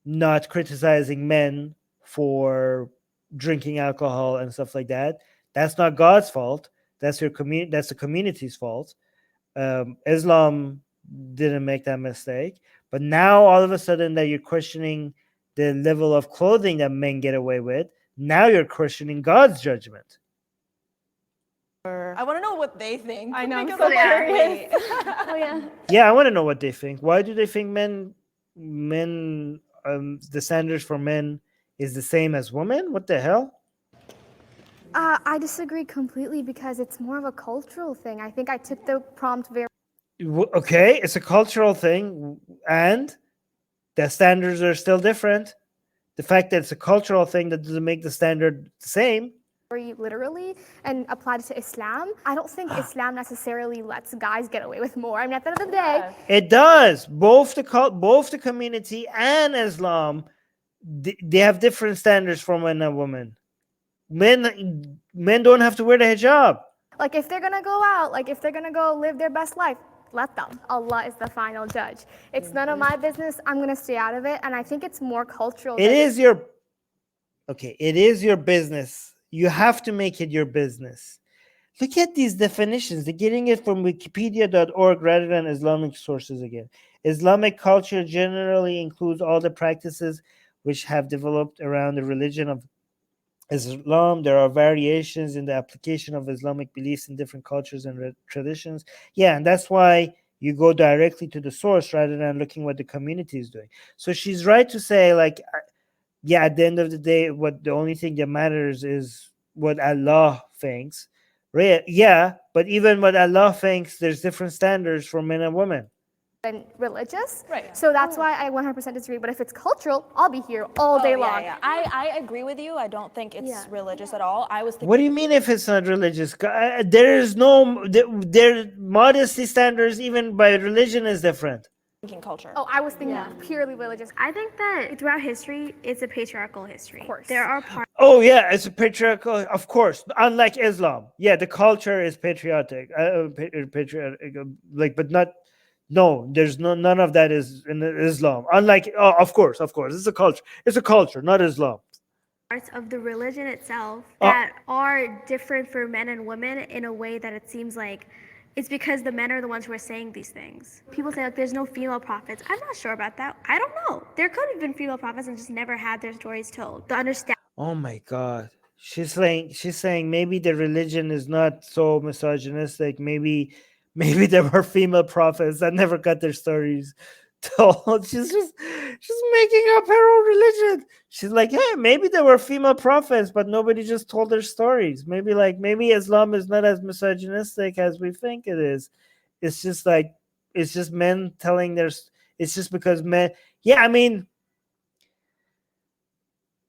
not criticizing men for drinking alcohol and stuff like that. That's not God's fault. That's your community. That's the community's fault. Islam didn't make that mistake, but now all of a sudden that you're questioning the level of clothing that men get away with, now you're questioning God's judgment. I want to know what they think. I know, I'm Because so I'm like, curious. wait. Oh yeah. Yeah, I want to know what they think. Why do they think the standards for men is the same as women? What the hell? I disagree completely because it's more of a cultural thing. I think I took the prompt very Okay, it's a cultural thing, and the standards are still different. The fact that it's a cultural thing, that doesn't make the standard the same. literally and applied it to Islam. I don't think Islam necessarily lets guys get away with more. I mean, at the end of the day, It does. Both the community and Islam, they have different standards for men and women. Men don't have to wear the hijab. like if they're gonna go out, like if they're gonna go live their best life, let them. Allah is the final judge. It's none of my business. I'm gonna stay out of it. And I think it's more cultural. It is your business. You have to make it your business. Look at these definitions. They're getting it from wikipedia.org rather than Islamic sources again. Islamic culture generally includes all the practices which have developed around the religion of Islam. There are variations in the application of Islamic beliefs in different cultures and traditions. Yeah, and that's why you go directly to the source rather than looking what the community is doing. So she's right to say, like, yeah, at the end of the day, the only thing that matters is what Allah thinks. Right? Yeah, but even what Allah thinks, there's different standards for men and women. And religious. Right. So that's why I 100% disagree. But if it's cultural, I'll be here all day long. Yeah. I agree with you. I don't think it's religious at all. I was thinking. What do you mean if it's not religious? There is no, their modesty standards, even by religion, is different. Culture. Oh, I was thinking purely religious. I think that throughout history, it's a patriarchal history. Of course. There are parts. Oh yeah, it's a patriarchal, of course. Unlike Islam, yeah, the culture is patriotic, like, but not. No, there's none of that is in Islam. Unlike, of course, it's a culture. It's a culture, not Islam. Parts of the religion itself that are different for men and women in a way that it seems like it's because the men are the ones who are saying these things. People say, like, there's no female prophets. I'm not sure about that. I don't know. There could have been female prophets and just never had their stories told. To understand. Oh my God. She's saying maybe the religion is not so misogynistic. Maybe there were female prophets that never got their stories told. She's making up her own religion. She's like, hey, maybe there were female prophets, but nobody just told their stories. Maybe Islam is not as misogynistic as we think it is. It's just men telling it's just because men. Yeah, I mean,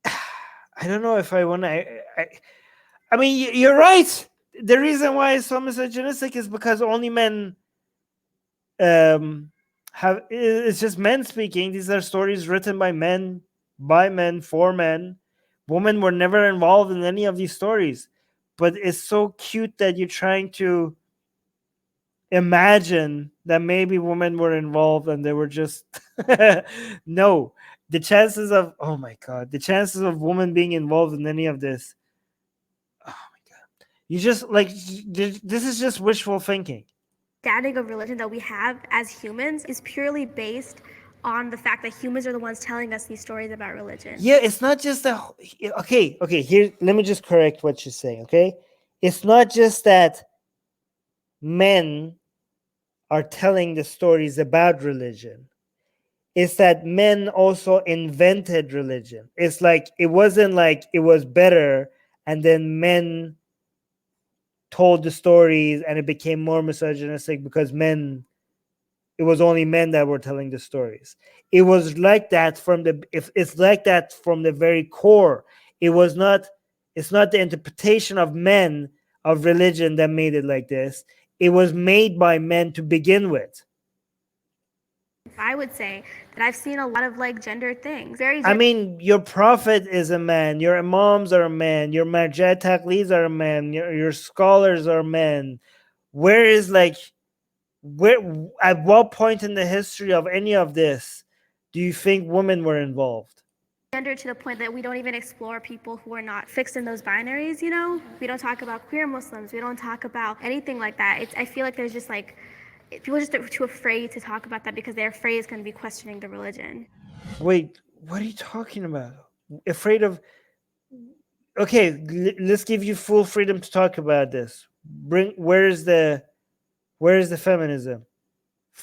I don't know if I want to. I mean, you're right. The reason why it's so misogynistic is because only men it's just men speaking. These are stories written by men, for men. Women were never involved in any of these stories. But it's so cute that you're trying to imagine that maybe women were involved and they were just no. The chances of women being involved in any of this, oh my God. You just this is just wishful thinking. Understanding of religion that we have as humans is purely based on the fact that humans are the ones telling us these stories about religion. Yeah, it's not just okay, here, let me just correct what she's saying, okay? It's not just that men are telling the stories about religion. It's that men also invented religion. It's like, it wasn't like it was better and then men told the stories and it became more misogynistic because it was only men that were telling the stories. It was like that it's like that from the very core. It's not the interpretation of men of religion that made it like this. It was made by men to begin with. I would say that I've seen a lot of like gendered things. I mean, your prophet is a man, your imams are a man, your marjah taqleeds are a man, your scholars are men. Where is like, where, at what point in the history of any of this do you think women were involved? Gender to the point that we don't even explore people who are not fixed in those binaries, you know? We don't talk about queer Muslims. We don't talk about anything like that. I feel like there's just like, people are just too afraid to talk about that because they're afraid it's going to be questioning the religion. Wait, what are you talking about? Afraid of... Okay, let's give you full freedom to talk about this. Where is the feminism?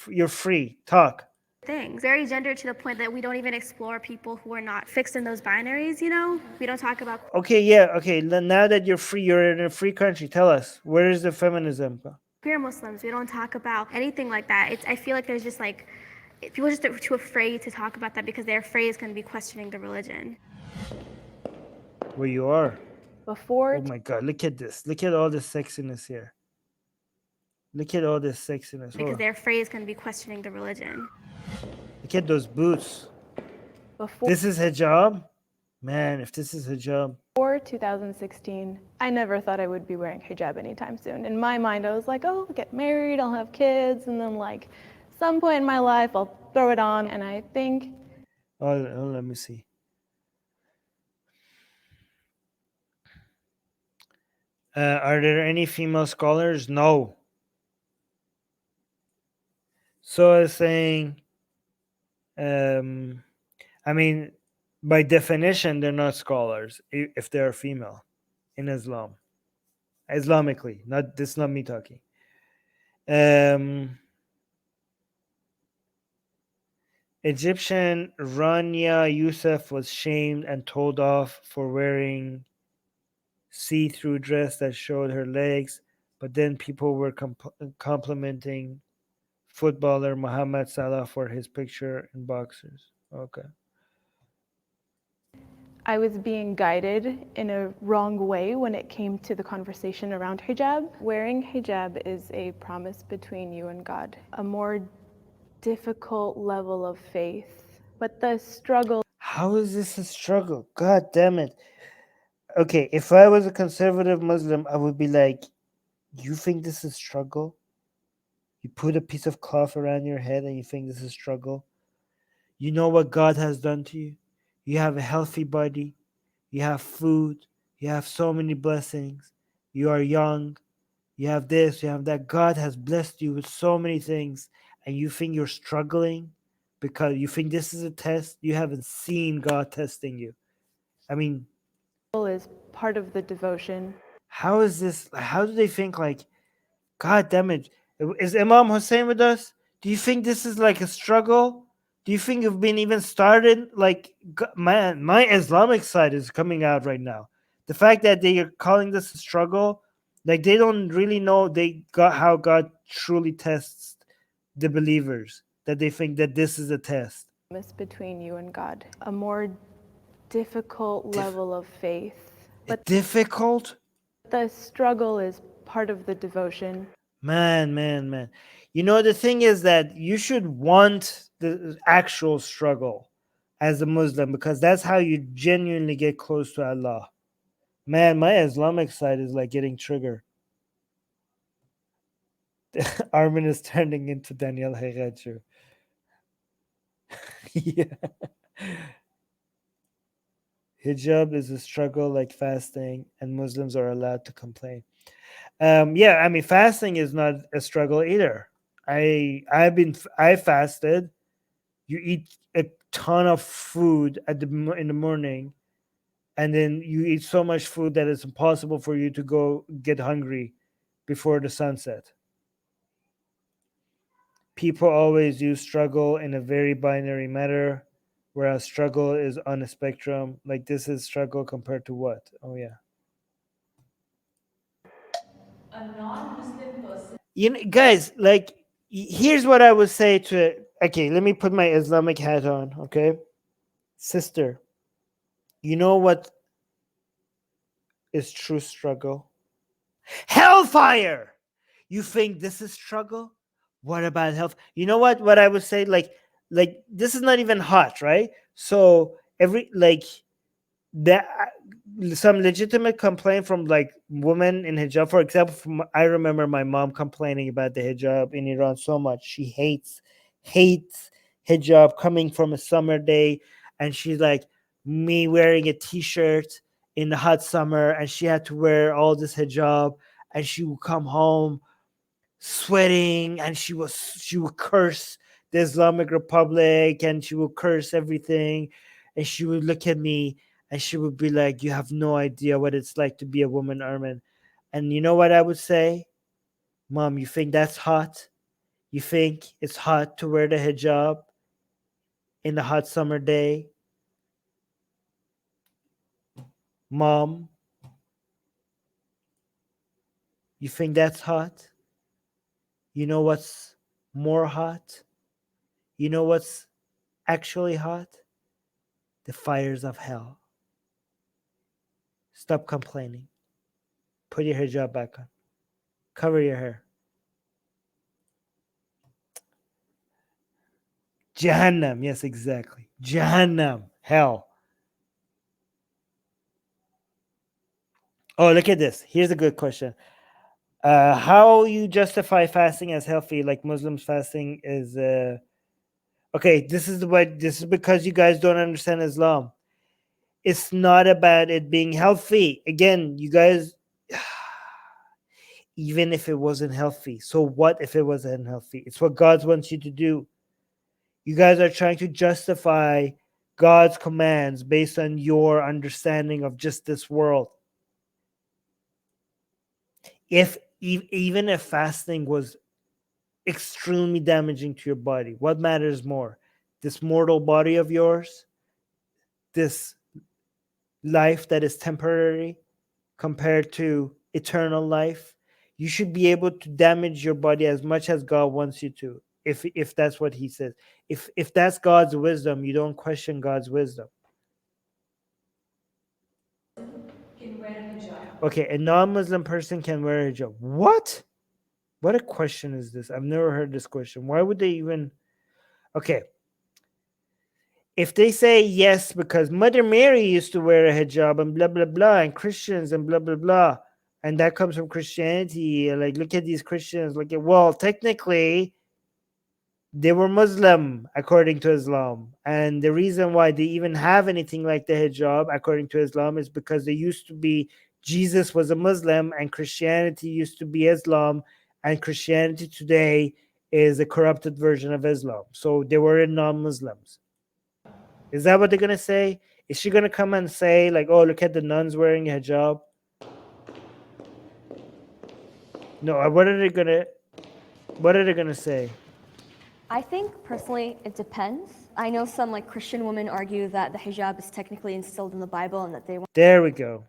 You're free. Talk. Things very gendered to the point that we don't even explore people who are not fixed in those binaries, you know? We don't talk about... Okay, yeah, okay. Now that you're free, you're in a free country. Tell us, where is the feminism? Queer Muslims. We don't talk about anything like that. I feel like there's just like, people are just too afraid to talk about that because they're afraid it's going to be questioning the religion. Where you are. Before. Oh my God, look at this. Look at all this sexiness here. Look at all this sexiness. Because they're afraid it's going to be questioning the religion. Look at those boots. Before. This is hijab? Man, if this is hijab. Before 2016, I never thought I would be wearing hijab anytime soon. In my mind, I was like, oh, I'll get married, I'll have kids, and then like some point in my life, I'll throw it on. And I think... Oh, let me see. Are there any female scholars? No. So I was saying, I mean, by definition, they're not scholars if they're female in Islam. Islamically, this is not me talking. Egyptian Rania Youssef was shamed and told off for wearing see-through dress that showed her legs, but then people were complimenting footballer Mohamed Salah for his picture in boxers. Okay. I was being guided in a wrong way when it came to the conversation around hijab. Wearing hijab is a promise between you and God, a more difficult level of faith, but the struggle... How is this a struggle? God damn it. Okay, if I was a conservative Muslim, I would be like, you think this is struggle? You put a piece of cloth around your head and you think this is struggle? You know what God has done to you? You have a healthy body. You have food. You have so many blessings. You are young. You have this, you have that. God has blessed you with so many things. And you think you're struggling because you think this is a test? You haven't seen God testing you. I mean... is part of the devotion. How is this? How do they think like, God damn it, is Imam Hussein with us? Do you think this is like a struggle? Do you think you've been even started? Like, man, my Islamic side is coming out right now. The fact that they are calling this a struggle, like they don't really know how God truly tests the believers, that they think that this is a test. It's between you and God, a more difficult level of faith. But difficult? The struggle is part of the devotion. Man. You know, the thing is that you should want the actual struggle as a Muslim because that's how you genuinely get close to Allah. Man, my Islamic side is like getting triggered. Armin is turning into Daniel Hegachu. Yeah. Hijab is a struggle like fasting, and Muslims are allowed to complain. Yeah, I mean, fasting is not a struggle either. I fasted. You eat a ton of food in the morning, and then you eat so much food that it's impossible for you to go get hungry before the sunset. People always use struggle in a very binary manner, whereas struggle is on a spectrum. Like, this is struggle compared to what? Oh yeah. A non-Muslim person. You know, guys, like, here's what I would say to... Okay, let me put my Islamic hat on, okay? Sister, you know what is true struggle? Hellfire! You think this is struggle? What about health? You know what I would say, like this is not even hot, right? So every like that some legitimate complaint from like women in hijab, for example. I remember my mom complaining about the hijab in Iran so much. She hates hijab coming from a summer day, and she's like, me wearing a t-shirt in the hot summer, and she had to wear all this hijab, and she would come home sweating, and she would curse the Islamic Republic, and she would curse everything, and she would look at me, and she would be like, you have no idea what it's like to be a woman, Armin. And you know what I would say? Mom, you think that's hot? You think it's hot to wear the hijab in the hot summer day? Mom, you think that's hot? You know what's more hot? You know what's actually hot? The fires of hell. Stop complaining. Put your hijab back on. Cover your hair. Jahannam. Yes, exactly. Jahannam. Hell. Oh, look at this. Here's a good question. How you justify fasting as healthy? Like Muslims fasting is okay. This is because you guys don't understand Islam. It's not about it being healthy. Again, you guys, even if it wasn't healthy, so what if it wasn't healthy? It's what God wants you to do. You guys are trying to justify God's commands based on your understanding of just this world. Even if fasting was extremely damaging to your body, what matters more? This mortal body of yours, this life that is temporary compared to eternal life? You should be able to damage your body as much as God wants you to, if that's what he says. If that's God's wisdom, you don't question God's wisdom. Can wear a hijab. Okay, a non-Muslim person can wear a hijab. What a question is this? I've never heard this question. Why would they even? Okay, if they say yes because Mother Mary used to wear a hijab and blah blah blah, and Christians and blah blah blah, and that comes from Christianity, like look at these Christians, look at, well, technically they were Muslim according to Islam, and the reason why they even have anything like the hijab according to Islam is because they used to be, Jesus was a Muslim and Christianity used to be Islam, and Christianity today is a corrupted version of Islam, so they were non-Muslims. Is that what they're gonna say? Is she gonna come and say like, oh, look at the nuns wearing a hijab? No, what are they gonna say? I think personally it depends. I know some like Christian women argue that the hijab is technically instilled in the Bible and that they want There we go.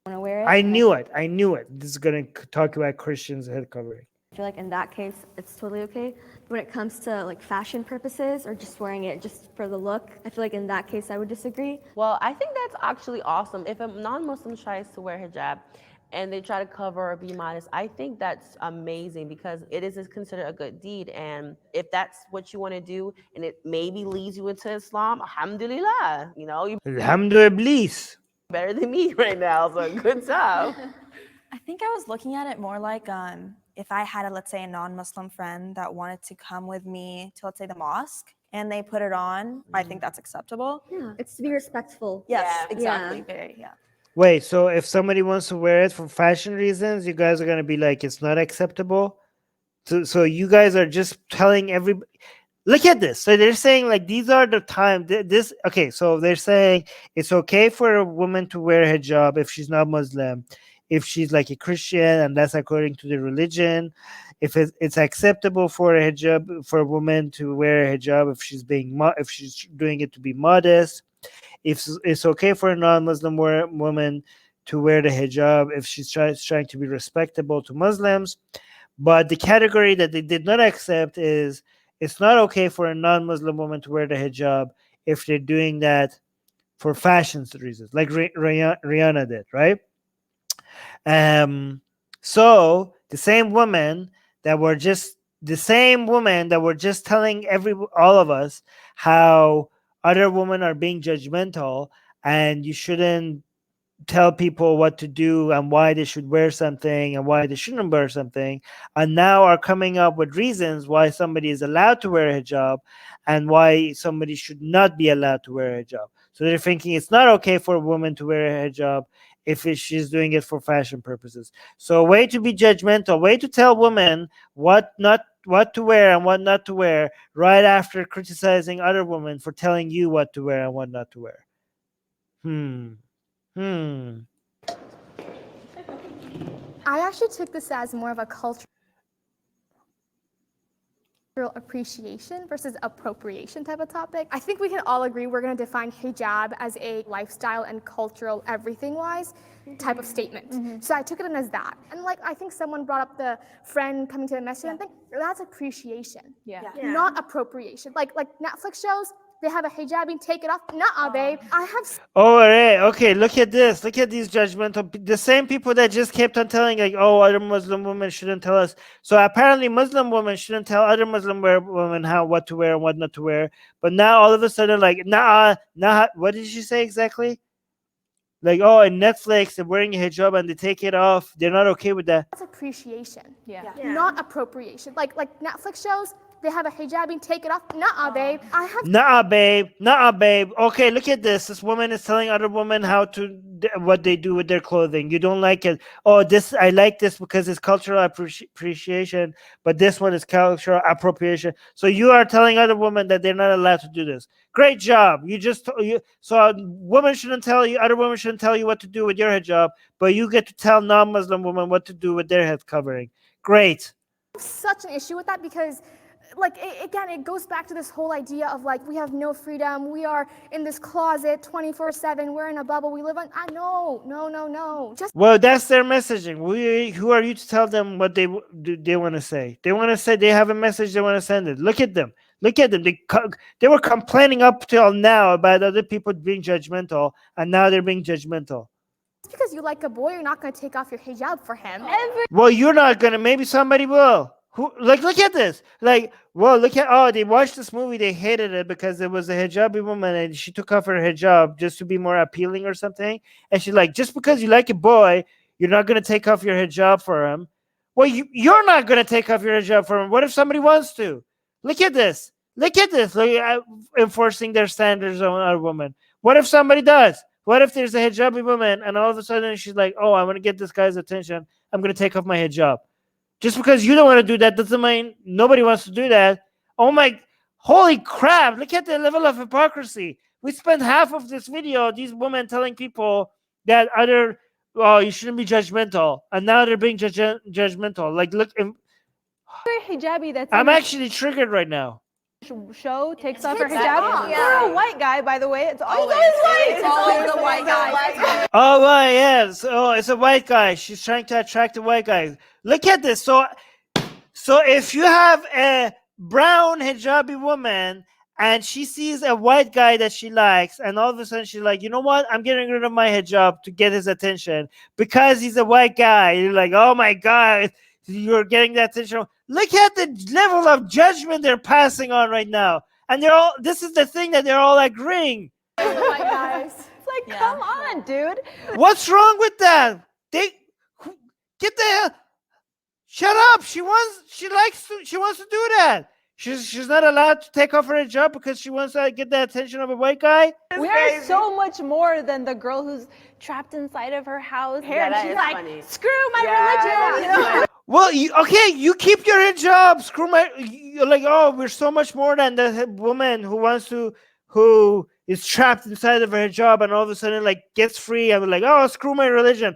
to wear it. I knew it. This is gonna talk about Christians' head covering. I feel like in that case it's totally okay. But when it comes to like fashion purposes or just wearing it just for the look, I feel like in that case I would disagree. Well, I think that's actually awesome. If a non-Muslim tries to wear hijab and they try to cover or be modest, I think that's amazing because it is considered a good deed. And if that's what you want to do and it maybe leads you into Islam, alhamdulillah, you know, you're Alhamdulillah. better than me right now, so good job. I think I was looking at it more like if I had let's say a non-Muslim friend that wanted to come with me to, let's say, the mosque, and they put it on, I think that's acceptable. Yeah, it's to be respectful. Yes, Yeah. exactly. Very, yeah. Wait, so if somebody wants to wear it for fashion reasons, you guys are gonna be like, it's not acceptable? So you guys are just telling everybody. Look at this. So they're saying like these are the time. Okay. So they're saying it's okay for a woman to wear a hijab if she's not Muslim, if she's like a Christian, and that's according to the religion. If it's acceptable for a hijab for a woman to wear a hijab if she's if she's doing it to be modest. If it's okay for a non-Muslim woman to wear the hijab if she's trying to be respectable to Muslims. But the category that they did not accept is it's not okay for a non-Muslim woman to wear the hijab if they're doing that for fashion reasons, like Rihanna did, right? So the same women that were just telling all of us how other women are being judgmental and you shouldn't tell people what to do and why they should wear something and why they shouldn't wear something, and now are coming up with reasons why somebody is allowed to wear a hijab and why somebody should not be allowed to wear a hijab. So they're thinking it's not okay for a woman to wear a hijab if she's doing it for fashion purposes. So a way to be judgmental, way to tell women what to wear and what not to wear, right after criticizing other women for telling you what to wear and what not to wear. I actually took this as more of a cultural appreciation versus appropriation type of topic. I think we can all agree we're going to define hijab as a lifestyle and cultural everything-wise type of statement. So I took it in as that. And like, I think someone brought up the friend coming to the message and think that's appreciation, not appropriation. Like Netflix shows, they have a hijabi, take it off. Nuh-uh, babe. I have. Oh, right. Okay, look at this. Look at these judgmental. The same people that just kept on telling, like, oh, other Muslim women shouldn't tell us. So apparently, Muslim women shouldn't tell other Muslim women what to wear and what not to wear. But now all of a sudden, like, nah. What did she say exactly? Like, oh, in Netflix, they're wearing a hijab and they take it off. They're not okay with that. That's appreciation, not appropriation. Like Netflix shows, they have a hijabi, take it off. Nuh-uh, babe. I have. Nuh-uh, babe. Okay, look at this. This woman is telling other women what they do with their clothing. You don't like it. Oh, I like this because it's cultural appreciation, but this one is cultural appropriation. So you are telling other women that they're not allowed to do this. Great job. So women shouldn't tell you, other women shouldn't tell you what to do with your hijab, but you get to tell non-Muslim women what to do with their head covering. Great. I have such an issue with that because like, again, it goes back to this whole idea of like, we have no freedom. We are in this closet 24/7. We're in a bubble. We live on, no. Well, that's their messaging. Who are you to tell them what they want to say? They want to say they have a message. They want to send it. Look at them. They were complaining up till now about other people being judgmental, and now they're being judgmental. Just because you like a boy, you're not going to take off your hijab for him. Well, you're not going to. Maybe somebody will. Look at this. They watched this movie, they hated it because it was a hijabi woman and she took off her hijab just to be more appealing or something. And she's like, just because you like a boy, you're not going to take off your hijab for him. Well, you're not going to take off your hijab for him. What if somebody wants to? Look at this. Look, enforcing their standards on a woman. What if somebody does? What if there's a hijabi woman and all of a sudden she's like, oh, I want to get this guy's attention. I'm going to take off my hijab. Just because you don't want to do that doesn't mean nobody wants to do that. Oh my, holy crap. Look at the level of hypocrisy. We spent half of this video, these women telling people that you shouldn't be judgmental. And now they're being judgmental. Like, look. Hijabi I'm actually triggered right now. Show takes off her hijab. You're a white guy, by the way. It's always white. It's always the white guy. Oh, well, yes. Oh, it's a white guy. She's trying to attract a white guy. Look at this. So if you have a brown hijabi woman and she sees a white guy that she likes, and all of a sudden she's like, you know what? I'm getting rid of my hijab to get his attention because he's a white guy. You're like, oh my God, you're getting that attention. Look at the level of judgment they're passing on right now. And this is the thing that they're all agreeing. White guys. It's like, come on, dude. What's wrong with that? Get the hell. Shut up. She wants to do that. She's not allowed to take off her hijab because she wants to get the attention of a white guy. We are so much more than the girl who's trapped inside of her house. And she's like, funny. Screw my religion. Well, you keep your hijab. You're like, oh, we're so much more than the woman who is trapped inside of her hijab and all of a sudden like gets free and we're like, oh, screw my religion.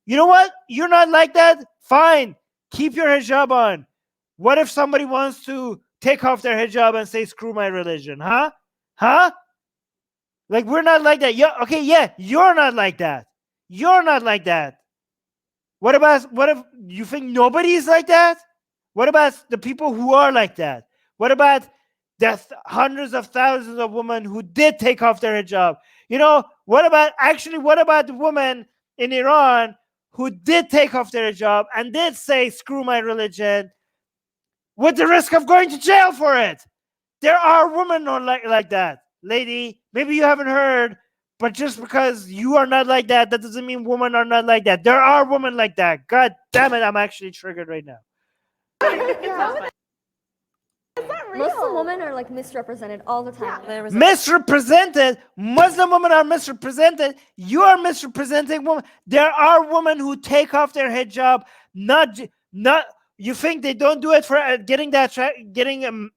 You know what? You're not like that. Fine. Keep your hijab on. What if somebody wants to take off their hijab and say, screw my religion? Huh? Like, we're not like that. You're not like that. You're not like that. What if you think nobody is like that? What about the people who are like that? What about the hundreds of thousands of women who did take off their hijab? What about the woman in Iran who did take off their hijab and did say, screw my religion, with the risk of going to jail for it. There are women like that. Lady, maybe you haven't heard, but just because you are not like that, that doesn't mean women are not like that. There are women like that. God damn it, I'm actually triggered right now. Muslim women are like misrepresented all the time. Misrepresented? Muslim women are misrepresented. You are misrepresenting women. There are women who take off their hijab, not. You think they don't do it for getting the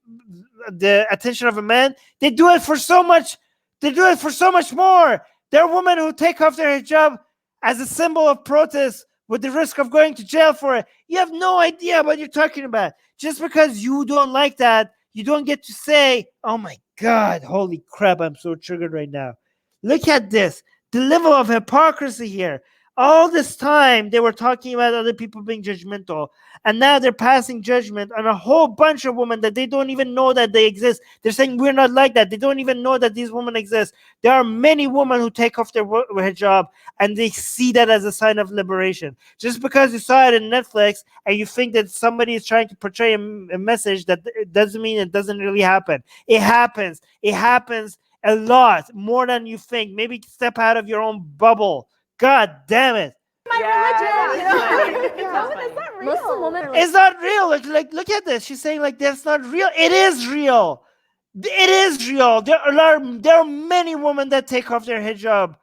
attention of a man? They do it for so much. They do it for so much more. There are women who take off their hijab as a symbol of protest with the risk of going to jail for it. You have no idea what you're talking about. Just because you don't like that, you don't get to say, oh my God, holy crap, I'm so triggered right now. Look at this. The level of hypocrisy here. All this time, they were talking about other people being judgmental. And now they're passing judgment on a whole bunch of women that they don't even know that they exist. They're saying, we're not like that. They don't even know that these women exist. There are many women who take off their hijab and they see that as a sign of liberation. Just because you saw it in Netflix and you think that somebody is trying to portray a message, that it doesn't mean it doesn't really happen. It happens. It happens a lot, more than you think. Maybe step out of your own bubble. God damn it. My religion. Muslim women are It's not real. Look at this. She's saying like that's not real. It is real. It is real. There are many women that take off their hijab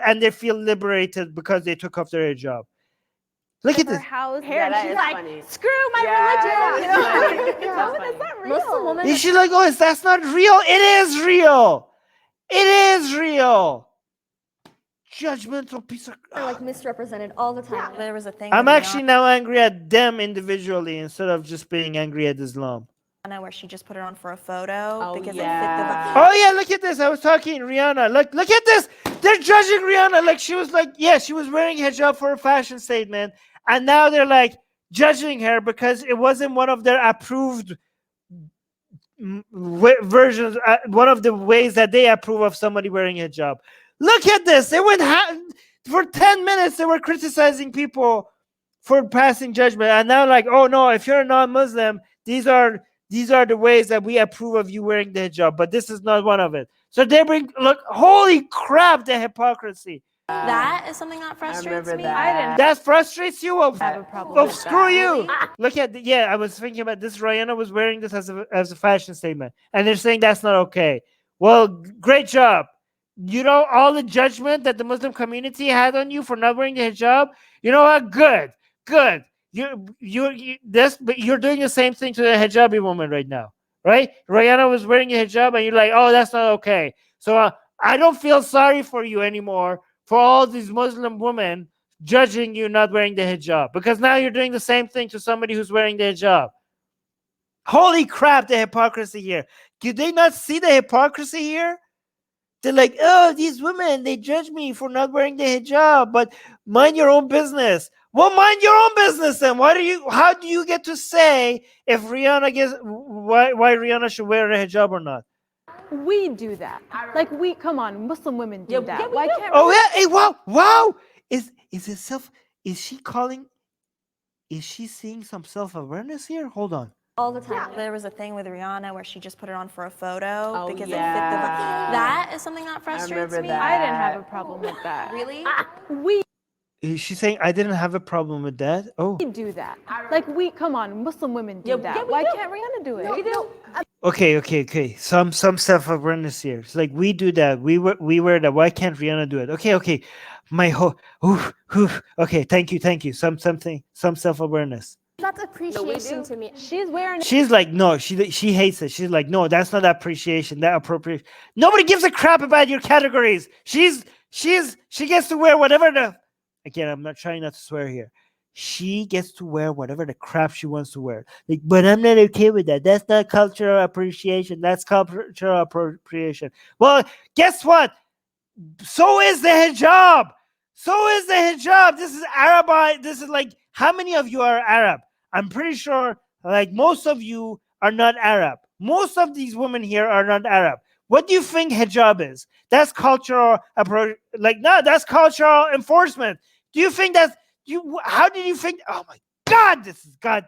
and they feel liberated because they took off their hijab. Look at this. House Yeah, that she's is like, funny. screw my religion. That's not real. Muslim women And she's like, oh, that's not real. It is real. It is real. Judgmental piece of. are like misrepresented all the time. There was a thing. I'm with actually now angry at them individually instead of just being angry at Islam. Rihanna where she just put it on for a photo Oh, because yeah. it fit the Oh yeah, look at this. I was talking Rihanna. Look at this. They're judging Rihanna like she was like, yeah, she was wearing hijab for a fashion statement, and now they're like judging her because it wasn't one of their approved versions. One of the ways that they approve of somebody wearing hijab. Look at this. They went for 10 minutes. They were criticizing people for passing judgment, and now like, oh no, if you're a non-Muslim, these are the ways that we approve of you wearing the hijab, but this is not one of it. So they bring, look, holy crap, the hypocrisy. That is something that frustrates me. That frustrates you? have a problem Oh, with screw that. you. Look at, I was thinking about this. Rihanna was wearing this as a fashion statement, and they're saying that's not okay. Well, great job. You know, all the judgment that the Muslim community had on you for not wearing the hijab, you know what? Good. But you're doing the same thing to the hijabi woman right now, right? Rihanna was wearing a hijab, and you're like, oh, that's not okay. So I don't feel sorry for you anymore for all these Muslim women judging you not wearing the hijab, because now you're doing the same thing to somebody who's wearing the hijab. Holy crap, the hypocrisy here. Do they not see the hypocrisy here? They're like, oh, these women, they judge me for not wearing the hijab, but mind your own business. Well, mind your own business then. How do you get to say if Rihanna why Rihanna should wear a hijab or not? We do that. Like come on, Muslim women do that. Yeah, we Why do. can't Oh yeah, hey, wow. Is she seeing some self-awareness here? Hold on. All the time. There was a thing with Rihanna where she just put it on for a photo Oh, because yeah. it fit the. That is something that frustrates remember me. that. I didn't have a problem with that. Really? We Is she saying I didn't have a problem with that? Oh. do that. Like come on, Muslim women do that. yeah, we Why do. can't Rihanna do it? We do. Okay. Some self-awareness here. It's like we do that. We wear that. Why can't Rihanna do it? Okay. Okay, thank you. Some self-awareness. That's appreciation to me. She's wearing She's like, no, she hates it. She's like, no, that's not appreciation. That appropriation. Nobody gives a crap about your categories. She gets to wear whatever again, I'm not trying not to swear here. She gets to wear whatever the crap she wants to wear. Like, but I'm not okay with that. That's not cultural appreciation. That's cultural appropriation. Well, guess what? So is the hijab. This is Arab. This is like, how many of you are Arab? I'm pretty sure like most of you are not Arab. Most of these women here are not Arab. What do you think hijab is? That's cultural that's cultural enforcement. Do you think How did you think? Oh my God, this is God.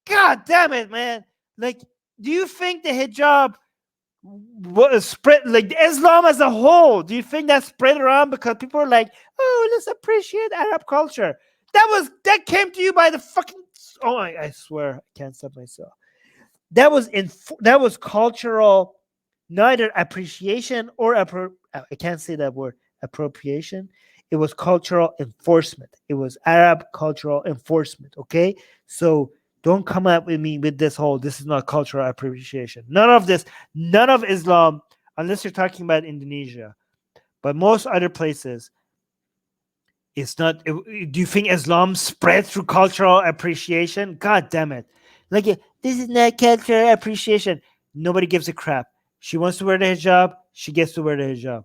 God damn it, man. Like, do you think the hijab was spread, like Islam as a whole? Do you think that spread around because people are like, oh, let's appreciate Arab culture? That came to you by the fucking. Oh, I swear, I can't stop myself. That was cultural, neither appreciation or I can't say that word, appropriation. It was cultural enforcement. It was Arab cultural enforcement. Okay, so don't come up with me with this is not cultural appreciation. None of this, none of Islam, unless you're talking about Indonesia, but most other places, it's not. Do you think Islam spread through cultural appreciation? God damn it. Like, this is not cultural appreciation. Nobody gives a crap. She wants to wear the hijab. She gets to wear the hijab.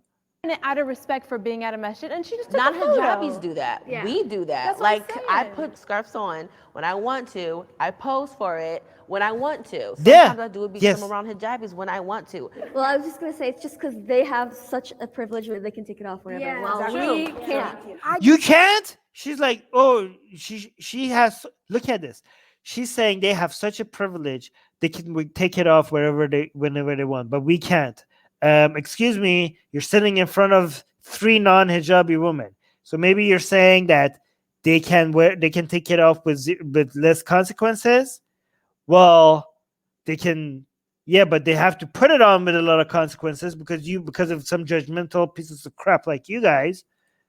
Out of respect for being at a masjid, and she just took Not a photo. hijabis do that. Yeah. We do that. That's what I'm Like, I saying. put scarves on when I want to. I pose for it when I want to. Yeah. Sometimes I do it because Yes. I'm around hijabis when I want to. Well, I was just gonna say it's just because they have such a privilege where they can take it off whenever. Yeah, While exactly. we can't. You can't? She's like, oh, she has. Look at this. She's saying they have such a privilege they can take it off whenever they want, but we can't. Excuse me, you're sitting in front of 3 non-hijabi women, so maybe you're saying that they can take it off with less consequences. Well, they can, yeah, but they have to put it on with a lot of consequences because of some judgmental pieces of crap like you guys.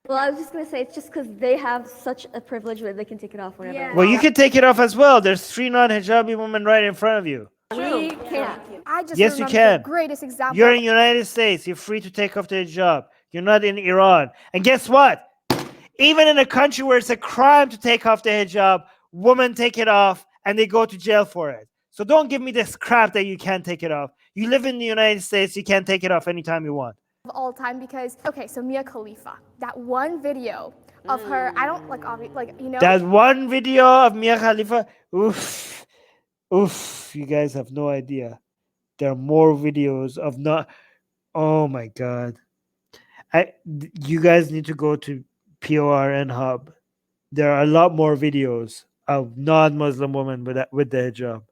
Well, I was just gonna say it's just because they have such a privilege where they can take it off whenever. Yeah. Well, you can take it off as well. There's 3 non-hijabi women right in front of you. We can't. I just Yes, you remember can. the greatest example. You're in the United States. You're free to take off the hijab. You're not in Iran. And guess what? Even in a country where it's a crime to take off the hijab, women take it off and they go to jail for it. So don't give me this crap that you can't take it off. You live in the United States. You can take it off anytime you want. Of all time, because okay, so Mia Khalifa, that one video of her, I don't like That one video of Mia Khalifa, oof, you guys have no idea. There are more videos of not. Oh my God, you guys need to go to PORN Hub. There are a lot more videos of non-Muslim women with the hijab.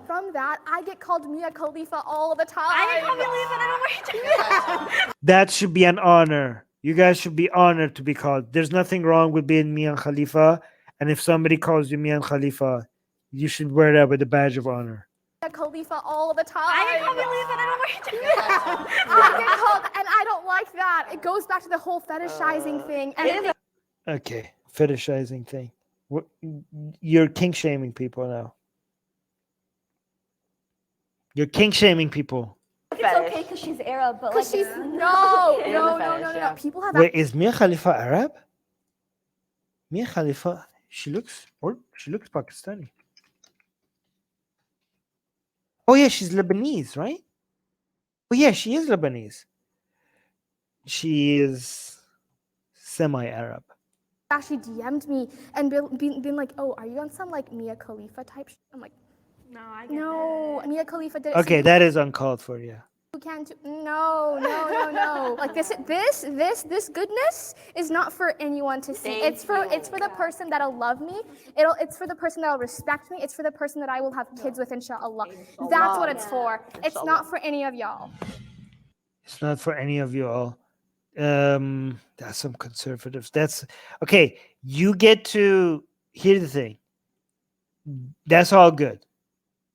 From that, I get called Mia Khalifa all the time. I can't believe that I don't wear hijab. That should be an honor. You guys should be honored to be called. There's nothing wrong with being Mia Khalifa, and if somebody calls you Mia Khalifa, you should wear that with a badge of honor. Mia Khalifa all the time. I can't believe that I don't wear hijab. I get called, and I don't like that. It goes back to the whole fetishizing thing. And Okay, fetishizing thing. You're kink shaming people now. You're kink shaming people. It's okay because she's Arab, but like she's no. People have Wait, is Mia Khalifa Arab? Mia Khalifa, she looks Pakistani. Oh yeah, she's Lebanese, right? Oh yeah, she is Lebanese. She is semi-Arab. actually DM'd me and been like, oh, are you on some like Mia Khalifa type? I'm like, No, I get no, Mia Khalifa did. Okay, that is uncalled for, yeah. You can't. No. Like this goodness is not for anyone to see. It's for the person that'll love me. It's for the person that'll respect me. It's for the person that I will have kids with, inshallah. That's what it's for. It's not for any of y'all. It's not for any of you all. That's some conservatives. That's okay. You get to here's the thing. That's all good.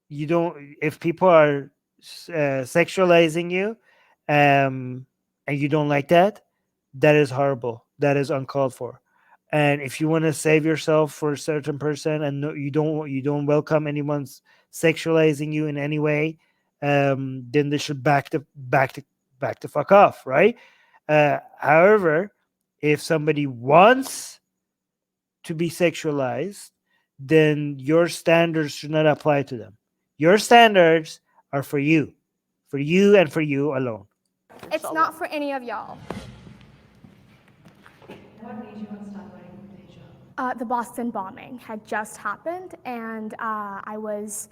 You don't. If people are sexualizing you, and you don't like that, that is horrible. That is uncalled for. And if you want to save yourself for a certain person, and you don't welcome anyone's sexualizing you in any way, then they should back the fuck off, right? However, if somebody wants to be sexualized, then your standards should not apply to them. Your standards are for you and for you alone. It's not for any of y'all. What made you want to start wearing the hijab? The Boston bombing had just happened, and I was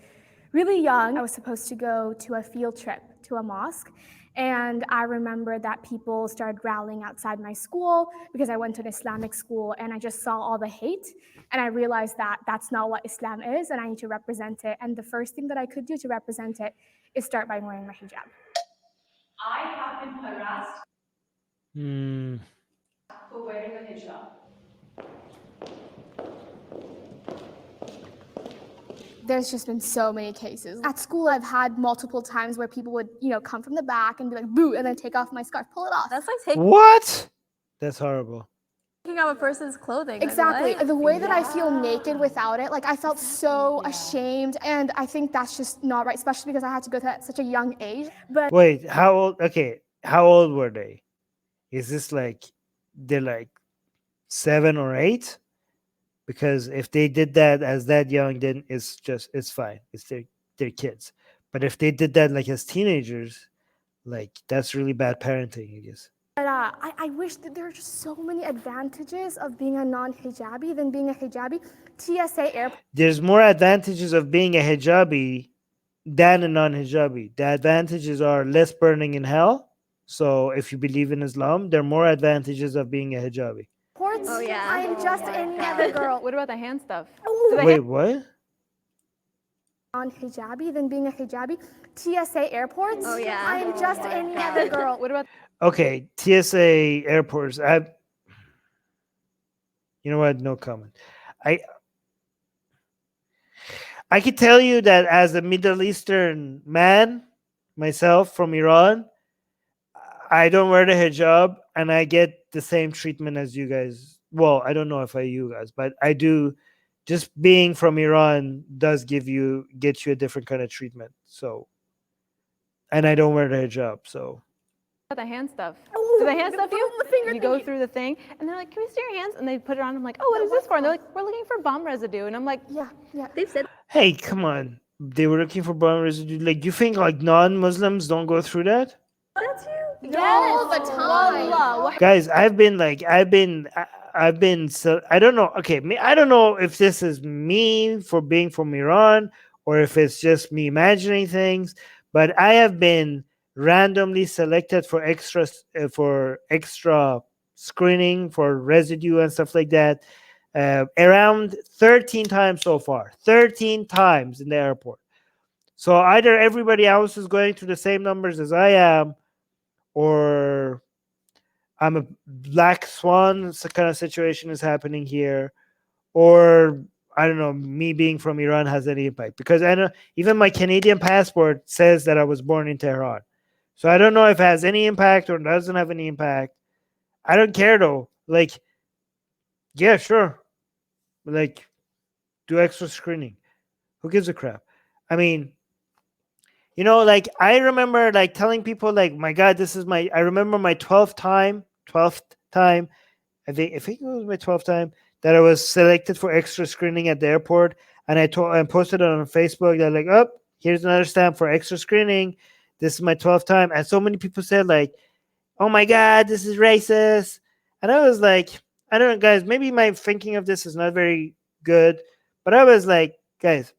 really young. I was supposed to go to a field trip to a mosque, And I remember that people started rallying outside my school because I went to an Islamic school, and I just saw all the hate. And I realized that that's not what Islam is, and I need to represent it. And the first thing that I could do to represent it is start by wearing my hijab. I have been harassed for wearing a hijab. There's just been so many cases. At school, I've had multiple times where people would, come from the back and be like, boo, and then take off my scarf, pull it off. That's like taking What? That's horrible. off a person's clothing. Like, Exactly. what? The way that I feel naked without it, like I felt so ashamed, and I think that's just not right, especially because I had to go to at such a young age. But Wait, how old? Okay, how old were they? Is this like they're like 7 or 8? Because if they did that as that young, then it's fine. It's their kids. But if they did that like as teenagers, like that's really bad parenting, I guess. I wish that there are just so many advantages of being a non-hijabi than being a hijabi. TSA airport. There's more advantages of being a hijabi than a non-hijabi. The advantages are less burning in hell. So if you believe in Islam, there are more advantages of being a hijabi. Oh, yeah. I am just any other girl. What about the hand stuff? Wait, what? Non-hijabi than being a hijabi. TSA airports. Oh, yeah. I am just any other girl. What about Okay, TSA airports. You know what? No comment. I could tell you that as a Middle Eastern man, myself from Iran, I don't wear the hijab and I get the same treatment as you guys. Well, I don't know if you guys, but I do. Just being from Iran does get you a different kind of treatment. So, and I don't wear the hijab. So, the hand stuff? Ooh, Do the hand stuff the finger you go thingy. through the thing, and they're like, "Can we see your hands?" And they put it on. I'm like, "Oh, what is this for?" And they're like, "We're looking for bomb residue." And I'm like, Yeah. They've said hey, come on. They were looking for bomb residue. Like, you think like non-Muslims don't go through that? that's you. All the time. Wallah, Guys, I've been so I don't know. Okay, I don't know if this is me for being from Iran or if it's just me imagining things, but I have been randomly selected for extra screening for residue and stuff like that around 13 times so far. 13 times in the airport. So either everybody else is going through the same numbers as I am, or I'm a black swan kind of situation is happening here, or I don't know, me being from Iran has any impact, because I know even my Canadian passport says that I was born in Tehran. So I don't know if it has any impact or doesn't have any impact. I don't care though. Like, yeah, sure. Like, do extra screening. Who gives a crap? I mean, like I remember like telling people like, my God, I remember my 12th time. I think it was my 12th time that I was selected for extra screening at the airport. And I posted it on Facebook. They're like, oh, here's another stamp for extra screening. This is my 12th time. And so many people said like, oh my God, this is racist. And I was like, I don't know, guys, maybe my thinking of this is not very good. But I was like, guys,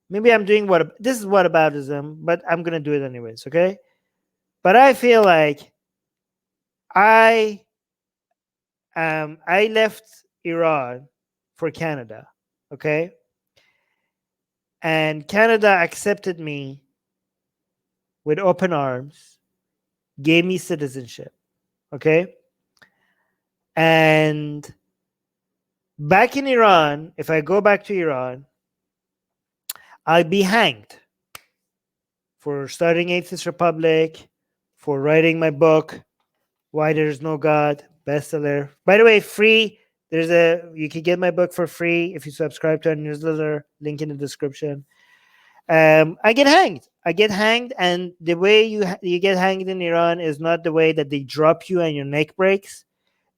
maybe I'm doing this is whataboutism, but I'm going to do it anyways, okay? But I feel like I left Iran for Canada, okay? And Canada accepted me with open arms, gave me citizenship, okay? And back in Iran, if I go back to Iran, I'll be hanged for starting Atheist Republic, for writing my book, Why There's No God, bestseller. By the way, free. You can get my book for free if you subscribe to our newsletter. Link in the description. I get hanged, and the way you get hanged in Iran is not the way that they drop you and your neck breaks.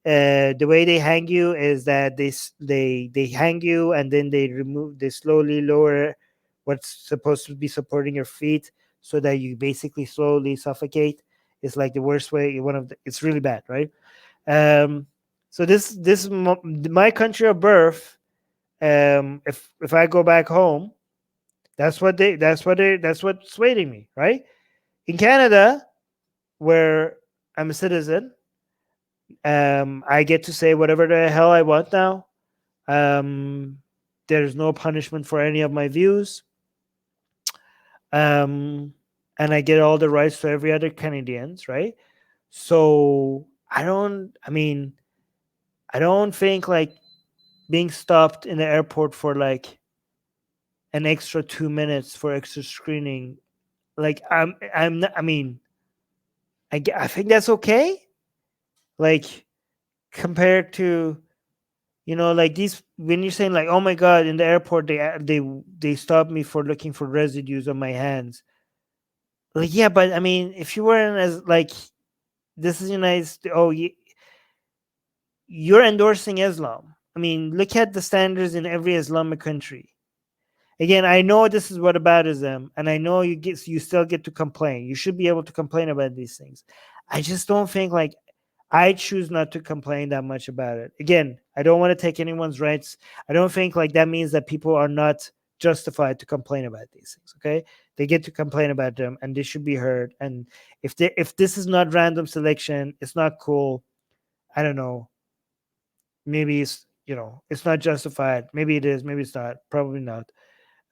The way they hang you is that they hang you and then they slowly lower what's supposed to be supporting your feet so that you basically slowly suffocate. It's like the worst way. It's really bad, right? So this is my country of birth. If I go back home, that's what's waiting me, right? In Canada, where I'm a citizen, I get to say whatever the hell I want now. There's no punishment for any of my views. And I get all the rights to every other Canadians, right? So I don't think like being stopped in the airport for like an extra 2 minutes for extra screening, like I'm not, I mean, I think that's okay. Like compared to, like these, when you're saying like, oh my god, in the airport they stopped me for looking for residues on my hands. Like, yeah, but I mean, if you weren't as like, this is United States, you're endorsing Islam. I mean, look at the standards in every Islamic country. Again, I know this is whataboutism, and I know you still get to complain. You should be able to complain about these things. I just don't think like I choose not to complain that much about it. Again, I don't want to take anyone's rights. I don't think like that means that people are not justified to complain about these things. Okay, they get to complain about them, and they should be heard. And if this is not random selection, it's not cool. I don't know. Maybe it's not justified. Maybe it is. Maybe it's not. Probably not.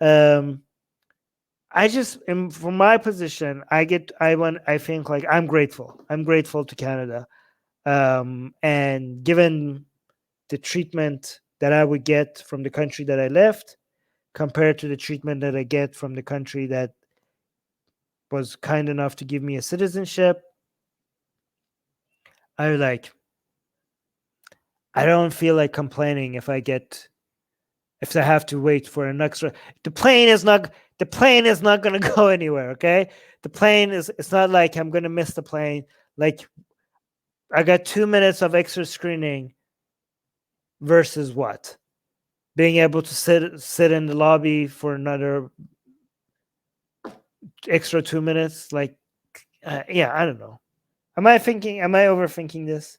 I just am, from my position, I think like I'm grateful to Canada, and given the treatment that I would get from the country that I left compared to the treatment that I get from the country that was kind enough to give me a citizenship, I don't feel like complaining if I have to wait for an extra. The plane is not going to go anywhere. Okay, it's not like I'm going to miss the plane. Like, I got 2 minutes of extra screening versus what? Being able to sit in the lobby for another extra 2 minutes. Like, yeah, I don't know. Am I overthinking this?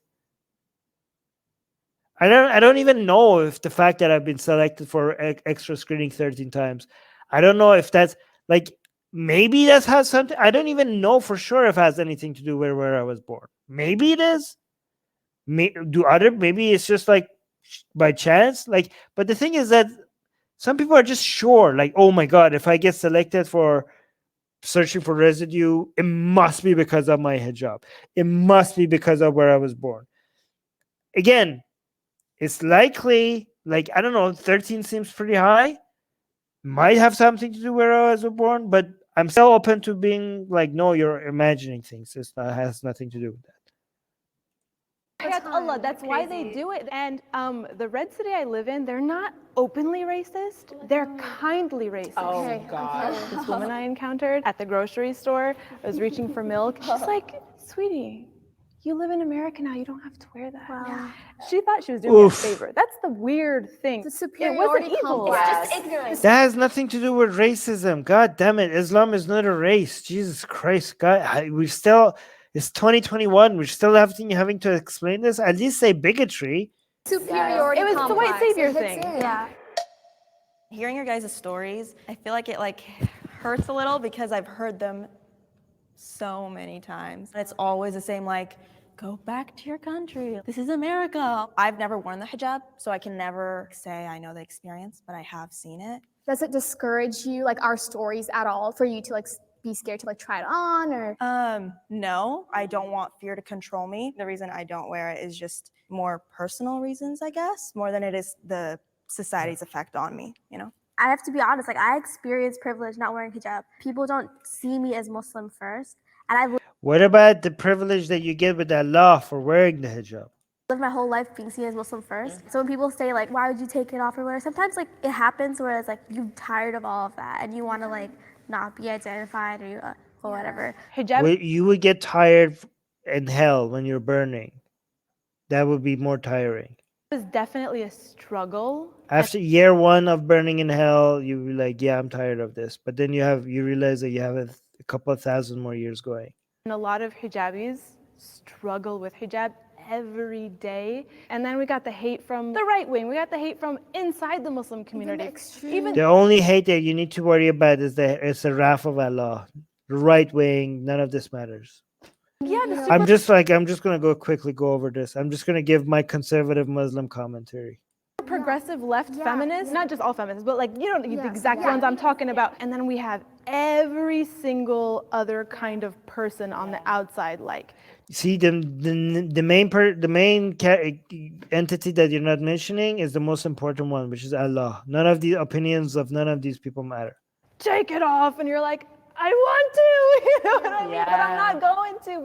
I don't even know if the fact that I've been selected for extra screening 13 times, I don't know if that's like, maybe that has something. I don't even know for sure if it has anything to do with where I was born. Maybe it is. Maybe it's just like by chance. Like, but the thing is that some people are just sure, like, oh my god, if I get selected for searching for residue, it must be because of my hijab. It must be because of where I was born. Again, it's likely, like, I don't know, 13 seems pretty high. Might have something to do where I was born, but I'm still open to being like, no, you're imagining things. Has nothing to do with that. That's Allah. That's why they do it. And the red city I live in, they're not openly racist. They're kindly racist. Oh, God. This woman I encountered at the grocery store, I was reaching for milk. She's like, sweetie, you live in America now. You don't have to wear that. Wow. She thought she was doing me a favor. That's the weird thing. The superiority complex. It's just ignorance. That has nothing to do with racism. God damn it. Islam is not a race. Jesus Christ. God, it's 2021. We're still having to explain this. At least say bigotry. Superiority It was the white complex. savior It hits thing. in. Yeah. Hearing your guys' stories, I feel like it like hurts a little because I've heard them so many times. And it's always the same, like, go back to your country. This is America. I've never worn the hijab, so I can never say I know the experience, but I have seen it. Does it discourage you, like our stories at all, for you to like be scared to like try it on, or? No, I don't want fear to control me. The reason I don't wear it is just more personal reasons, I guess, more than it is the society's effect on me, I have to be honest, like I experienced privilege not wearing hijab. People don't see me as Muslim first. And I've What about the privilege that you get with Allah for wearing the hijab? lived my whole life being seen as Muslim first. So when people say like, why would you take it off or whatever, sometimes like it happens where it's like you're tired of all of that and you want to like not be identified or whatever. Hijab. You would get tired in hell when you're burning. That would be more tiring. It was definitely a struggle. After year 1 of burning in hell, you be like, yeah, I'm tired of this. But then you realize that you have a couple of thousand more years going. And a lot of hijabis struggle with hijab every day. And then we got the hate from the right wing. We got the hate from inside the Muslim community. The only hate that you need to worry about is it's the wrath of Allah. right wing, none of this matters. Yeah, I'm just gonna go over this. I'm just gonna give my conservative Muslim commentary. Progressive left feminists, not just all feminists, but like, you know, the exact yeah. ones I'm talking about. And then we have every single other kind of person on the outside, like. See, the main entity that you're not mentioning is the most important one, which is Allah. None of the opinions of none of these people matter. Take it off, and you're like, I want to, you know what I mean? But I'm not going to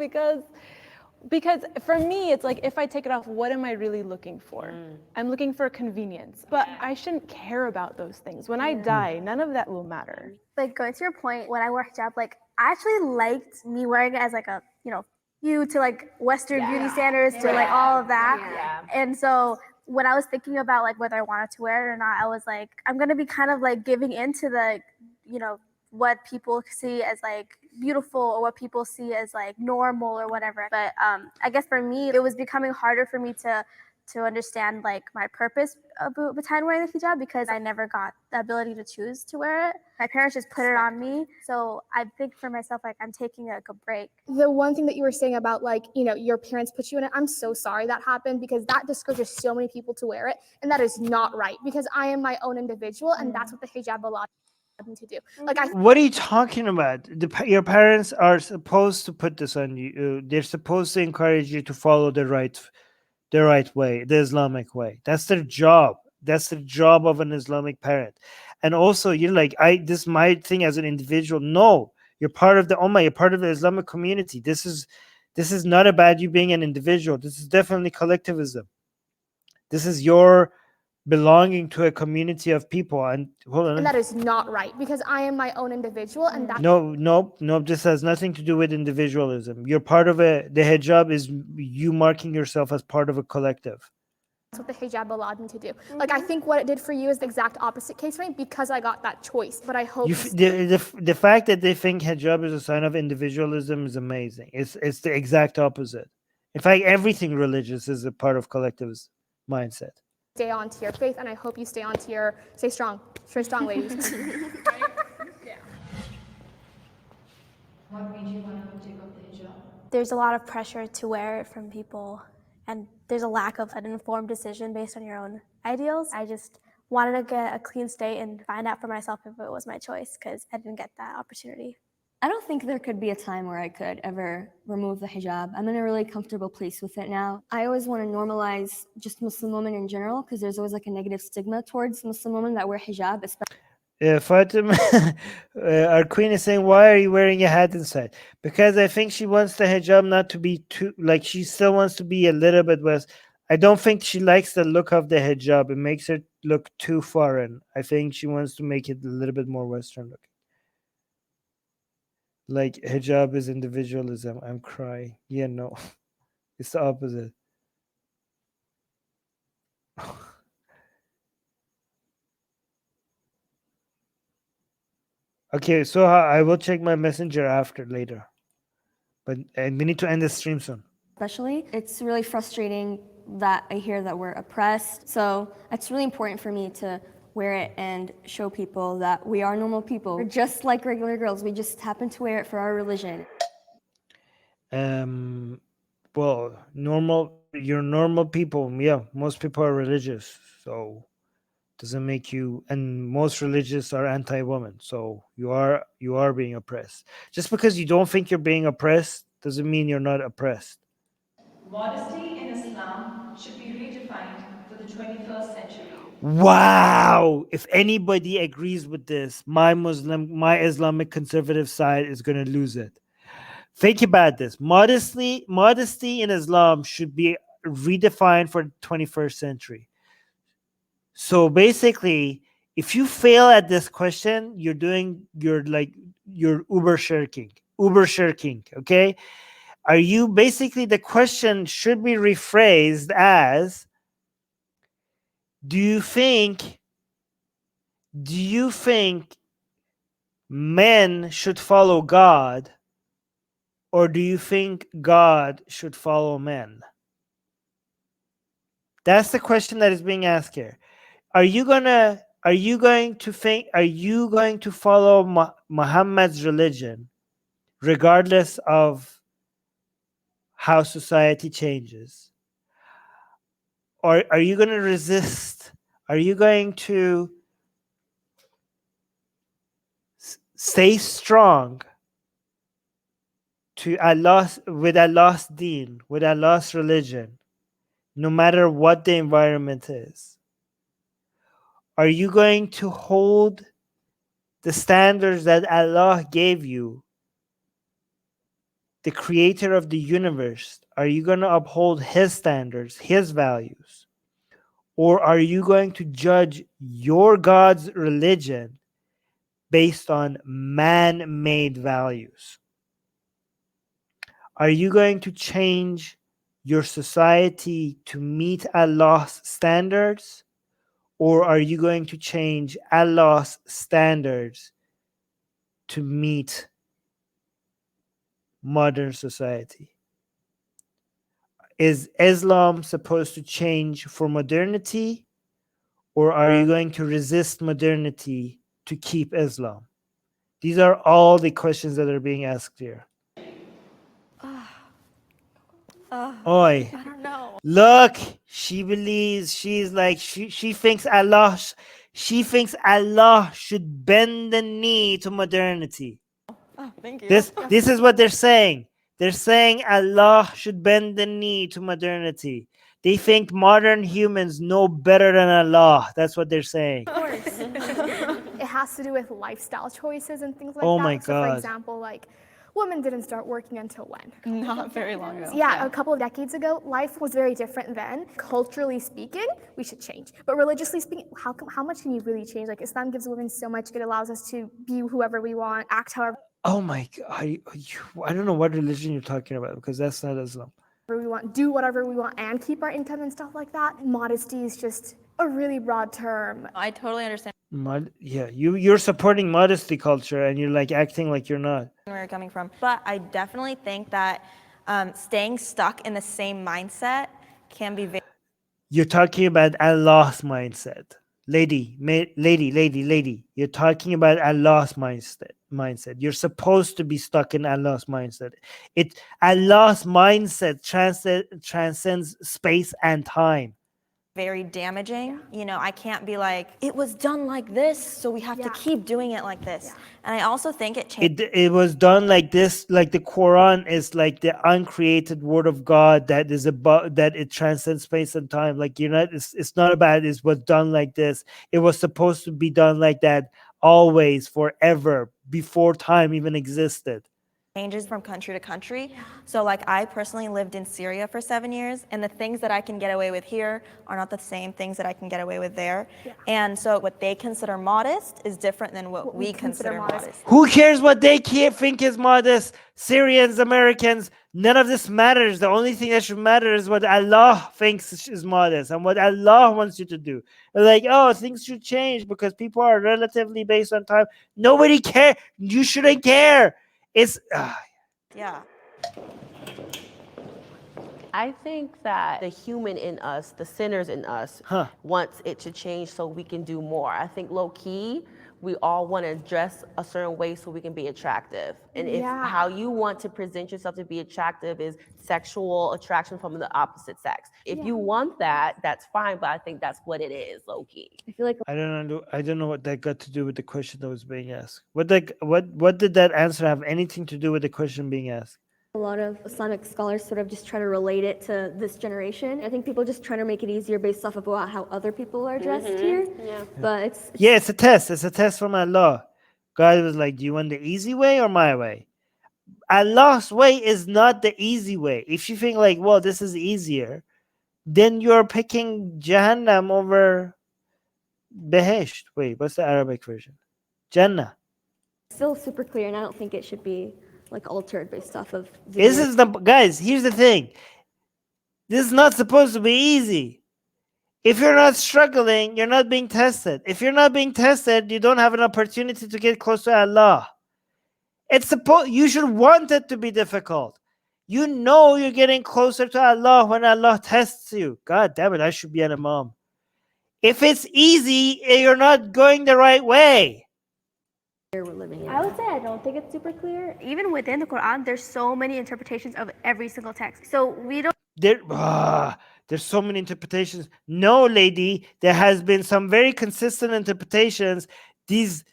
because for me, it's like, if I take it off, what am I really looking for? I'm looking for convenience, but I shouldn't care about those things. When I die, none of that will matter. Like, going to your point, when I wore hijab, like, I actually liked me wearing it as like a, you know, to like Western beauty standards, to like all of that. And so when I was thinking about like whether I wanted to wear it or not, I was like, I'm gonna be kind of like giving into the, you know, what people see as like beautiful or what people see as like normal or whatever. But I guess for me, it was becoming harder for me to understand like my purpose behind wearing the hijab, because I never got the ability to choose to wear it. My parents just put it on me. So I think for myself, like, I'm taking like a break. The one thing that you were saying about, like, you know, your parents put you in it, I'm so sorry that happened, because that discourages so many people to wear it, and that is not right, because I am my own individual, and that's what the hijab allowed me to do. Like, What are you talking about? Your parents are supposed to put this on you. They're supposed to encourage you to follow the right way, the Islamic way. That's their job. That's the job of an Islamic parent. And also, you're like, this is my thing as an individual. No, you're part of the Ummah. You're part of the Islamic community. This is not about you being an individual. This is definitely collectivism. This is your belonging to a community of people. And hold on. And that is not right, because I am my own individual, and that's No. This has nothing to do with individualism. You're part of the hijab is you marking yourself as part of a collective. what the hijab allowed me to do. Like, I think what it did for you is the exact opposite case for me, because I got that choice. But I hope The fact that they think hijab is a sign of individualism is amazing. It's the exact opposite. In fact, everything religious is a part of collectivist mindset. stay on to your faith, and I hope you stay strong, ladies. What made you want to take off the hijab? There's a lot of pressure to wear it from people, and there's a lack of an informed decision based on your own ideals. I just wanted to get a clean slate and find out for myself if it was my choice, because I didn't get that opportunity. I don't think there could be a time where I could ever remove the hijab. I'm in a really comfortable place with it now. I always want to normalize just Muslim women in general, because there's always like a negative stigma towards Muslim women that wear hijab, especially. Fatima, our queen is saying, why are you wearing a hat inside? Because I think she wants the hijab not to be too, like, she still wants to be a little bit West. I don't think she likes the look of the hijab. It makes her look too foreign. I think she wants to make it a little bit more Western looking. Like, hijab is individualism. I'm crying. Yeah, no. It's the opposite. Okay, so I will check my messenger later. But we need to end the stream soon. Especially, it's really frustrating that I hear that we're oppressed. So it's really important for me to wear it and show people that we are normal people. We're just like regular girls. We just happen to wear it for our religion. Well, you're normal people. Yeah, most people are religious, so doesn't make you, and most religious are anti-woman, so you are being oppressed. Just because you don't think you're being oppressed doesn't mean you're not oppressed. Modesty in Islam should be redefined for the 21st century. Wow, if anybody agrees with this, my Islamic conservative side is going to lose it. Think about this. Modesty in Islam should be redefined for the 21st century. So basically, if you fail at this question, you're uber shirking. Okay? Are you basically, the question should be rephrased as, do you think men should follow God, or do you think God should follow men? That's the question that is being asked here. Are you going to follow Muhammad's religion, regardless of how society changes? Or are you going to resist? Are you going to stay strong to Allah's, with Allah's deen, with Allah's religion, no matter what the environment is? Are you going to hold the standards that Allah gave you, the creator of the universe? Are you going to uphold his standards, his values? Or are you going to judge your God's religion based on man-made values? Are you going to change your society to meet Allah's standards? Or are you going to change Allah's standards to meet modern society? Is Islam supposed to change for modernity? Or are you going to resist modernity to keep Islam? These are all the questions that are being asked here. Oi. I don't know. Look, she believes, she's like, she thinks Allah, she thinks Allah should bend the knee to modernity. Oh, thank you. This is what they're saying. They're saying Allah should bend the knee to modernity. They think modern humans know better than Allah. That's what they're saying. Of course. It has to do with lifestyle choices and things like Oh that. my So, God. for example, like, women didn't start working until when? Not very long ago. Yeah, a couple of decades ago, life was very different then. Culturally speaking, we should change. But religiously speaking, how much can you really change? Like, Islam gives women so much. It allows us to be whoever we want, act however Oh my God. I don't know what religion you're talking about, because that's not Islam. we want, do whatever we want, and keep our income and stuff like that. Modesty is just a really broad term. I totally understand Yeah, you're supporting modesty culture and you're like acting like you're not. where you're coming from. But I definitely think that staying stuck in the same mindset can be very You're talking about Allah's mindset. Lady. You're talking about Allah's mindset. You're supposed to be stuck in Allah's mindset. Allah's mindset transcends space and time. very damaging. You know, I can't be like, it was done like this, so we have to keep doing it like this. And I also think it changes. It was done like this, like the Quran is like the uncreated word of God that is about, that it transcends space and time. Like, you're not, it's not about it was done like this. It was supposed to be done like that always, forever, before time even existed. Changes from country to country. So like I personally lived in Syria for 7 years, and the things that I can get away with here are not the same things that I can get away with there. And so what they consider modest is different than what we consider modest. Who cares what they think is modest? Syrians, Americans, none of this matters. The only thing that should matter is what Allah thinks is modest and what Allah wants you to do. They're like, oh, things should change because people are relatively based on time. Nobody cares. You shouldn't care. It's Yeah. I think that the human in us, the sinners in us, wants it to change so we can do more. I think low key, we all want to dress a certain way so we can be attractive. And if how you want to present yourself to be attractive is sexual attraction from the opposite sex. If you want that, that's fine, but I think that's what it is, low key. I feel like I don't know what that got to do with the question that was being asked. What did that answer have anything to do with the question being asked? a lot of Islamic scholars sort of just try to relate it to this generation. I think people just try to make it easier based off of how other people are dressed here. Yeah. But it's a test. It's a test from Allah. God was like, do you want the easy way or my way? Allah's way is not the easy way. If you think like, well, this is easier, then you're picking Jahannam over Behesht. Wait, what's the Arabic version? Jannah. Still super clear, and I don't think it should be like altered based off of. Guys, here's the thing. This is not supposed to be easy. If you're not struggling, you're not being tested. If you're not being tested, you don't have an opportunity to get close to Allah. You should want it to be difficult. You know you're getting closer to Allah when Allah tests you. God damn it, I should be an imam. If it's easy, you're not going the right way. we're living in. I would say I don't think it's super clear. Even within the Quran, there's so many interpretations of every single text. So we don't There's so many interpretations. No, lady, there has been some very consistent interpretations. The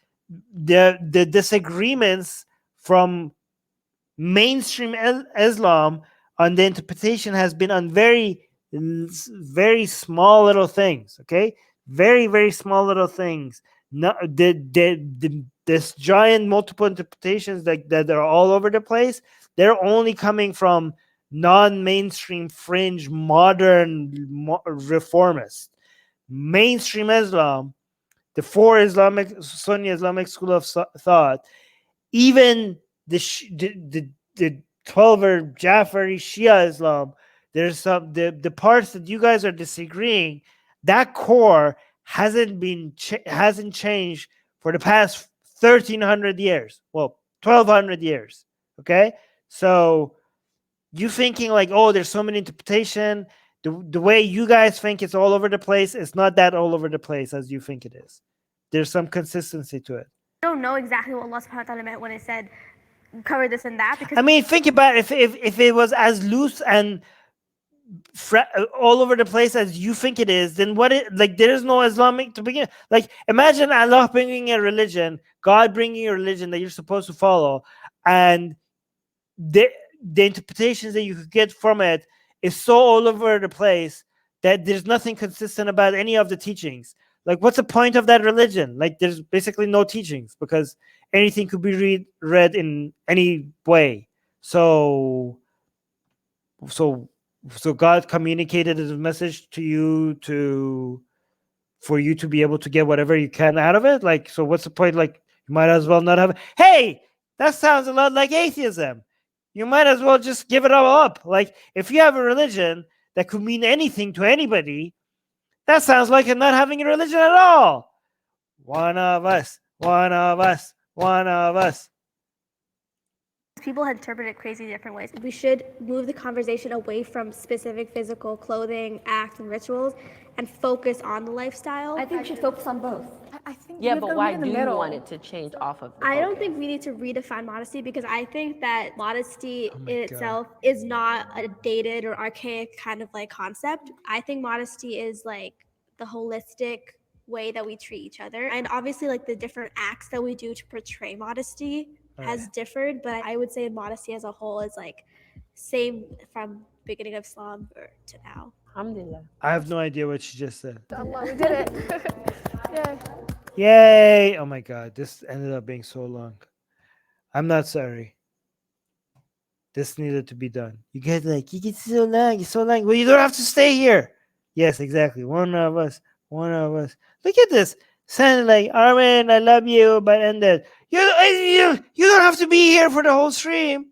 disagreements from mainstream Islam on the interpretation has been on very small little things. Okay, very small little things. No, this giant multiple interpretations that are all over the place. They're only coming from non-mainstream, fringe, modern reformists. Mainstream Islam, the four Sunni Islamic school of thought, even the 12er Jafari Shia Islam, there's some the parts that you guys are disagreeing. That core hasn't changed for the past 1,300 years. Well, 1,200 years. Okay, so you thinking like, oh, there's so many interpretation. The way you guys think it's all over the place, it's not that all over the place as you think it is. There's some consistency to it. don't know exactly what Allah subhanahu wa ta'ala meant when it said cover this and that, because I mean, think about it. If it was as loose and all over the place as you think it is, then there is no Islamic to begin. Like, imagine Allah bringing a religion, God bringing a religion that you're supposed to follow, and the interpretations that you could get from it is so all over the place that there's nothing consistent about any of the teachings. Like, what's the point of that religion? Like, there's basically no teachings because anything could be read in any way. So God communicated his message to you for you to be able to get whatever you can out of it. Like, so what's the point? Like, you might as well not have it. Hey, that sounds a lot like atheism. You might as well just give it all up. Like, if you have a religion that could mean anything to anybody, that sounds like not having a religion at all. One of us, one of us, one of us. people had interpreted it crazy different ways. We should move the conversation away from specific physical clothing, acts, and rituals and focus on the lifestyle. I think we should focus on both. I think Yeah, we have but to why meet in do the you middle. want it to change off of the I don't focus? think we need to redefine modesty because I think that modesty in itself is not a dated or archaic kind of like concept. I think modesty is like the holistic way that we treat each other. And obviously like the different acts that we do to portray modesty has differed, but I would say modesty as a whole is like same from beginning of Islam to now. Alhamdulillah. I have no idea what she just said. Allah, we did it. Yay. Yay! Oh my God, this ended up being so long. I'm not sorry. This needed to be done. You get so long, it's so long. Well, you don't have to stay here. Yes, exactly. One of us. Look at this. Sounded like, Armin, I love you, but ended. You don't have to be here for the whole stream.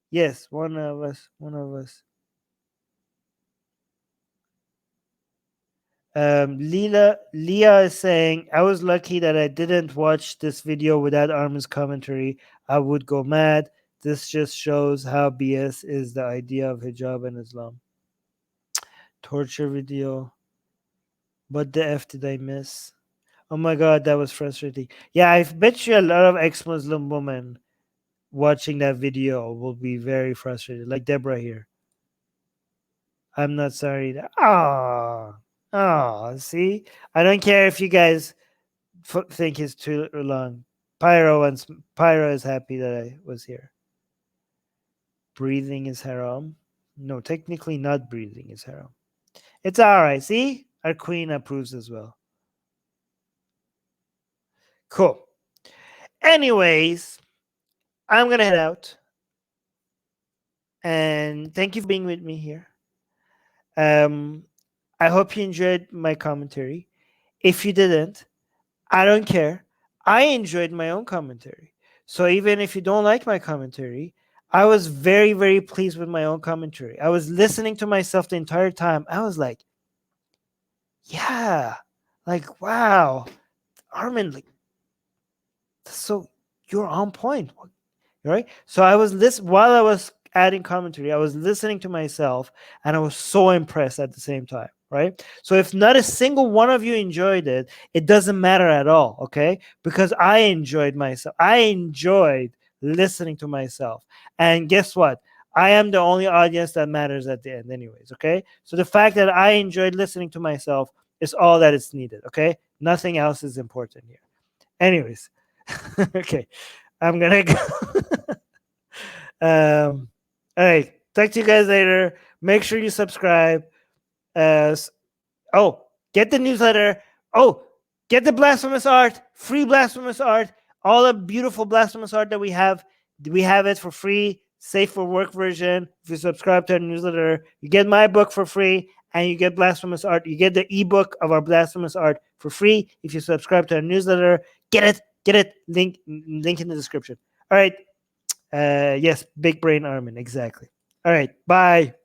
Yes, one of us. Leah is saying, I was lucky that I didn't watch this video without Armin's commentary. I would go mad. This just shows how BS is the idea of hijab in Islam. Torture video. What the F did I miss? Oh my God, that was frustrating. Yeah, I bet you a lot of ex-Muslim women watching that video will be very frustrated, like Deborah here. I'm not sorry. See? I don't care if you guys think it's too long. Pyro is happy that I was here. Breathing is haram. No, technically not breathing is haram. It's all right. See? Our queen approves as well. Cool. Anyways, I'm going to head out. And thank you for being with me here. I hope you enjoyed my commentary. If you didn't, I don't care. I enjoyed my own commentary. So even if you don't like my commentary, I was very, very pleased with my own commentary. I was listening to myself the entire time. I was like, yeah, like, wow, Armin, like, so you're on point, right? So I was while I was adding commentary, I was listening to myself, and I was so impressed at the same time. right? So if not a single one of you enjoyed it, it doesn't matter at all, okay? Because I enjoyed myself. I enjoyed listening to myself. And guess what? I am the only audience that matters at the end anyways, okay? So the fact that I enjoyed listening to myself is all that is needed, okay? Nothing else is important here. Anyways, okay, I'm gonna go. All right, talk to you guys later. Make sure you subscribe. Oh, get the newsletter. Oh, get the blasphemous art, free blasphemous art, all the beautiful blasphemous art that we have. We have it for free, safe for work version. If you subscribe to our newsletter, you get my book for free, and you get blasphemous art. You get the ebook of our blasphemous art for free if you subscribe to our newsletter. Get it. Link in the description. All right. Yes, big brain Armin, exactly. All right. Bye.